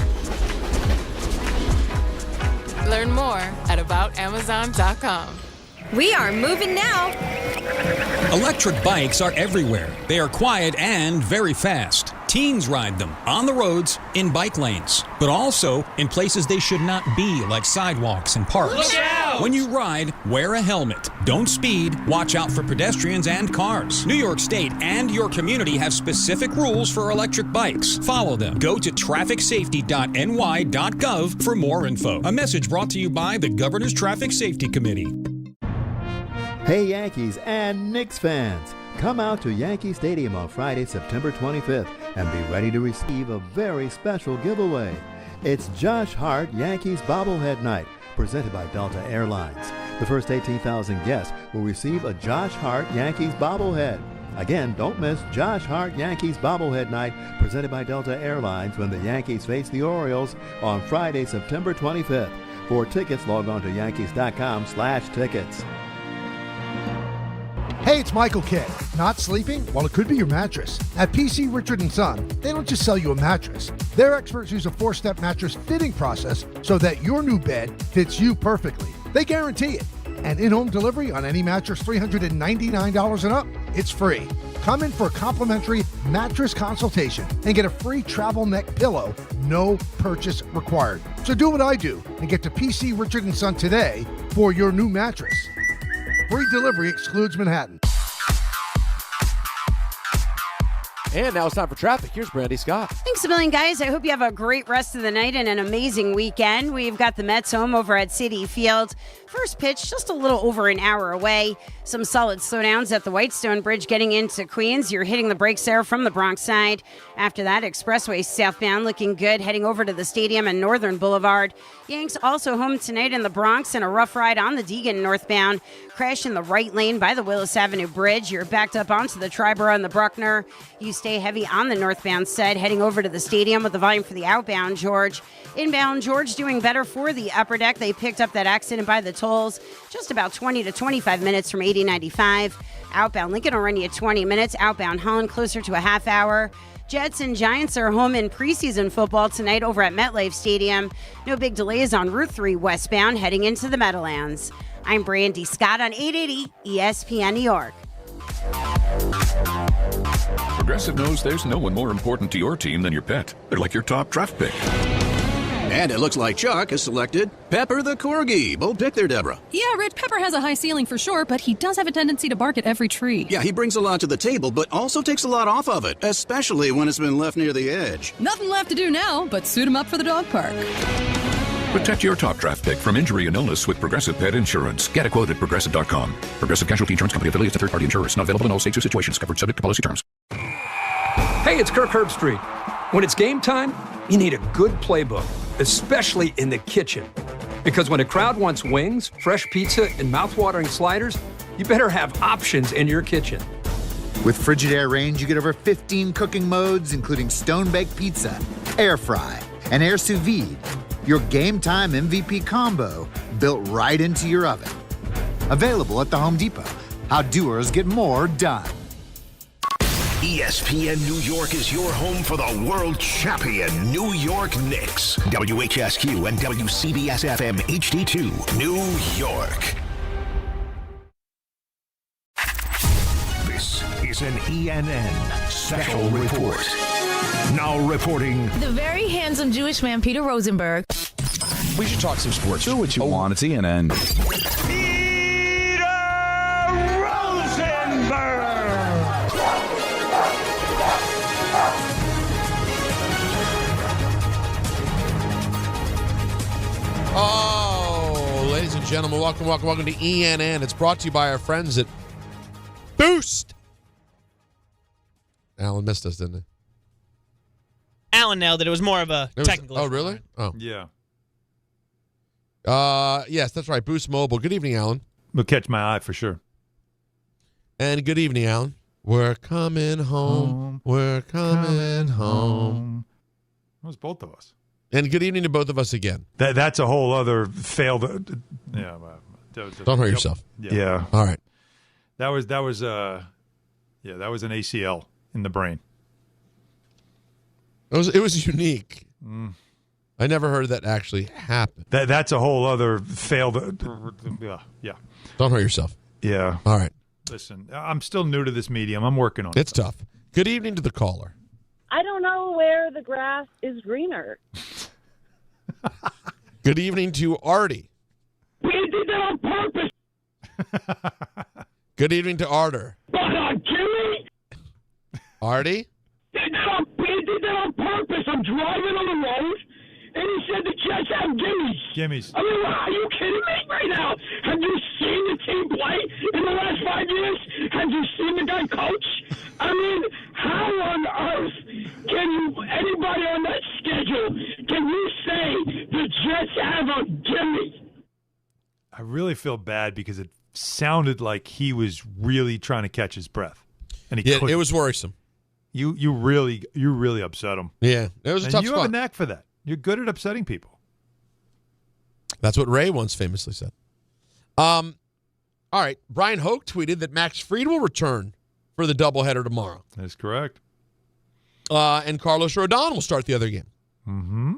Speaker 5: Learn more at aboutamazon.com.
Speaker 6: We are moving now.
Speaker 7: Electric bikes are everywhere. They are quiet and very fast. Teens ride them on the roads, in bike lanes, but also in places they should not be, like sidewalks and parks.
Speaker 18: Look out!
Speaker 7: When you ride, wear a helmet. Don't speed. Watch out for pedestrians and cars. New York State and your community have specific rules for electric bikes. Follow them. Go to trafficsafety.ny.gov for more info. A message brought to you by the Governor's Traffic Safety Committee.
Speaker 8: Hey Yankees and Knicks fans, Come out to Yankee Stadium on Friday, September 25th, and be ready to receive a very special giveaway. It's Josh Hart Yankees Bobblehead Night, presented by Delta Airlines. The first 18,000 guests will receive a Josh Hart Yankees bobblehead. Again, don't miss Josh Hart Yankees Bobblehead Night, presented by Delta Airlines, when the Yankees face the Orioles on Friday, September 25th. For tickets, log on to yankees.com/tickets.
Speaker 9: Hey, it's Michael K. Not sleeping? Well, it could be your mattress. At PC Richard & Son, they don't just sell you a mattress. Their experts use a 4-step mattress fitting process so that your new bed fits you perfectly. They guarantee it. And in-home delivery on any mattress $399 and up, it's free. Come in for a complimentary mattress consultation and get a free travel neck pillow, no purchase required. So do what I do and get to PC Richard & Son today for your new mattress. Free delivery excludes Manhattan.
Speaker 3: And now it's time for traffic. Here's Brandy Scott.
Speaker 10: Thanks a million, guys. I hope you have a great rest of the night and an amazing weekend. We've got the Mets home over at Citi Field. First pitch just a little over an hour away. Some solid slowdowns at the Whitestone Bridge getting into Queens. You're hitting the brakes there from the Bronx side. After that, Expressway southbound looking good, heading over to the stadium and Northern Boulevard. Yanks also home tonight in the Bronx and a rough ride on the Deegan northbound. Crash in the right lane by the Willis Avenue Bridge. You're backed up onto the Triborough and the Bruckner. You stay heavy on the northbound side, heading over to the stadium with the volume for the outbound George. Inbound George doing better for the upper deck. They picked up that accident by the tolls. Just about 20 to 25 minutes from 8095. Outbound Lincoln will run you 20 minutes. Outbound Hahn closer to a half hour. Jets and Giants are home in preseason football tonight over at MetLife Stadium. No big delays on Route 3 westbound heading into the Meadowlands. I'm Brandy Scott on 880 ESPN New York.
Speaker 17: Progressive knows there's no one more important to your team than your pet. They're like your top draft pick.
Speaker 19: And it looks like Chuck has selected Pepper the Corgi. Bold pick there, Deborah.
Speaker 25: Yeah, Rich, Pepper has a high ceiling for sure, but he does have a tendency to bark at every tree.
Speaker 19: Yeah, he brings a lot to the table, but also takes a lot off of it, especially when it's been left near the edge.
Speaker 25: Nothing left to do now but suit him up for the dog park.
Speaker 17: Protect your top draft pick from injury and illness with Progressive Pet Insurance. Get a quote at Progressive.com. Progressive Casualty Insurance Company affiliates of third-party insurers. Not available in all states or situations. Covered subject to policy terms.
Speaker 27: Hey, it's Kirk Herbstreit. When it's game time, you need a good playbook, especially in the kitchen. Because when a crowd wants wings, fresh pizza, and mouth-watering sliders, you better have options in your kitchen.
Speaker 28: With Frigidaire range, you get over 15 cooking modes, including stone-baked pizza, air fry, and air sous vide. Your game time MVP combo built right into your oven. Available at the Home Depot. How doers get more done.
Speaker 2: ESPN New York is your home for the world champion New York Knicks. WHSQ and WCBS FM HD2, New York. This is an ENN special report. Now reporting.
Speaker 29: The very handsome Jewish man, Peter Rosenberg.
Speaker 30: We should talk some sports. Do what you want. It's ENN.
Speaker 18: Peter Rosenberg!
Speaker 3: Oh, ladies and gentlemen, welcome to ENN. It's brought to you by our friends at Boost. Alan missed us, didn't he?
Speaker 1: Alan nailed it. It was more of a technical issue.
Speaker 3: Oh, really? Oh.
Speaker 4: Yeah.
Speaker 3: Yes, that's right. Boost Mobile. Good evening, Alan.
Speaker 4: Will catch my eye for sure.
Speaker 3: And good evening, Alan. We're coming home. We're coming home.
Speaker 4: That was both of us.
Speaker 3: And good evening to both of us again.
Speaker 4: That's a whole other failed. Yeah.
Speaker 3: Don't hurt yourself.
Speaker 4: Yeah.
Speaker 3: All right.
Speaker 4: That was an ACL in the brain.
Speaker 3: It was unique. I never heard that actually happen.
Speaker 4: That's a whole other failed. Yeah.
Speaker 3: Don't hurt yourself.
Speaker 4: Yeah.
Speaker 3: All right.
Speaker 4: Listen, I'm still new to this medium. I'm working on it.
Speaker 3: It's tough. Good evening to the caller.
Speaker 31: I don't know where the grass is greener.
Speaker 3: Good evening to Artie.
Speaker 18: We did that on purpose.
Speaker 3: Good evening to Arter.
Speaker 18: But Jimmy?
Speaker 3: Artie?
Speaker 18: We did that on purpose. I'm driving on the road, and he said the Jets have gimmies. I mean, are you kidding me right now? Have you seen the team play in the last 5 years? Have you seen the guy coach? I mean, how on earth can anybody on that schedule, can you say the Jets have a gimme?
Speaker 4: I really feel bad because it sounded like he was really trying to catch his breath, and he couldn't.
Speaker 3: It was worrisome.
Speaker 4: You really upset him.
Speaker 3: Yeah, it was a tough spot.
Speaker 4: You have a knack for that. You're good at upsetting people.
Speaker 3: That's what Ray once famously said. All right, Brian Hoke tweeted that Max Fried will return for the doubleheader tomorrow.
Speaker 4: That's correct.
Speaker 3: And Carlos Rodon will start the other game.
Speaker 4: Mm-hmm.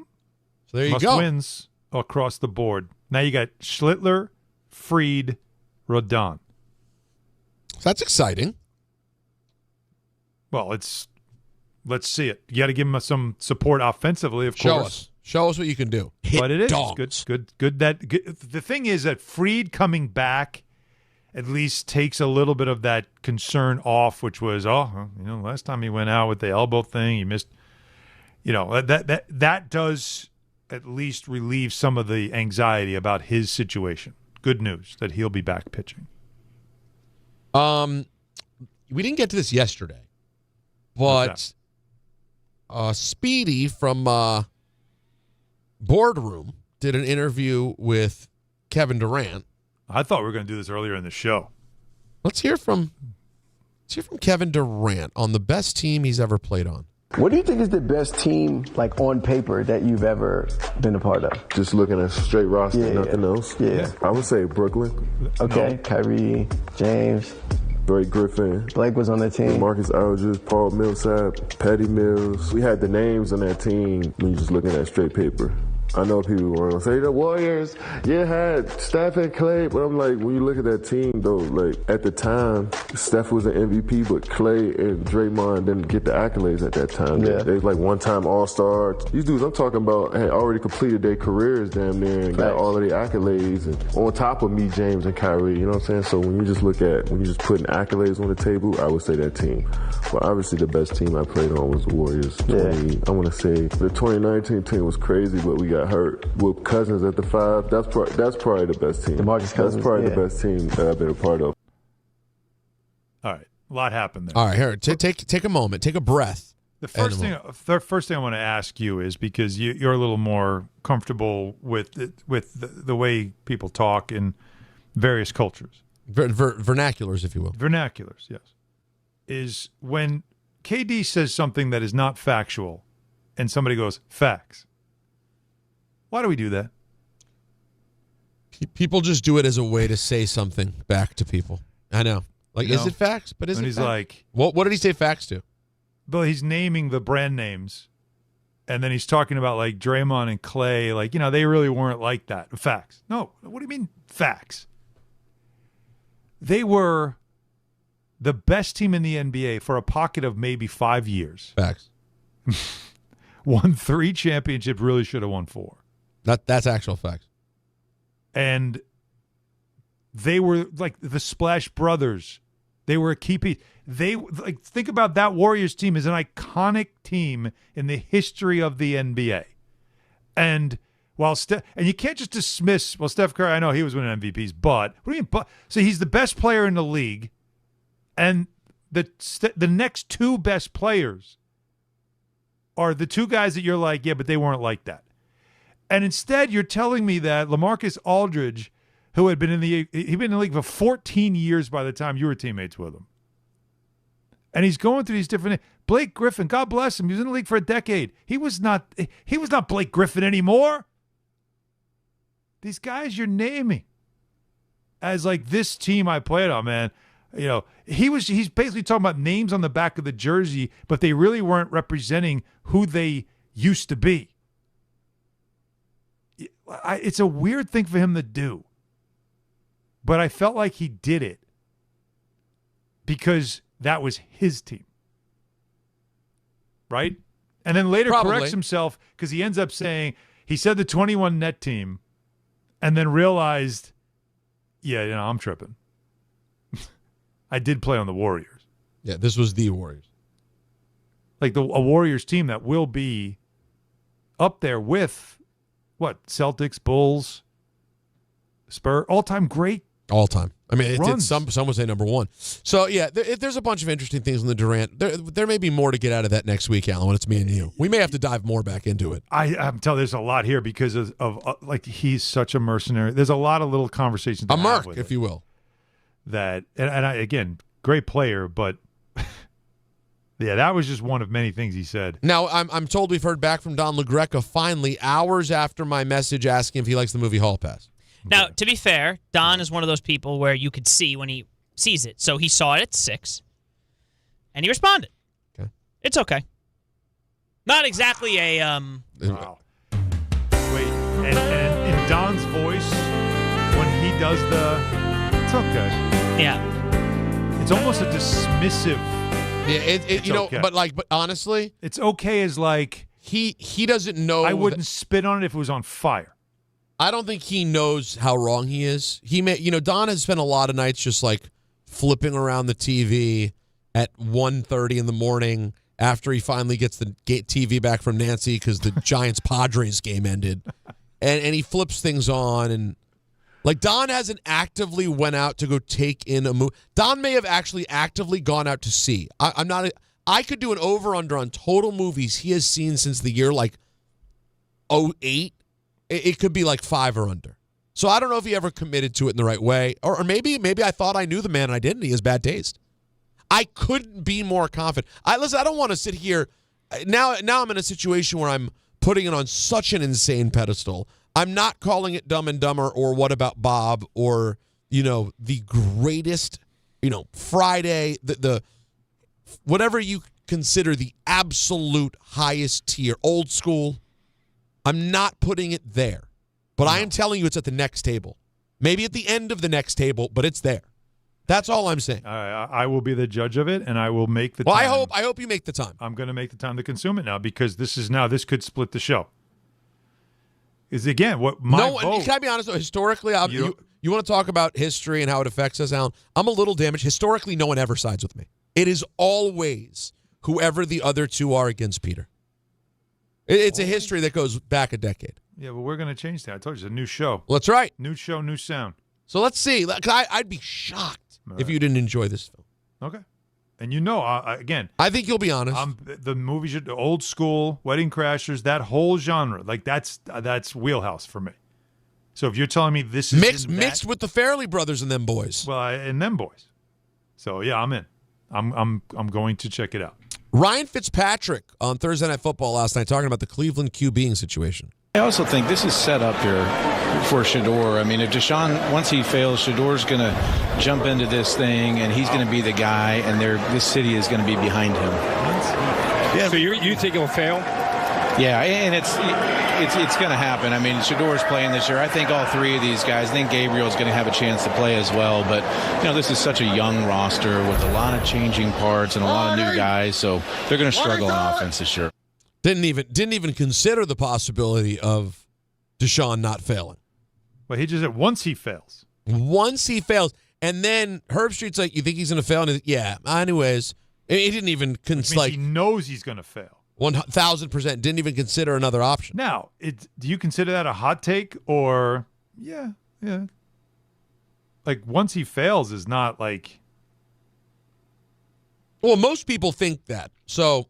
Speaker 3: So there you go.
Speaker 4: Wins across the board. Now you got Schlittler, Fried, Rodon.
Speaker 3: So that's exciting.
Speaker 4: Well, let's see it. You got to give him some support offensively, of course.
Speaker 3: Show us what you can do.
Speaker 4: But it is good. The thing is that Fried coming back at least takes a little bit of that concern off, which was, last time he went out with the elbow thing, he missed. That does at least relieve some of the anxiety about his situation. Good news that he'll be back pitching.
Speaker 3: We didn't get to this yesterday, but Speedy from Boardroom did an interview with Kevin Durant.
Speaker 4: I thought we were going to do this earlier in the show.
Speaker 3: Let's hear from Kevin Durant on the best team he's ever played on.
Speaker 11: What do you think is the best team, like on paper, that you've ever been a part of?
Speaker 12: Just looking at straight roster, nothing else.
Speaker 11: Yeah.
Speaker 12: I would say Brooklyn.
Speaker 11: Okay. No. Kyrie, James.
Speaker 12: Blake Griffin.
Speaker 11: Blake was on the team.
Speaker 12: Marcus Aldridge, Paul Millsap, Patty Mills. We had the names on that team when you're just looking at straight paper. I know people were going to say the Warriors, had Steph and Clay, but I'm like, when you look at that team, though, like at the time, Steph was an MVP, but Clay and Draymond didn't get the accolades at that time.
Speaker 11: Yeah.
Speaker 12: They was like one-time All-Stars. These dudes I'm talking about had already completed their careers damn near and got all of the accolades, and on top of me, James and Kyrie, you know what I'm saying? So when you just putting accolades on the table, I would say that team. But obviously the best team I played on was the Warriors. I want to say the 2019 team was crazy, but we got hurt with Cousins at the 5. That's probably the best team.
Speaker 11: DeMarcus Cousins,
Speaker 12: that's probably the best team that I've been a part of.
Speaker 4: All right, a lot happened there.
Speaker 3: All right, here, take a moment, take a breath.
Speaker 4: The first thing I want to ask you is, because you're a little more comfortable with the way people talk in various cultures,
Speaker 3: vernaculars, if you will.
Speaker 4: Vernaculars, yes. Is when KD says something that is not factual, and somebody goes facts. Why do we do that?
Speaker 3: People just do it as a way to say something back to people. I know. Like, is it facts? But is it
Speaker 4: he's
Speaker 3: facts?
Speaker 4: Like,
Speaker 3: what did he say facts to?
Speaker 4: Well, he's naming the brand names, and then he's talking about like Draymond and Clay. Like, they really weren't like that. Facts. No. What do you mean facts? They were the best team in the NBA for a pocket of maybe 5 years.
Speaker 3: Facts.
Speaker 4: Won 3 championships. Really should have won 4.
Speaker 3: That's actual facts.
Speaker 4: And they were like the Splash Brothers. They were a key piece. Think about that Warriors team as an iconic team in the history of the NBA. And and you can't just dismiss, Steph Curry, I know he was winning MVPs, but what do you mean? But so he's the best player in the league, and the next 2 best players are the 2 guys that you're like, yeah, but they weren't like that. And instead, you're telling me that LaMarcus Aldridge, who had been in the league for 14 years by the time you were teammates with him, and he's going through these different. Blake Griffin, God bless him, he was in the league for a decade. He was not Blake Griffin anymore. These guys you're naming as like this team I played on, man. He's basically talking about names on the back of the jersey, but they really weren't representing who they used to be. It's a weird thing for him to do, but I felt like he did it because that was his team, right? And then later corrects himself because he ends up saying he said the 21 net team and then realized, I'm tripping. I did play on the Warriors.
Speaker 3: Yeah, this was the Warriors.
Speaker 4: Like a Warriors team that will be up there with Celtics, Bulls, Spurs, all-time great
Speaker 3: All time. I mean, it's some would say number one. So, yeah, there's a bunch of interesting things in the Durant. There may be more to get out of that next week, Alan, when it's me and you. We may have to dive more back into it.
Speaker 4: I'm telling you, there's a lot here because of like, he's such a mercenary. There's a lot of little conversations.
Speaker 3: A merc, if you will.
Speaker 4: That, and I, again, great player, but yeah, that was just one of many things he said.
Speaker 3: Now, I'm told we've heard back from Don LaGreca finally, hours after my message asking if he likes the movie Hall Pass.
Speaker 1: Now, to be fair, Don is one of those people where you could see when he sees it. So he saw it at 6, and he responded.
Speaker 3: Okay.
Speaker 1: It's okay. Not exactly a...
Speaker 4: Wow. Wait, and in Don's voice, when he does it's okay.
Speaker 1: Yeah.
Speaker 4: It's almost a dismissive...
Speaker 3: Yeah, you know, okay. but honestly...
Speaker 4: It's okay as like...
Speaker 3: He doesn't know...
Speaker 4: I wouldn't spit on it if it was on fire.
Speaker 3: I don't think he knows how wrong he is. Don has spent a lot of nights just like flipping around the TV at 1:30 in the morning after he finally gets the TV back from Nancy because the Giants-Padres game ended. And he flips things on. And like Don hasn't actively went out to go take in a movie. Don may have actually actively gone out to see. I could do an over-under on total movies he has seen since the year like 2008. It could be like 5 or under. So I don't know if he ever committed to it in the right way. Or maybe I thought I knew the man and I didn't. He has bad taste. I couldn't be more confident. Listen, I don't want to sit here. Now I'm in a situation where I'm putting it on such an insane pedestal. I'm not calling it Dumb and Dumber or What About Bob or, the greatest, Friday, the whatever you consider the absolute highest tier, old school. I'm not putting it there, but I am telling you it's at the next table. Maybe at the end of the next table, but it's there. That's all I'm saying.
Speaker 4: I will be the judge of it, and I will make the
Speaker 3: time.
Speaker 4: Well,
Speaker 3: I hope you make the time.
Speaker 4: I'm going to make the time to consume it now because this could split the show. Is again what my vote.
Speaker 3: Can I be honest though? Historically, you want to talk about history and how it affects us, Alan? I'm a little damaged. Historically, no one ever sides with me. It is always whoever the other two are against Peter. It's a history that goes back a decade.
Speaker 4: Yeah, but we're going to change that. I told you, it's a new show.
Speaker 3: Well, that's right.
Speaker 4: New show, new sound.
Speaker 3: So let's see. I'd be shocked if you didn't enjoy this film.
Speaker 4: Okay. And again.
Speaker 3: I think you'll be honest.
Speaker 4: The movies, old school, Wedding Crashers, that whole genre, like that's wheelhouse for me. So if you're telling me this is
Speaker 3: mixed with the Farrelly brothers and them boys.
Speaker 4: Well, and them boys. So yeah, I'm in. I'm going to check it out.
Speaker 3: Ryan Fitzpatrick on Thursday Night Football last night talking about the Cleveland QBing situation.
Speaker 5: I also think this is set up here for Shedeur. I mean, if Deshaun, once he fails, Shedor's going to jump into this thing, and he's going to be the guy, and this city is going to be behind him.
Speaker 13: Yeah. So you think he'll fail?
Speaker 5: Yeah, and it's going to happen. I mean, Shedor's playing this year. I think all three of these guys. I think Gabriel's going to have a chance to play as well. But this is such a young roster with a lot of changing parts and a lot of new guys, so they're going to struggle on offense this year.
Speaker 3: Didn't even consider the possibility of Deshaun not failing.
Speaker 4: But he just said once he fails.
Speaker 3: Once he fails, and then Herb Street's like, "You think he's going to fail?" And yeah. Anyways, he didn't even consider.
Speaker 4: He knows he's going to fail.
Speaker 3: 1,000% didn't even consider another option.
Speaker 4: Now, do you consider that a hot take or yeah? Like once he fails is not like.
Speaker 3: Well, most people think that. So,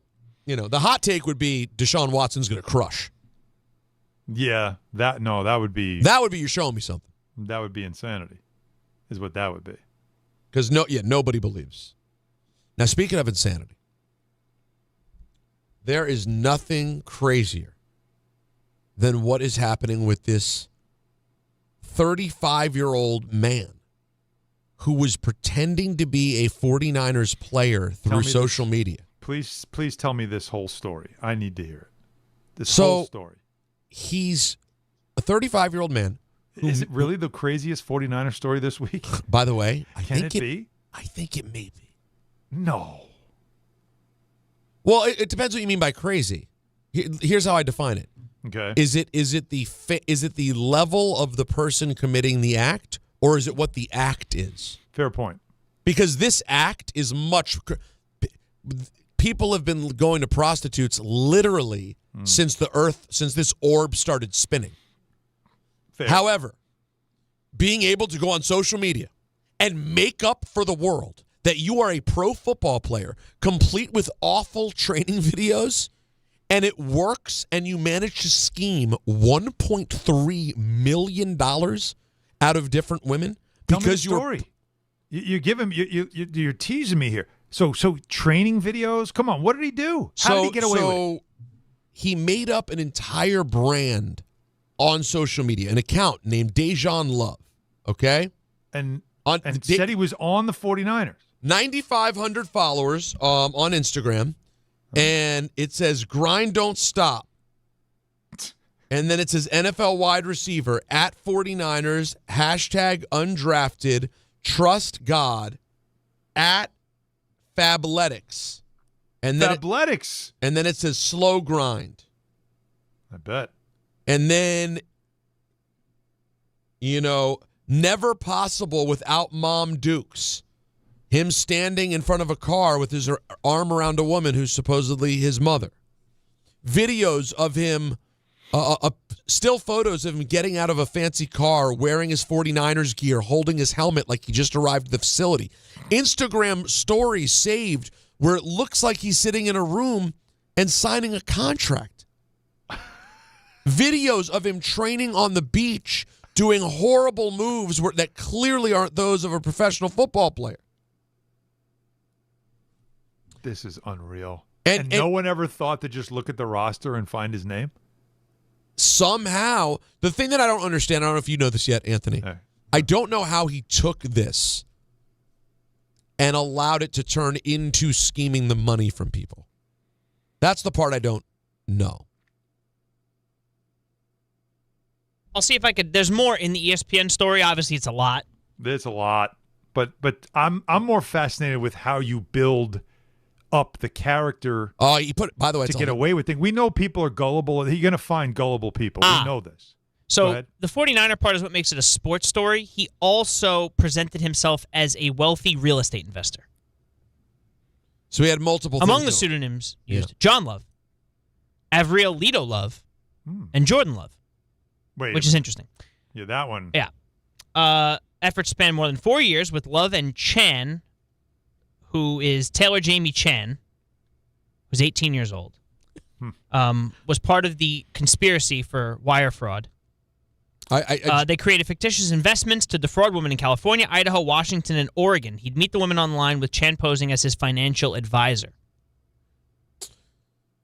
Speaker 3: the hot take would be Deshaun Watson's going to crush.
Speaker 4: Yeah, that would be.
Speaker 3: That would be you're showing me something.
Speaker 4: That would be insanity, is what that would be.
Speaker 3: Because nobody believes. Now, speaking of insanity. There is nothing crazier than what is happening with this 35-year-old man who was pretending to be a 49ers player through social media.
Speaker 4: Please tell me this whole story. I need to hear it. This whole story.
Speaker 3: He's a 35-year-old man.
Speaker 4: Is it really the craziest 49er story this week?
Speaker 3: By the way,
Speaker 4: I think
Speaker 3: it may be.
Speaker 4: No.
Speaker 3: Well, it depends what you mean by crazy. Here's how I define it.
Speaker 4: Okay.
Speaker 3: Is it the level of the person committing the act, or is it what the act is?
Speaker 4: Fair point.
Speaker 3: Because this act is much. People have been going to prostitutes literally since this orb started spinning.
Speaker 4: Fair.
Speaker 3: However, being able to go on social media and make up for the world that you are a pro football player, complete with awful training videos, and it works, and you manage to scheme $1.3 million out of different women
Speaker 4: Tell me the story. You give him. You're teasing me here. So training videos. Come on, what did he do? How did he get away with it?
Speaker 3: He made up an entire brand on social media, an account named Dejan Love. Okay,
Speaker 4: and said he was on the 49ers.
Speaker 3: 9,500 followers on Instagram, and it says "Grind Don't Stop," and then it says NFL wide receiver at 49ers #undrafted trust God at Fabletics, and then
Speaker 4: Fabletics,
Speaker 3: and then it says slow grind.
Speaker 4: I bet,
Speaker 3: and then never possible without Mom Dukes. Him standing in front of a car with his arm around a woman who's supposedly his mother. Videos of him, still photos of him getting out of a fancy car, wearing his 49ers gear, holding his helmet like he just arrived at the facility. Instagram stories saved where it looks like he's sitting in a room and signing a contract. Videos of him training on the beach, doing horrible moves that clearly aren't those of a professional football player.
Speaker 4: This is unreal. And no one ever thought to just look at the roster and find his name?
Speaker 3: Somehow, the thing that I don't understand, I don't know if you know this yet, Anthony. I don't know how he took this and allowed it to turn into scheming the money from people. That's the part I don't know.
Speaker 1: I'll see if I could. There's more in the ESPN story. Obviously, it's a lot.
Speaker 4: There's a lot, but I'm more fascinated with how you build up the character.
Speaker 3: Oh, you put. By the way,
Speaker 4: to get away with things. We know people are gullible. You're going to find gullible people. We know this.
Speaker 1: So the 49er part is what makes it a sports story. He also presented himself as a wealthy real estate investor.
Speaker 3: So he had multiple
Speaker 1: among
Speaker 3: things
Speaker 1: the pseudonyms used: John Love, Avril Leto Love, and Jordan Love. Which is interesting.
Speaker 4: Yeah, that one.
Speaker 1: Yeah. Efforts spanned more than 4 years with Love and Chan, who is Taylor Jamie Chan, who's 18 years old, was part of the conspiracy for wire fraud. They created fictitious investments to defraud women in California, Idaho, Washington, and Oregon. He'd meet the women online with Chan posing as his financial advisor.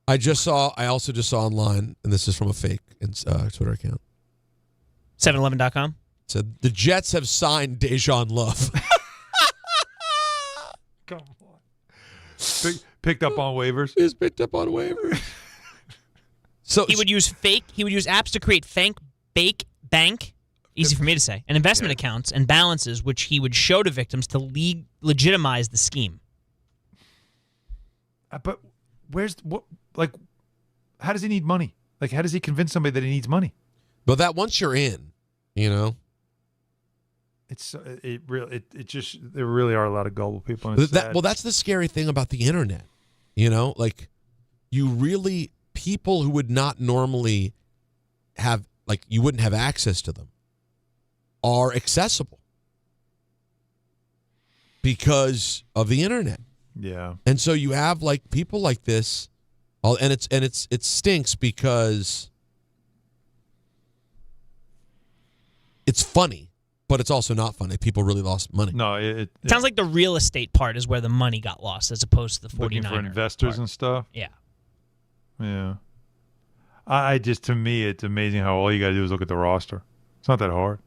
Speaker 3: I also just saw online, and this is from a fake Twitter account.
Speaker 1: 711.com?
Speaker 3: Said the Jets have signed Dejan Love.
Speaker 4: Come on. Picked up on waivers?
Speaker 3: He's picked up on waivers.
Speaker 1: So he would use apps to create fake bank, easy for me to say, and investment accounts and balances, which he would show to victims to legitimize the scheme.
Speaker 4: But how does he need money? Like, how does he convince somebody that he needs money?
Speaker 3: But that once you're in,
Speaker 4: there really are a lot of gullible people. And
Speaker 3: that's the scary thing about the internet. People who would not normally have, you wouldn't have access to them, are accessible because of the internet.
Speaker 4: Yeah.
Speaker 3: And so you have people like this, and it stinks because it's funny, but it's also not funny. People really lost money.
Speaker 4: No, it
Speaker 1: sounds like the real estate part is where the money got lost, as opposed to the 49er.
Speaker 4: Looking for investors
Speaker 1: part.
Speaker 4: And stuff.
Speaker 1: Yeah.
Speaker 4: Yeah. To me, it's amazing how all you got to do is look at the roster. It's not that hard.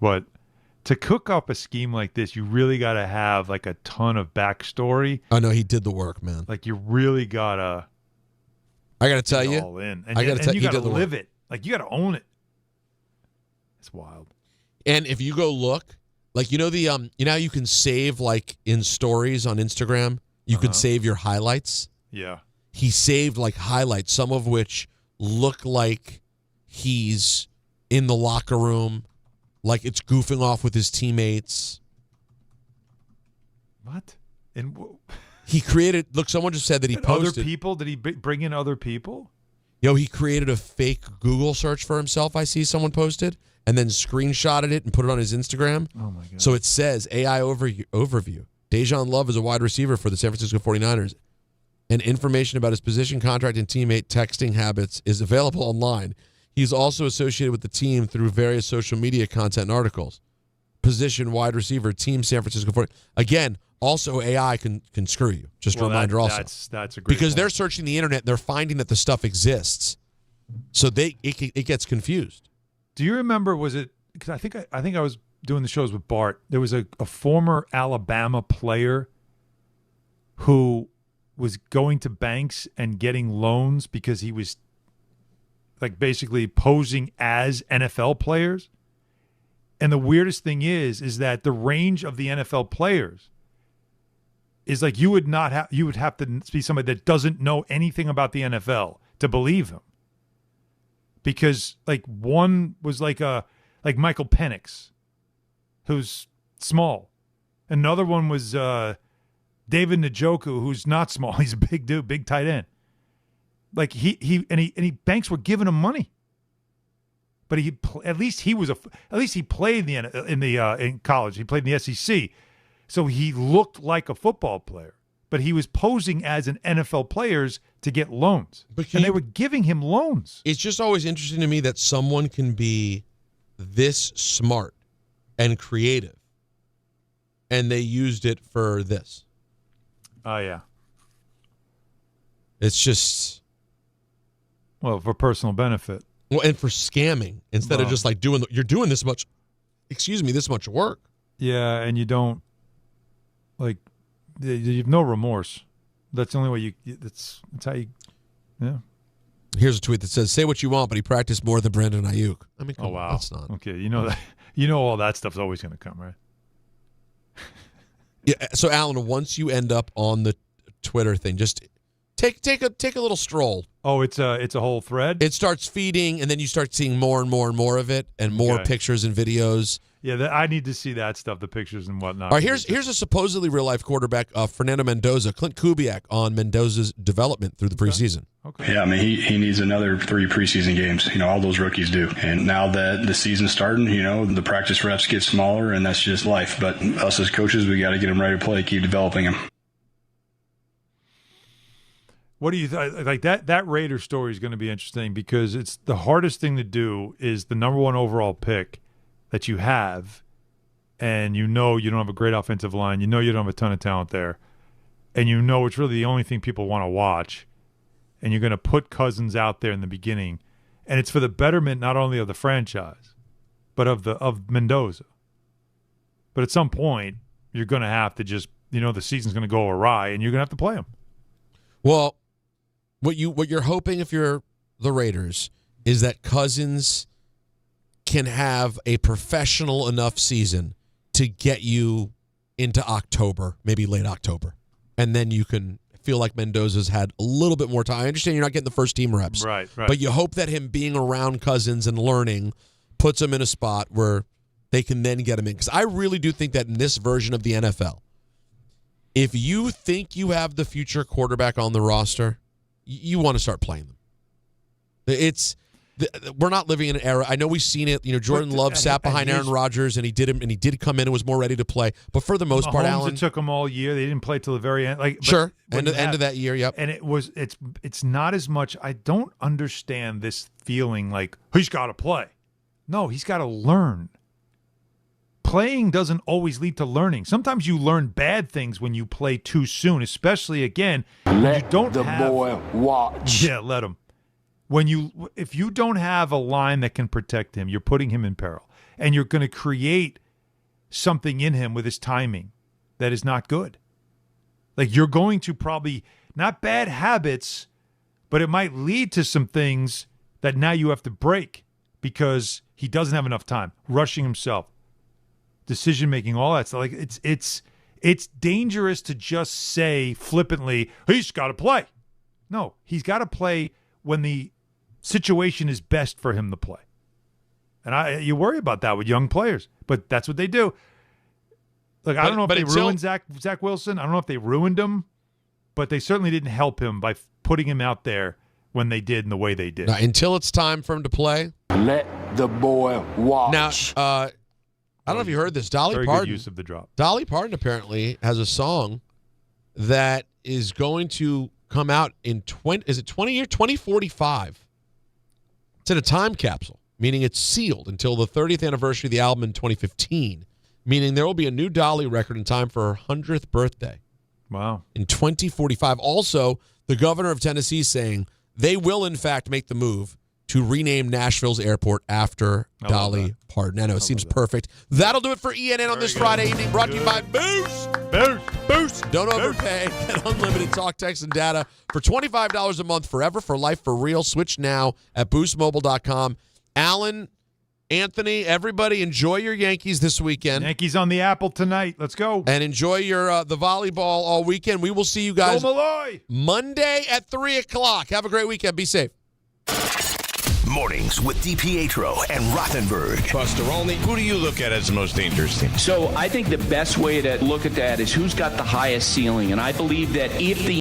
Speaker 4: But to cook up a scheme like this, you really got to have a ton of backstory.
Speaker 3: Oh no, he did the work, man.
Speaker 4: You really gotta.
Speaker 3: I gotta tell you,
Speaker 4: all in, and you gotta live it. You gotta own it. It's wild.
Speaker 3: And if you go look, you can save in stories on Instagram, you can save your highlights.
Speaker 4: Yeah.
Speaker 3: He saved highlights, some of which look like he's in the locker room, it's goofing off with his teammates.
Speaker 4: What? And
Speaker 3: he created. Look, someone just said that he posted
Speaker 4: other people. Did he bring in other people?
Speaker 3: He created a fake Google search for himself. I see someone posted, and then screenshotted it and put it on his Instagram.
Speaker 4: Oh my God!
Speaker 3: So it says AI overview. Dejan Love is a wide receiver for the San Francisco 49ers, and information about his position, contract, and teammate texting habits is available online. He's also associated with the team through various social media content and articles. Position, wide receiver, team San Francisco 49ers. Again, also AI can screw you. Just a reminder also.
Speaker 4: That's a great
Speaker 3: because
Speaker 4: point.
Speaker 3: they're searching the internet and they're finding that the stuff exists. So it gets confused.
Speaker 4: Do you remember, was it, because I think I was doing the shows with Bart. There was a former Alabama player who was going to banks and getting loans because he was like basically posing as NFL players. And the weirdest thing is that the range of the NFL players is like you would have to be somebody that doesn't know anything about the NFL to believe him. Because like one was like Michael Penix, who's small. Another one was David Njoku, who's not small. He's a big dude, big tight end. Like he banks were giving him money. But at least he played in college. He played in the SEC. So he looked like a football player, but he was posing as an NFL player to get loans. And they were giving him loans.
Speaker 3: It's just always interesting to me that someone can be this smart and creative, and they used it for this.
Speaker 4: Oh, yeah.
Speaker 3: It's just...
Speaker 4: Well, for personal benefit.
Speaker 3: Well, and for scamming instead of just like you're doing this much work.
Speaker 4: Yeah, and you don't... Like, you have no remorse. That's the only way that's how you, yeah.
Speaker 3: Here's a tweet that says, "Say what you want, but he practiced more than Brandon Ayuk." I mean,
Speaker 4: oh wow,
Speaker 3: that's not
Speaker 4: okay. You know that. You know all that stuff's always going to come, right?
Speaker 3: Yeah. So, Alan, once you end up on the Twitter thing, just take a little stroll.
Speaker 4: Oh, it's a whole thread.
Speaker 3: It starts feeding, and then you start seeing more and more and more of it, and more pictures and videos.
Speaker 4: Yeah, I need to see that stuff, the pictures and whatnot.
Speaker 3: All right, here's a supposedly real-life quarterback, Fernando Mendoza, Clint Kubiak, on Mendoza's development through the preseason.
Speaker 6: Okay. Yeah, I mean, he needs another 3 preseason games. All those rookies do. And now that the season's starting, the practice reps get smaller, and that's just life. But us as coaches, we got to get them ready to play, keep developing them.
Speaker 4: What do you like? That Raider story is going to be interesting because it's the hardest thing to do is the number 1 overall pick that you have, and you don't have a great offensive line. You don't have a ton of talent there, and it's really the only thing people want to watch. And you're going to put Cousins out there in the beginning, and it's for the betterment not only of the franchise, but of Mendoza. But at some point, you're going to have to just the season's going to go awry, and you're going to have to play him.
Speaker 3: Well, what you're hoping if you're the Raiders is that Cousins can have a professional enough season to get you into October, maybe late October. And then you can feel like Mendoza's had a little bit more time. I understand you're not getting the first team reps.
Speaker 4: Right.
Speaker 3: But you hope that him being around Cousins and learning puts him in a spot where they can then get him in. Because I really do think that in this version of the NFL, if you think you have the future quarterback on the roster, you want to start playing them. We're not living in an era. I know we've seen it. Jordan Love sat behind Aaron Rodgers, and he did come in and was more ready to play. But for the most part, Alan,
Speaker 4: it took them all year. They didn't play till the very end.
Speaker 3: Sure, end of that year. Yep.
Speaker 4: And it's not as much. I don't understand this feeling like he's got to play. No, he's got to learn. Playing doesn't always lead to learning. Sometimes you learn bad things when you play too soon, especially again.
Speaker 18: Let the boy watch.
Speaker 4: Yeah, let him. If you don't have a line that can protect him, you're putting him in peril. And you're going to create something in him with his timing that is not good. Like you're going to probably, not bad habits, but it might lead to some things that now you have to break because he doesn't have enough time. Rushing himself, decision-making, all that stuff. Like it's dangerous to just say flippantly, he's got to play. No, he's got to play when the situation is best for him to play. And you worry about that with young players, but that's what they do. Look, I don't know if they ruined Zach Wilson. I don't know if they ruined him, but they certainly didn't help him by putting him out there when they did and the way they did.
Speaker 3: Now, until it's time for him to play.
Speaker 18: Let the boy watch.
Speaker 3: Now, I don't know if you heard this.
Speaker 4: Very good use of the drop.
Speaker 3: Dolly Parton apparently has a song that is going to come out in 2045. It's in a time capsule, meaning it's sealed until the 30th anniversary of the album in 2015, meaning there will be a new Dolly record in time for her 100th birthday.
Speaker 4: Wow.
Speaker 3: In 2045. Also, the governor of Tennessee saying they will, in fact, make the move to rename Nashville's airport after Dolly Parton. I know, it seems perfect. That'll do it for ENN on this Friday evening, brought to you by Boost. Boost. Don't overpay. Get unlimited talk, text, and data for $25 a month forever, for life, for real. Switch now at boostmobile.com. Alan, Anthony, everybody, enjoy your Yankees this weekend.
Speaker 4: Yankees on the apple tonight. Let's go.
Speaker 3: And enjoy your the volleyball all weekend. We will see you guys Monday at 3 o'clock. Have a great weekend. Be safe.
Speaker 2: Mornings with DiPietro and Rothenberg.
Speaker 7: Buster Olney, who do you look at as the most dangerous team?
Speaker 8: So I think the best way to look at that is who's got the highest ceiling. And I believe that if the